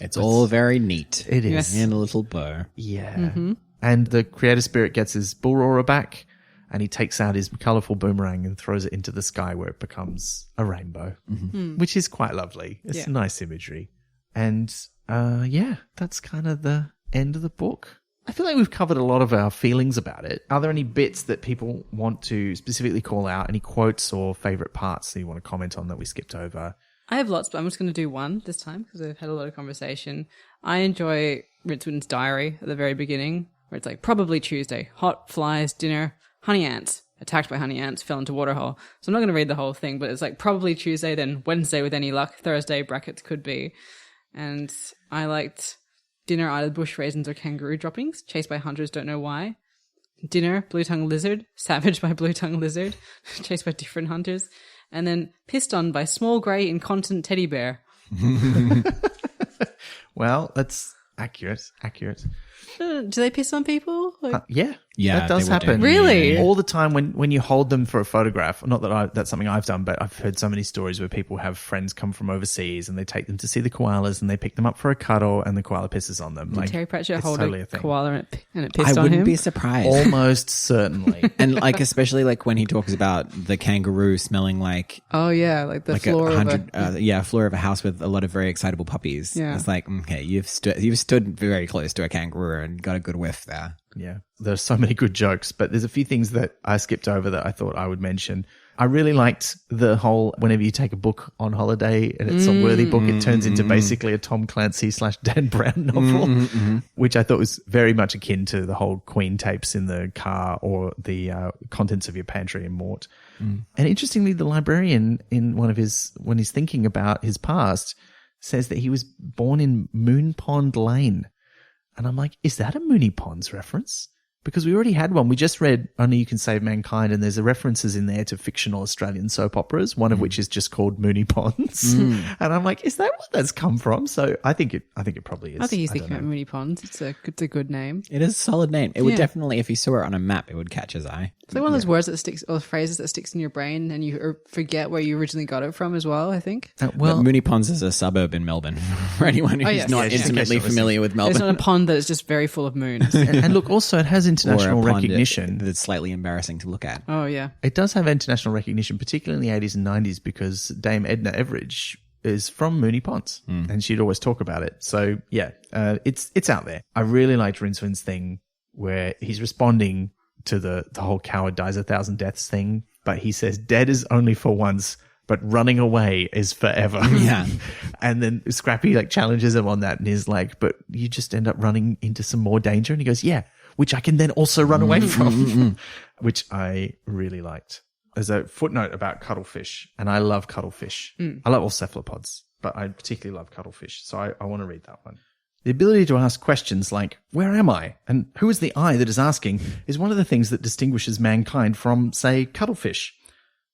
It's all very neat. It is. In a little bow. Yeah. And the creator spirit gets his bull roarer back, and he takes out his colourful boomerang and throws it into the sky where it becomes a rainbow, which is quite lovely. It's nice imagery. And that's kind of the end of the book. I feel like we've covered a lot of our feelings about it. Are there any bits that people want to specifically call out? Any quotes or favourite parts that you want to comment on that we skipped over? I have lots, but I'm just going to do one this time because I've had a lot of conversation. I enjoy Rincewind's diary at the very beginning, where it's like, probably Tuesday, hot flies, dinner, honey ants, attacked by honey ants, fell into waterhole. So I'm not going to read the whole thing, but it's like probably Tuesday, then Wednesday with any luck, Thursday brackets could be. And I liked dinner, either bush raisins or kangaroo droppings, chased by hunters, don't know why. Dinner, blue-tongued lizard, savaged by blue-tongued lizard, chased by different hunters. And then pissed on by small grey incontinent teddy bear. Well, that's accurate. Do they piss on people? Like, Yeah, Yeah, that does they will do. happen. Really? all the time when you hold them for a photograph. Not that that's something I've done, but I've heard so many stories where people have friends come from overseas and they take them to see the koalas and they pick them up for a cuddle and the koala pisses on them. did Terry Pratchett it's hold totally a thing. koala and it I pissed on wouldn't him? be surprised. Almost certainly. And like, especially like when he talks about the kangaroo smelling like Oh yeah, like the like floor a of hundred, a floor of a house with a lot of very excitable puppies. Yeah. It's like, okay, you've stood very close to a kangaroo and got a good whiff there. Yeah, there's so many good jokes, but there's a few things that I skipped over that I thought I would mention. I really liked the whole, whenever you take a book on holiday and it's a worthy book, it turns into basically a Tom Clancy / Dan Brown novel, which I thought was very much akin to the whole Queen tapes in the car or the contents of your pantry in Mort. And interestingly, the librarian in when he's thinking about his past says that he was born in Moon Pond Lane. And I'm like, is that a Mooney Ponds reference? Because we already had one. We just read Only You Can Save Mankind, and there's references in there to fictional Australian soap operas, one of which is just called Mooney Ponds. And I'm like, is that what that's come from? So I think it probably is. I think he's don't thinking about know. Mooney Ponds. It's a good name. It is a solid name. It would Yeah. definitely, if you saw it on a map, it would catch his eye. It's like one of those words that sticks, or phrases that sticks in your brain, and you forget where you originally got it from as well. I think Well, Mooney Ponds is a suburb in Melbourne for anyone who's yes. not Yeah, just in intimately case you're familiar with it's Melbourne. not a pond that is just very full of moons. and look, also it has Or a international pond recognition. that's slightly embarrassing to look at. Oh yeah, It does have international recognition, particularly in the 80s and 90s, because Dame Edna Everage is from Mooney Ponds, and she'd always talk about it. So yeah, it's out there. I really liked Rincewind's thing where he's responding to the whole coward dies a thousand deaths thing, but he says dead is only for once, but running away is forever. Yeah. And then Scrappy like challenges him on that, and he's like, but you just end up running into some more danger. And he goes, yeah, which I can then also run away from, which I really liked. There's a footnote about cuttlefish, and I love cuttlefish. I love all cephalopods, but I particularly love cuttlefish. So I want to read that one. The ability to ask questions like, where am I? And who is the I that is asking is one of the things that distinguishes mankind from, say, cuttlefish.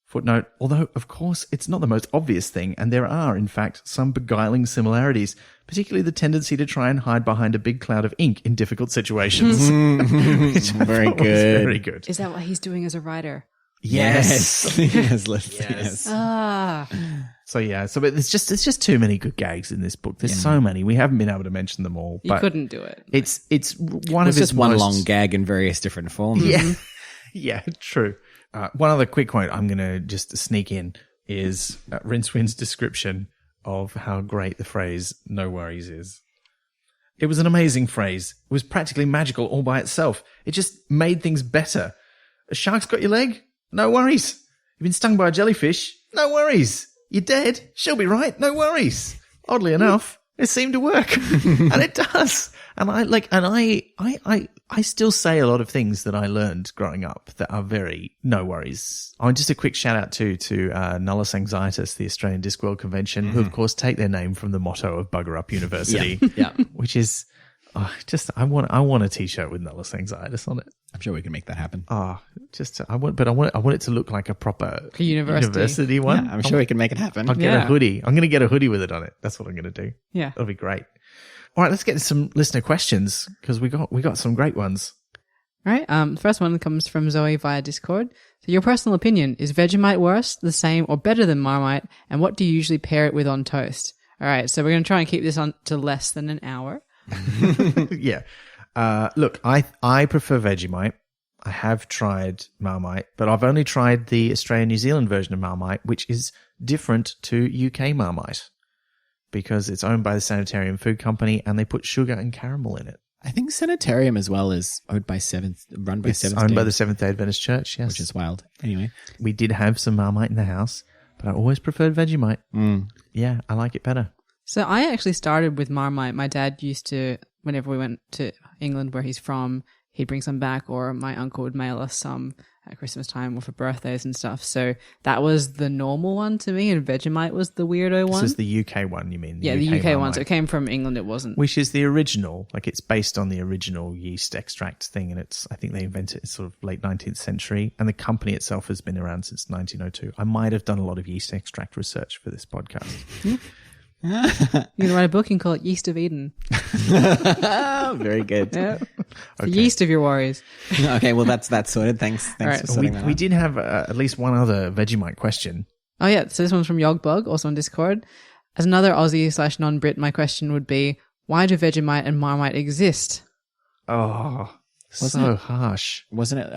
Footnote, although, of course, it's not the most obvious thing, and there are, in fact, some beguiling similarities, particularly the tendency to try and hide behind a big cloud of ink in difficult situations. Which I Very thought was good. very good. is that what he's doing as a writer? Yes. Yes. Ah, So yeah, but it's just too many good gags in this book. There's so many. We haven't been able to mention them all. you But couldn't do it. It's one It's of his just one most- long gag in various different forms. Yeah, yeah, true. One other quick quote I'm going to just sneak in is Rincewind's description of how great the phrase "no worries" is. It was an amazing phrase. It was practically magical all by itself. It just made things better. A shark's got your leg? No worries. You've been stung by a jellyfish? No worries. You're dead? She'll be right. No worries. Oddly enough, it seemed to work. And it does. And I still say a lot of things that I learned growing up that are very no worries. Oh, and just a quick shout out to Nullus Anxietus, the Australian Discworld Convention, who of course take their name from the motto of Bugger Up University, Yeah. which is I want a t-shirt with Nullus Anxietus on it. I'm sure we can make that happen. I want it to look like a proper A university. one. Yeah, I'm sure we can make it happen. I'll get a hoodie. I'm going to get a hoodie with it on it. That's what I'm going to do. Yeah. That'll be great. All right, let's get to some listener questions because we got some great ones. All right. The first one comes from Zoe via Discord. So, your personal opinion, is Vegemite worse, the same, or better than Marmite? And what do you usually pair it with on toast? All right. So we're going to try and keep this on to less than an hour. Yeah. Look, I prefer Vegemite. I have tried Marmite, but I've only tried the Australian New Zealand version of Marmite, which is different to UK Marmite because it's owned by the Sanitarium Food Company and they put sugar and caramel in it. I think Sanitarium as well is run by Seventh It's Day, owned by the Seventh-day Adventist Church, yes. which is wild. Anyway, We did have some Marmite in the house, but I always preferred Vegemite. Yeah, I like it better. So I actually started with Marmite. My dad used to, whenever we went to England where he's from, he'd bring some back or my uncle would mail us some at Christmas time or for birthdays and stuff. So that was the normal one to me, and Vegemite was the weirdo one. This is the UK one, you mean? The UK one. Marmite. So it came from England. It wasn't. Which is the original. Like, it's based on the original yeast extract thing, and I think they invented it sort of late 19th century, and the company itself has been around since 1902. I might have done a lot of yeast extract research for this podcast. You're going to write a book and call it Yeast of Eden. Very good. Yeah. The yeast of your worries. Okay, well, that's sorted. Thanks right. for sorting that out. We did have at least one other Vegemite question. Oh, yeah. So this one's from Yogbug, also on Discord. As another Aussie / non-Brit, my question would be, why do Vegemite and Marmite exist? Oh, so harsh. Wasn't it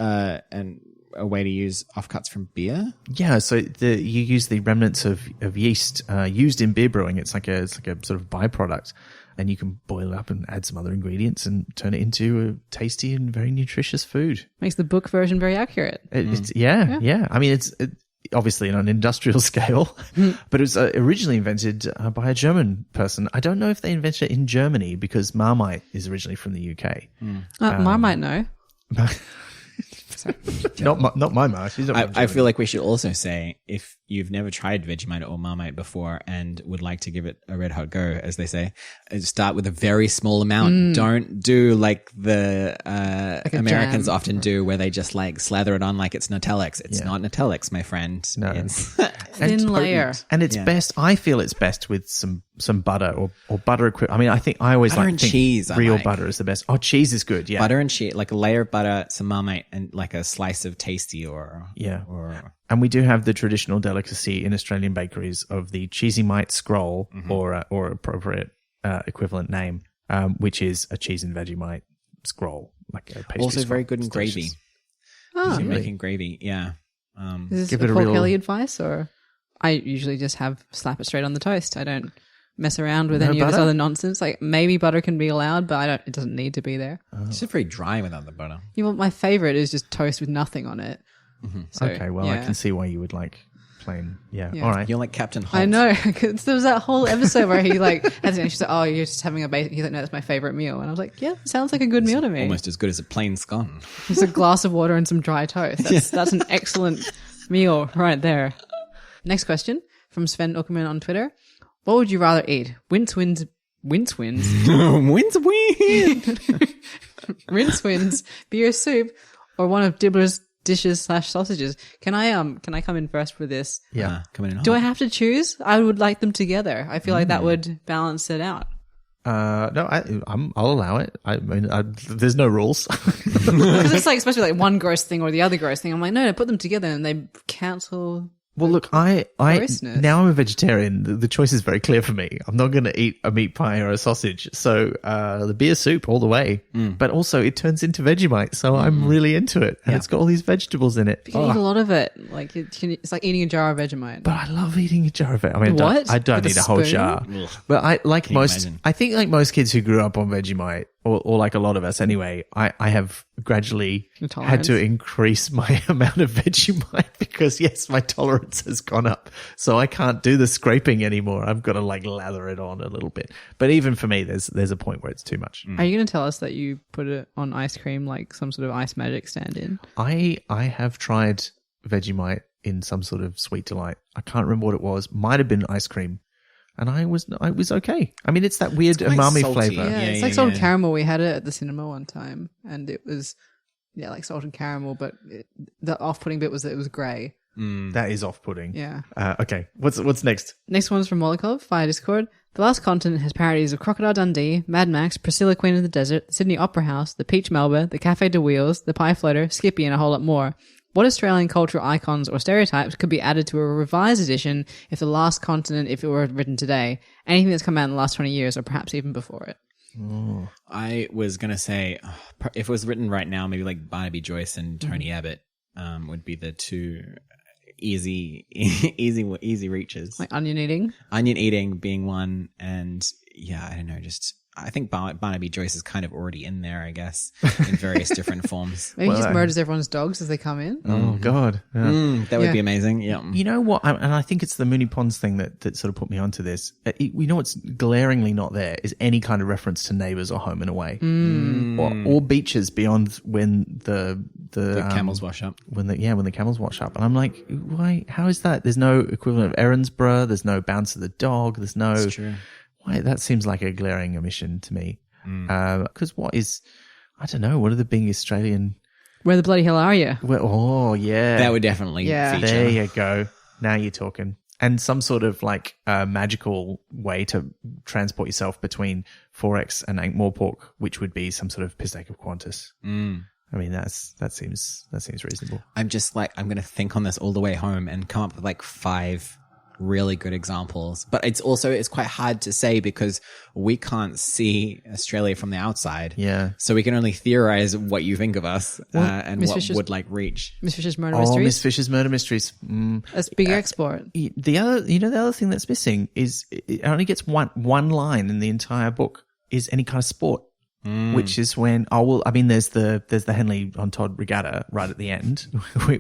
a way to use offcuts from beer? Yeah, so you use the remnants of yeast used in beer brewing. It's like a sort of byproduct, and you can boil it up and add some other ingredients and turn it into a tasty and very nutritious food. Makes the book version very accurate. Yeah. I mean, it's obviously on an industrial scale, but it was originally invented by a German person. I don't know if they invented it in Germany because Marmite is originally from the UK. Marmite, no. Not my mouth. I feel like we should also say, if you've never tried Vegemite or Marmite before and would like to give it a red hot go, as they say, start with a very small amount. Don't do like the Americans often do, where they just like slather it on like it's Nutellix. It's not Nutellix, my friend. No. It's Thin layer. And it's best, I feel it's best with some butter or butter equivalent. I mean, I always butter like and think cheese. real butter is the best. Oh, cheese is good. Yeah. Butter and cheese, like a layer of butter, some Marmite, and like a slice of Tasty or And we do have the traditional delicacy in Australian bakeries of the cheesy mite scroll or appropriate equivalent name, which is a cheese and Vegemite scroll, like a pastry. Also scroll. very good in It's gravy. delicious. Oh, If you're really? making gravy, yeah. Is Give this it a a Paul real- Kelly advice, or I usually just slap it straight on the toast. I don't mess around with No any of this butter? other nonsense. Like, maybe butter can be allowed, but it doesn't need to be there. It's just very dry without the butter. You know, my favorite is just toast with nothing on it. So, Okay, well, I can see why you would like plain. Yeah. Yeah. All right. You're like Captain Holt. I know, because there was that whole episode where he she's like, oh, you're just having a basic. He's like, no, that's my favorite meal. And I was like, yeah, sounds like a good meal to me. Almost as good as a plain scone. Just a glass of water and some dry toast. That's an excellent meal right there. Next question from Sven Uckerman on Twitter. What would you rather eat? Rincewind, Wins win. Rincewind's beer soup, or one of Dibbler's dishes / sausages? Can I come in first for this? Yeah. Coming in hot. Do I have to choose? I would like them together. I feel like that would balance it out. No, I'll allow it. I mean, there's no rules. Because it's like, especially like one gross thing or the other gross thing. I'm like, no, put them together and they cancel. Well, look, I Grossness. now I'm a vegetarian. The choice is very clear for me. I'm not going to eat a meat pie or a sausage. So the beer soup all the way. But also it turns into Vegemite, so I'm really into it. And it's got all these vegetables in it. You can eat a lot of it. Like it's like eating a jar of Vegemite. But I love eating a jar of it. I mean, What? I don't With a need a whole spoon? jar. But I Can you imagine? I think like most kids who grew up on Vegemite, or like a lot of us anyway, I have gradually had to increase my amount of Vegemite because yes, my tolerance has gone up. So I can't do the scraping anymore. I've got to like lather it on a little bit. But even for me, there's a point where it's too much. Are you going to tell us that you put it on ice cream like some sort of ice magic stand-in? I have tried Vegemite in some sort of sweet delight. I can't remember what it was. Might have been ice cream. And I was okay. I mean, it's that weird quite umami salty. flavor. Yeah, it's like salted caramel. We had it at the cinema one time, and it was, like salted caramel, but the off-putting bit was that it was grey. That is off-putting. Yeah. Okay. What's next? Next one's from Molokov via Discord. The Last Continent has parodies of Crocodile Dundee, Mad Max, Priscilla Queen of the Desert, the Sydney Opera House, the Peach Melba, the Café de Wheels, the Pie Floater, Skippy, and a whole lot more. What Australian cultural icons or stereotypes could be added to a revised edition if The Last Continent, if it were written today? Anything that's come out in the last 20 years or perhaps even before it? I was going to say, if it was written right now, maybe like Barnaby Joyce and Tony Abbott would be the two easy reaches. Like onion eating? Onion eating being one, and yeah, I don't know, I think Barnaby Joyce is kind of already in there, I guess, in various different forms. Maybe he just murders everyone's dogs as they come in? Oh, God. Yeah. That would Yeah. be amazing. Yeah. You know what? And I think it's the Mooney Ponds thing that sort of put me onto this. You know what's glaringly not there is any kind of reference to Neighbours or Home and Away. Or beaches beyond when the The camels wash up. When the camels wash up. And I'm like, why? How is that? There's no equivalent of Erinsborough. There's no Bounce of the Dog. There's no... That's true. Why? That seems like a glaring omission to me. Because I don't know, what are the big Australian... Where the bloody hell are you? Oh, yeah. That would definitely feature. There you go. Now you're talking. And some sort of like magical way to transport yourself between Fourecks and Ankh-Morpork, which would be some sort of Pistake of Qantas. I mean, that seems reasonable. I'm just like, I'm going to think on this all the way home and come up with like 5 really good examples. But it's quite hard to say because we can't see Australia from the outside. Yeah. So we can only theorize what you think of us and Miss what Fisher's- would like reach. Miss Fisher's Murder Mysteries. Oh, Miss Fisher's Murder Mysteries. That's big export. The other thing that's missing is it only gets one line in the entire book is any kind of sport. Which is when there's the Henley on Todd regatta right at the end,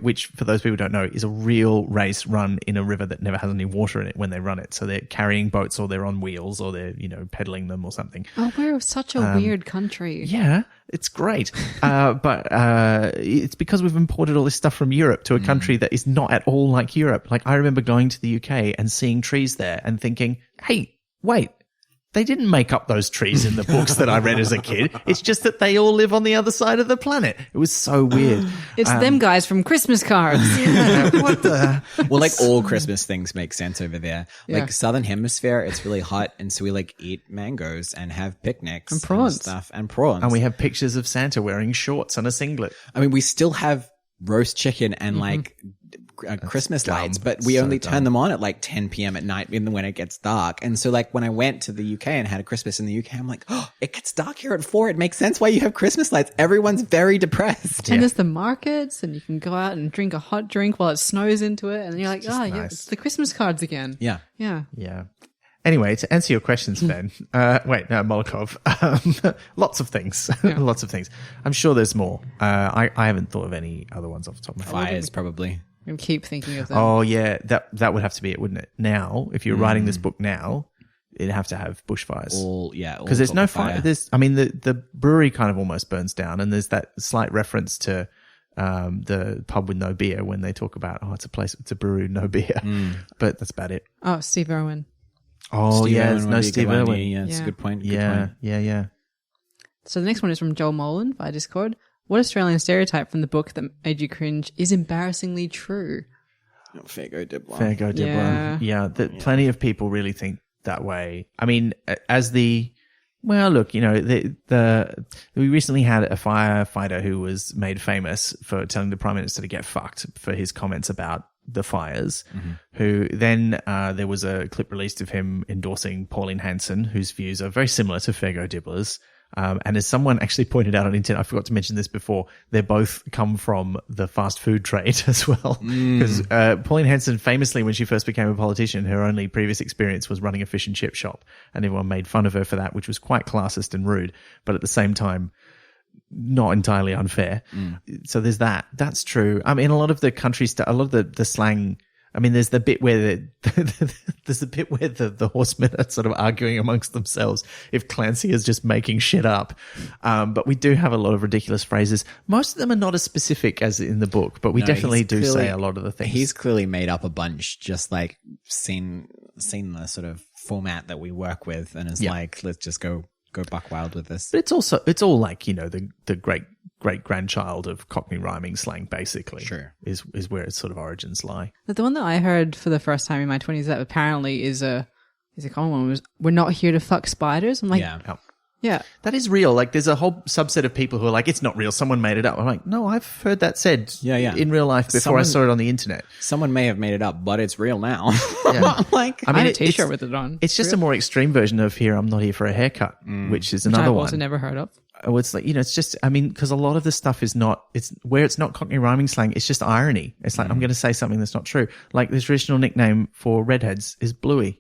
which for those people who don't know is a real race run in a river that never has any water in it when they run it. So they're carrying boats or they're on wheels or they're pedaling them or something. Oh, we're such a weird country. Yeah, it's great. But it's because we've imported all this stuff from Europe to a country that is not at all like Europe. Like I remember going to the UK and seeing trees there and thinking, hey, wait. They didn't make up those trees in the books that I read as a kid. It's just that they all live on the other side of the planet. It was so weird. It's them guys from Christmas cards. Yeah, what the? Well, like all Christmas things make sense over there. Yeah. Like Southern Hemisphere, it's really hot. And so we like eat mangoes and have picnics And prawns. stuff and prawns. And we have pictures of Santa wearing shorts and a singlet. I mean, we still have roast chicken and like Christmas dumb. lights, but we So only dumb. turn them on at like 10 p.m. at night when it gets dark. And so like when I went to the UK and had a Christmas in the UK, I'm like, oh, it gets dark here at 4. It makes sense why you have Christmas lights. Everyone's very depressed. And there's the markets, and you can go out and drink a hot drink while it snows into it, and you're like, just yeah, nice. it's the Christmas cards again. Yeah. Yeah. Yeah. Anyway, to answer your questions, Ben. Molokov. Lots of things. Lots of things. I'm sure there's more. I haven't thought of any other ones off the top of my head. Fires, probably. And keep thinking of them. Oh, yeah. That would have to be it, wouldn't it? Now, if you're writing this book now, it'd have to have bushfires. All Because there's no fire. The brewery kind of almost burns down, and there's that slight reference to the pub with no beer when they talk about, it's a brewery with no beer. But that's about it. Oh, Steve Irwin. Oh, Steve yeah, Irwin there's would no be a Steve good one. Irwin. Yeah, it's a Yeah. good point. Good Yeah, point. yeah. So the next one is from Joel Molan via Discord. What Australian stereotype from the book that made you cringe is embarrassingly true? Fair go, Dibler. Fair go, Dibler. Yeah, plenty of people really think that way. I mean, we recently had a firefighter who was made famous for telling the Prime Minister to get fucked for his comments about the fires, who then there was a clip released of him endorsing Pauline Hanson, whose views are very similar to Fergo Dibbler's. And as someone actually pointed out on internet, I forgot to mention this before, they both come from the fast food trade as well. Because Pauline Hanson famously, when she first became a politician, her only previous experience was running a fish and chip shop. And everyone made fun of her for that, which was quite classist and rude, but at the same time, not entirely unfair. So there's that. That's true. I mean, a lot of the country stuff, a lot of the slang, I mean, there's the bit where the horsemen are sort of arguing amongst themselves if Clancy is just making shit up. But we do have a lot of ridiculous phrases. Most of them are not as specific as in the book, but we definitely do say a lot of the things. He's clearly made up a bunch, just like seen the sort of format that we work with, and is like, let's just go buck wild with this. But it's all like, the great grandchild of Cockney rhyming slang, basically. Sure. Is where its sort of origins lie. The one that I heard for the first time in my 20s that apparently is a common one was, we're not here to fuck spiders. I'm like, yeah. That is real. Like, there's a whole subset of people who are like, it's not real. Someone made it up. I'm like, no, I've heard that said in real life before I saw it on the internet. Someone may have made it up, but it's real now. Yeah. Like, I mean, a t-shirt with it on. It's just a more extreme version of here, I'm not here for a haircut, which is another I've one. also never heard of. It's like, it's just, I mean, because a lot of the stuff is not, it's not Cockney rhyming slang, it's just irony. It's like, I'm going to say something that's not true. Like, the traditional nickname for redheads is Bluey.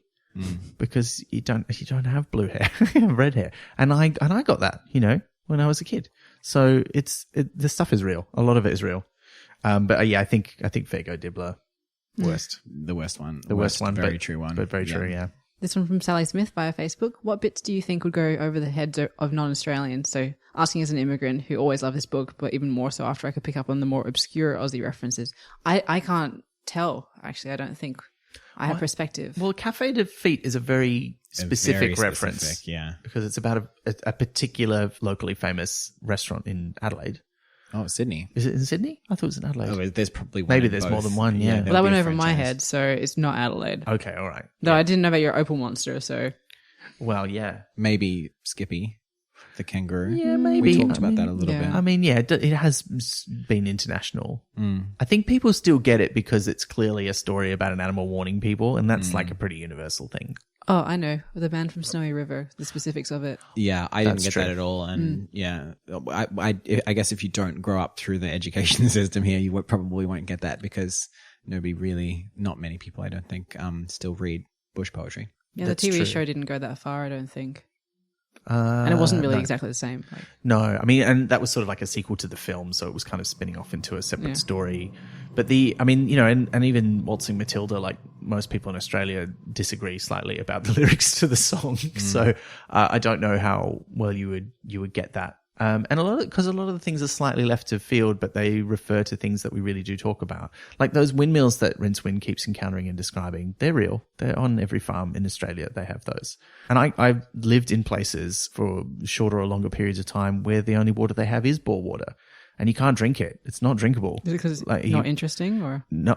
Because you don't have blue hair, you have red hair. And I got that, when I was a kid. So the stuff is real. A lot of it is real. But I think Fergo Dibbler, worst. the worst one. The worst one. Very but, true one. But very true, yeah. This one from Sally Smith via Facebook. What bits do you think would go over the heads of non-Australians? So asking as an immigrant who always loved this book, but even more so after I could pick up on the more obscure Aussie references. I can't tell, actually. I don't think I have perspective. Well, Café de Feet is a very specific reference. Specific, yeah. Because it's about a particular locally famous restaurant in Adelaide. Oh, Sydney. Is it in Sydney? I thought it was in Adelaide. Oh, there's probably one. Maybe in there's both. more than one, yeah. Well, that went over my head, so it's not Adelaide. Okay, all right. Though I didn't know about your opal monster, so... Well, yeah. Maybe Skippy, the kangaroo. Yeah, maybe. We talked about that a little yeah. bit. I mean, yeah, it has been international. I think people still get it because it's clearly a story about an animal warning people, and that's like a pretty universal thing. Oh, I know. The Man from Snowy River, the specifics of it. Yeah, I didn't That's get true. that at all. And yeah, I guess if you don't grow up through the education system here, you probably won't get that because not many people, I don't think, still read bush poetry. Yeah, That's the TV true. show didn't go that far, I don't think. And it wasn't really exactly the same. Like, No, I mean, and that was sort of like a sequel to the film, so it was kind of spinning off into a separate story. But and even Waltzing Matilda, like most people in Australia disagree slightly about the lyrics to the song. So I don't know how well you would get that. And because a lot of the things are slightly left of field, but they refer to things that we really do talk about. Like those windmills that Rincewind keeps encountering and describing, they're real. They're on every farm in Australia. They have those. And I've lived in places for shorter or longer periods of time where the only water they have is bore water. And you can't drink it. It's not drinkable. is it because it's Like, not interesting, or? No,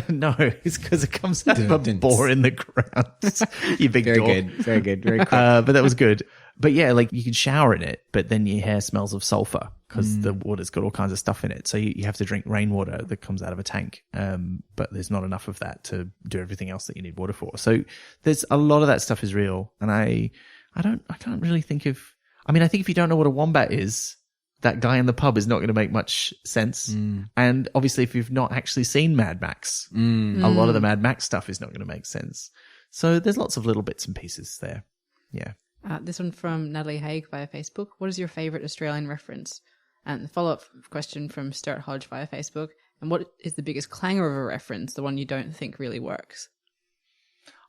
no, it's because it comes out of a bore in the ground. You big Very dork. good. Very good. Very quick. But that was good. But yeah, like you can shower in it, but then your hair smells of sulfur because the water's got all kinds of stuff in it. So you have to drink rainwater that comes out of a tank. But there's not enough of that to do everything else that you need water for. So there's a lot of that stuff is real. And I can't really think of, I mean, I think if you don't know what a wombat is, that guy in the pub is not going to make much sense. And obviously if you've not actually seen Mad Max, a lot of the Mad Max stuff is not going to make sense. So there's lots of little bits and pieces there. Yeah. This one from Natalie Haig via Facebook. What is your favourite Australian reference? And the follow-up question from Stuart Hodge via Facebook. And what is the biggest clanger of a reference, the one you don't think really works?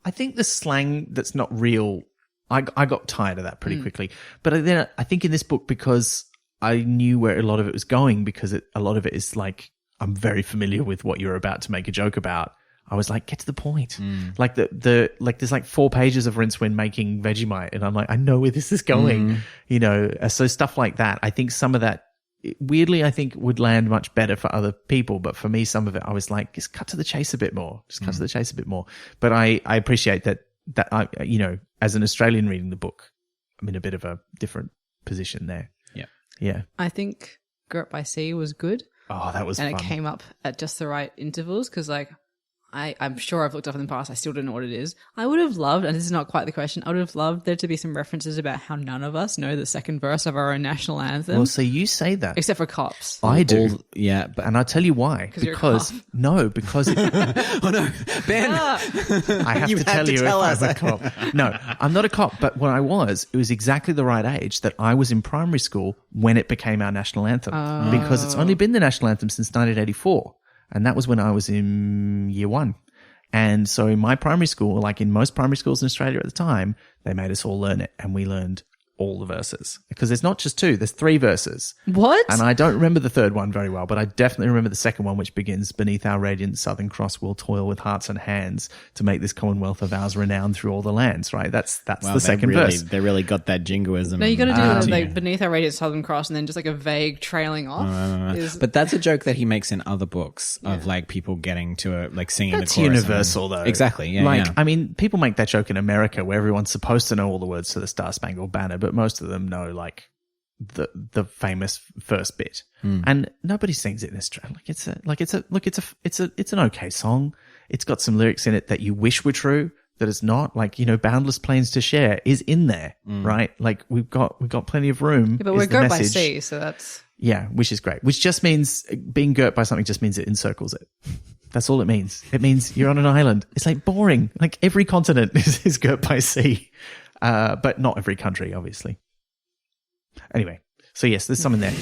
I think the slang that's not real, I got tired of that pretty quickly. But then I think in this book, because I knew where a lot of it was going, because a lot of it is like, I'm very familiar with what you're about to make a joke about. I was like, get to the point. Like there's like 4 pages of Rincewind making Vegemite, and I'm like, I know where this is going. So stuff like that. I think some of that, weirdly, I think would land much better for other people, but for me, some of it, I was like, just cut to the chase a bit more. Just cut to the chase a bit more. But I appreciate that I, as an Australian reading the book, I'm in a bit of a different position there. Yeah. I think Girt by Sea was good. Oh, that was fun. And it came up at just the right intervals because, like, I'm sure I've looked up in the past. I still don't know what it is. I would have loved, and this is not quite the question, I would have loved there to be some references about how none of us know the second verse of our own national anthem. Well, so you say that. Except for cops. I do. But And I'll tell you why. You're a cop. Because oh no, Ben! I have You to have tell to you tell if us. I'm a cop. No, I'm not a cop, but when I was, it was exactly the right age that I was in primary school when it became our national anthem. Because it's only been the national anthem since 1984. And that was when I was in year 1. And so in my primary school, like in most primary schools in Australia at the time, they made us all learn it, and we learned all the verses. Because there's not just 2, there's 3 verses. What? And I don't remember the third one very well, but I definitely remember the second one, which begins, beneath our radiant Southern Cross we'll toil with hearts and hands to make this commonwealth of ours renowned through all the lands, right? That's the second verse. They really got that jingoism. No, you got to do like beneath our radiant Southern Cross and then just like a vague trailing off. But that's a joke that he makes in other books of like people getting to like singing That's the chorus. universal, though. Exactly. Yeah. Like, yeah. I mean, people make that joke in America where everyone's supposed to know all the words to the Star Spangled Banner, but most of them know like the famous first bit, and nobody sings it in Australia. It's an okay song. It's got some lyrics in it that you wish were true, that it's not. Like, boundless plains to share is in there, right? Like we've got plenty of room. Yeah, but is we're the girt by message. sea, so that's... Yeah, which is great. Which just means being girt by something just means it encircles it. That's all it means. It means you're on an island. It's like boring. Like every continent is girt by sea, but not every country, obviously. Anyway, so yes, there's some in there.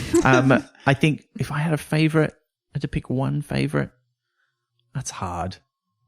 I think if I had a favorite, I had to pick one favorite. That's hard.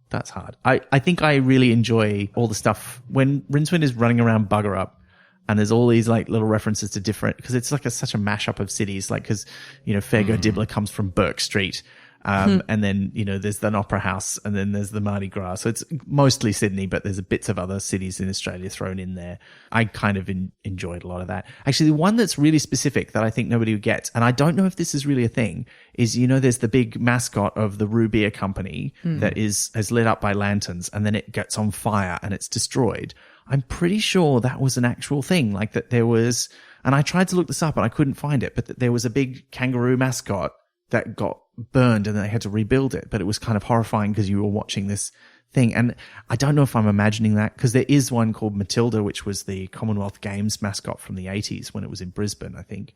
That's hard. I think I really enjoy all the stuff when Rincewind is running around Bugger Up and there's all these like little references to different, because it's like such a mashup of cities, like because, Fairgo Dibbler comes from Burke Street. And then, there's an opera house and then there's the Mardi Gras. So it's mostly Sydney, but there's bits of other cities in Australia thrown in there. I kind of enjoyed a lot of that. Actually, the one that's really specific that I think nobody would get, and I don't know if this is really a thing, is, there's the big mascot of the Roo Beer Company that is lit up by lanterns and then it gets on fire and it's destroyed. I'm pretty sure that was an actual thing, like that there was, and I tried to look this up and I couldn't find it, but that there was a big kangaroo mascot that got burned and they had to rebuild it, but it was kind of horrifying because you were watching this thing. And I don't know if I'm imagining that, because there is one called Matilda, which was the Commonwealth Games mascot from the 80s when it was in Brisbane, I think.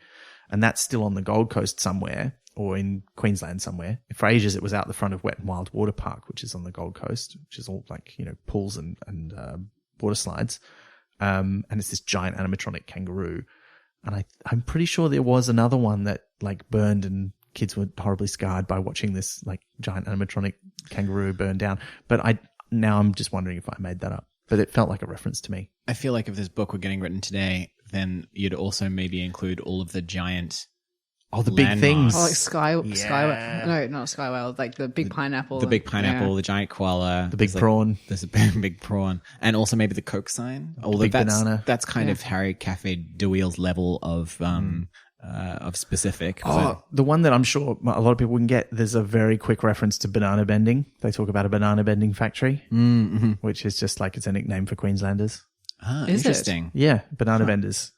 And that's still on the Gold Coast somewhere or in Queensland somewhere. For ages, it was out the front of Wet and Wild Water Park, which is on the Gold Coast, which is all like, pools and water slides. And it's this giant animatronic kangaroo. And I'm pretty sure there was another one that like burned and kids were horribly scarred by watching this like giant animatronic kangaroo burn down. But I'm just wondering if I made that up. But it felt like a reference to me. I feel like if this book were getting written today, then you'd also maybe include all of the giant the big things. Oh, like Sky. No, not Sky Whale. Like the big pineapple. The big pineapple, the giant koala. The big prawn. There's a big prawn. And also maybe the Coke sign. Although big banana. That's kind of Harry Cafe DeWheel's level of specific. The one that I'm sure a lot of people can get, there's a very quick reference to banana bending. They talk about a banana bending factory, which is just like it's a nickname for Queenslanders. Is interesting. Yeah, banana benders.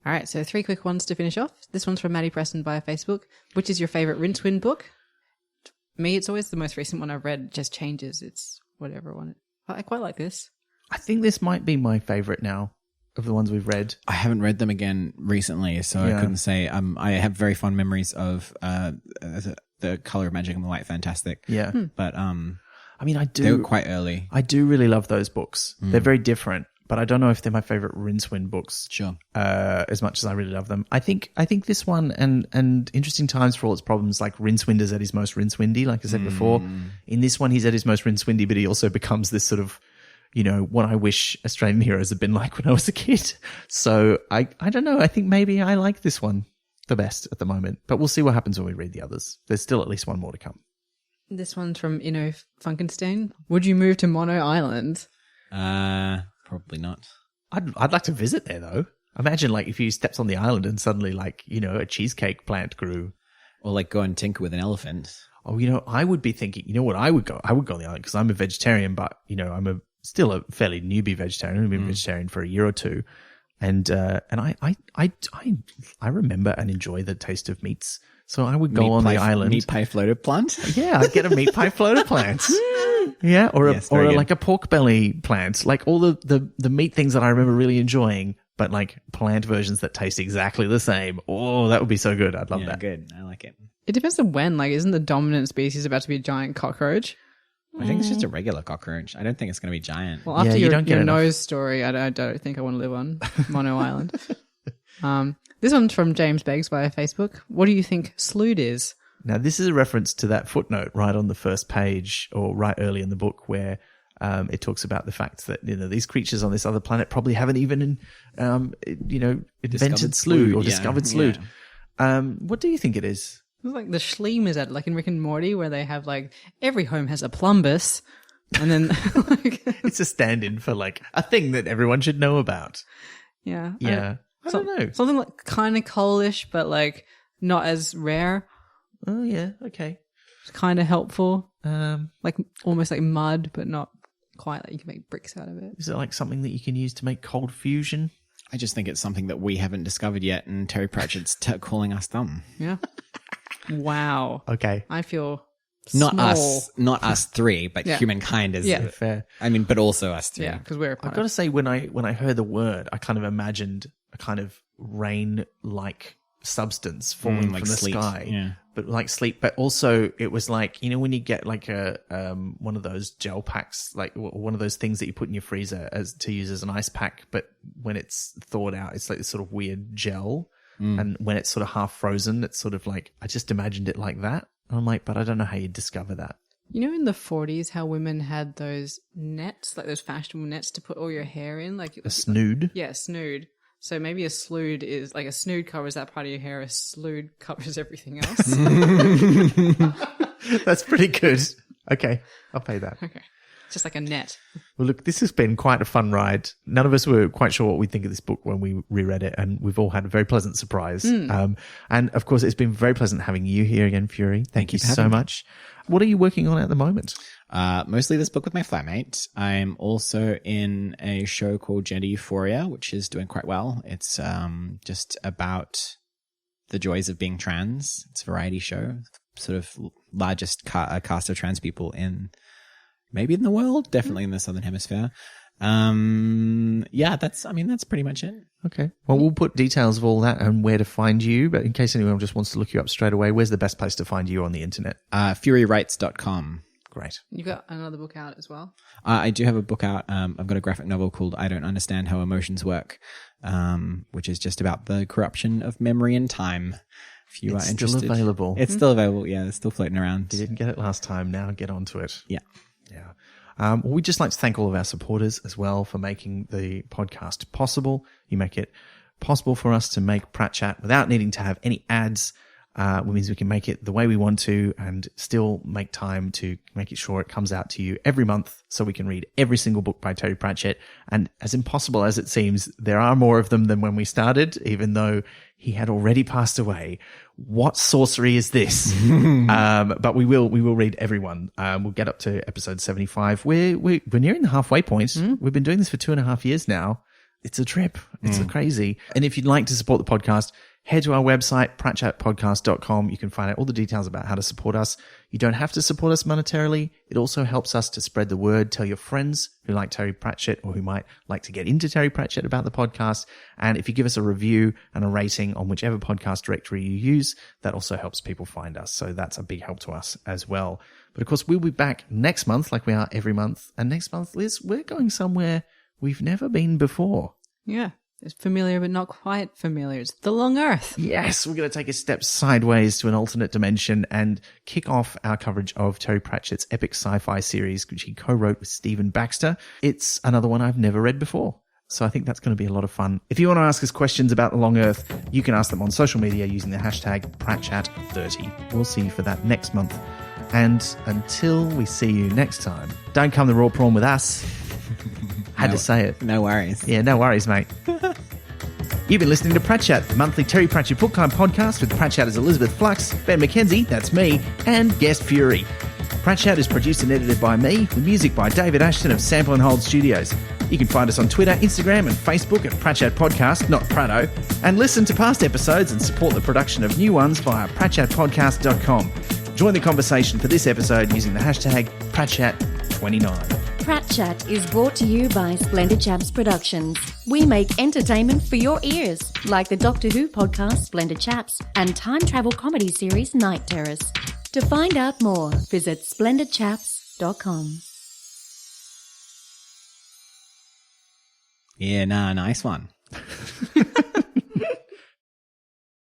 All right, so 3 quick ones to finish off. This one's from Maddie Preston via Facebook. Which is your favorite Rincewind book? Me, it's always the most recent one I've read. It just changes. It's whatever one. I quite like this. I think this might be my favorite now of the ones we've read. I haven't read them again recently, so I couldn't say. I have very fond memories of the Color of Magic and the White Fantastic. Yeah. But I mean, I do. They were quite early. I do really love those books. They're very different, but I don't know if they're my favorite Rincewind books. Sure. As much as I really love them. I think this one and Interesting Times for all its problems, like Rincewind is at his most Rincewindy, like I said before. In this one, he's at his most Rincewindy, but he also becomes this sort of, what I wish Australian heroes had been like when I was a kid. So I don't know. I think maybe I like this one the best at the moment, but we'll see what happens when we read the others. There's still at least one more to come. This one's from Inno Funkenstein. Would you move to Mono Island? Probably not. I'd like to visit there though. Imagine like if you stepped on the island and suddenly like, a cheesecake plant grew. Or like go and tinker with an elephant. Oh, I would be thinking, what I would go on the island because I'm a vegetarian, but I'm still a fairly newbie vegetarian. I've been vegetarian for a year or two. And I remember and enjoy the taste of meats. So I would go on the island. Meat pie floater plant? Yeah, I'd get a meat pie floater plant. Yeah, or like a pork belly plant. Like all the meat things that I remember really enjoying, but like plant versions that taste exactly the same. Oh, that would be so good. I'd love that. Good. I like it. It depends on when. Like, isn't the dominant species about to be a giant cockroach? I think it's just a regular cockroach. I don't think it's going to be giant. Well, after your nose story, I don't think I want to live on Mono Island. This one's from James Beggs via Facebook. What do you think Slood is? Now, this is a reference to that footnote right on the first page or right early in the book where it talks about the fact that, these creatures on this other planet probably haven't even, invented Slood or discovered Slood. Yeah. What do you think it is? It's like the Schleem is at, like in Rick and Morty, where they have like every home has a plumbus, and then it's a stand-in for like a thing that everyone should know about. Yeah, I don't know, something like kind of coalish, but like not as rare. Oh yeah, okay, it's kind of helpful. Like almost like mud, but not quite. Like you can make bricks out of it. Is it like something that you can use to make cold fusion? I just think it's something that we haven't discovered yet, and Terry Pratchett's calling us dumb. Yeah. Wow. Okay. I feel not small. not us three, but humankind is fair. I mean, but also us three. Yeah, because we're. I've got to say, when I heard the word, I kind of imagined a kind of rain-like substance falling like from the sleet. sky, but like sleep. But also, it was like when you get like a one of those gel packs, like one of those things that you put in your freezer to use as an ice pack, but when it's thawed out, it's like this sort of weird gel. And when it's sort of half frozen, it's sort of like, I just imagined it like that. And I'm like, but I don't know how you discover that. You know, in the 40s, how women had those nets, like those fashionable nets to put all your hair in? Like A snood? Yeah, snood. So maybe a slood is like a snood covers that part of your hair, a slood covers everything else. That's pretty good. Okay, I'll pay that. Okay. It's just like a net. Well, look, this has been quite a fun ride. None of us were quite sure what we'd think of this book when we reread it, and we've all had a very pleasant surprise. And of course, it's been very pleasant having you here again, Fury. Thank you so much. What are you working on at the moment? Mostly this book with my flatmate. I'm also in a show called Gender Euphoria, which is doing quite well. It's just about the joys of being trans. It's a variety show, sort of largest cast of trans people maybe in the world, definitely in the Southern Hemisphere. That's pretty much it. Okay. Well, we'll put details of all that and where to find you, but in case anyone just wants to look you up straight away, where's the best place to find you on the internet? FuryWrites.com. Great. You've got another book out as well? I do have a book out. I've got a graphic novel called I Don't Understand How Emotions Work, which is just about the corruption of memory and time. If you are interested. It's still available. It's still available, yeah. It's still floating around. You didn't get it last time. Now get onto it. Yeah. Yeah. We'd just like to thank all of our supporters as well for making the podcast possible. You make it possible for us to make Pratchett without needing to have any ads. Which means we can make it the way we want to and still make time to make it sure it comes out to you every month so we can read every single book by Terry Pratchett. And as impossible as it seems, there are more of them than when we started, even though he had already passed away. What sorcery is this? But we will read everyone. We'll get up to episode 75. We're nearing the halfway point. We've been doing this for 2.5 years now. It's a trip. It's crazy. And if you'd like to support the podcast, head to our website, pratchettpodcast.com. You can find out all the details about how to support us. You don't have to support us monetarily. It also helps us to spread the word. Tell your friends who like Terry Pratchett or who might like to get into Terry Pratchett about the podcast. And if you give us a review and a rating on whichever podcast directory you use, that also helps people find us. So that's a big help to us as well. But of course, we'll be back next month like we are every month. And next month, Liz, we're going somewhere we've never been before. Yeah. It's familiar, but not quite familiar. It's the Long Earth. Yes, we're going to take a step sideways to an alternate dimension and kick off our coverage of Terry Pratchett's epic sci-fi series, which he co-wrote with Stephen Baxter. It's another one I've never read before. So I think that's going to be a lot of fun. If you want to ask us questions about the Long Earth, you can ask them on social media using the hashtag Pratchat30. We'll see you for that next month. And until we see you next time, don't come the raw prawn with us. Had to say it. No worries. Yeah, no worries, mate. You've been listening to Pratchett, the monthly Terry Pratchett Book Club podcast with Pratchetters Elizabeth Flux, Ben McKenzie, that's me, and guest Fury. Pratchett is produced and edited by me, with music by David Ashton of Sample and Hold Studios. You can find us on Twitter, Instagram, and Facebook at Pratchett Podcast, not Pratto, and listen to past episodes and support the production of new ones via pratchettpodcast.com. Join the conversation for this episode using the hashtag Pratchett29. Pratchett is brought to you by Splendid Chaps Productions. We make entertainment for your ears, like the Doctor Who podcast Splendid Chaps and time travel comedy series Night Terrace. To find out more, visit splendidchaps.com. Yeah, nice one.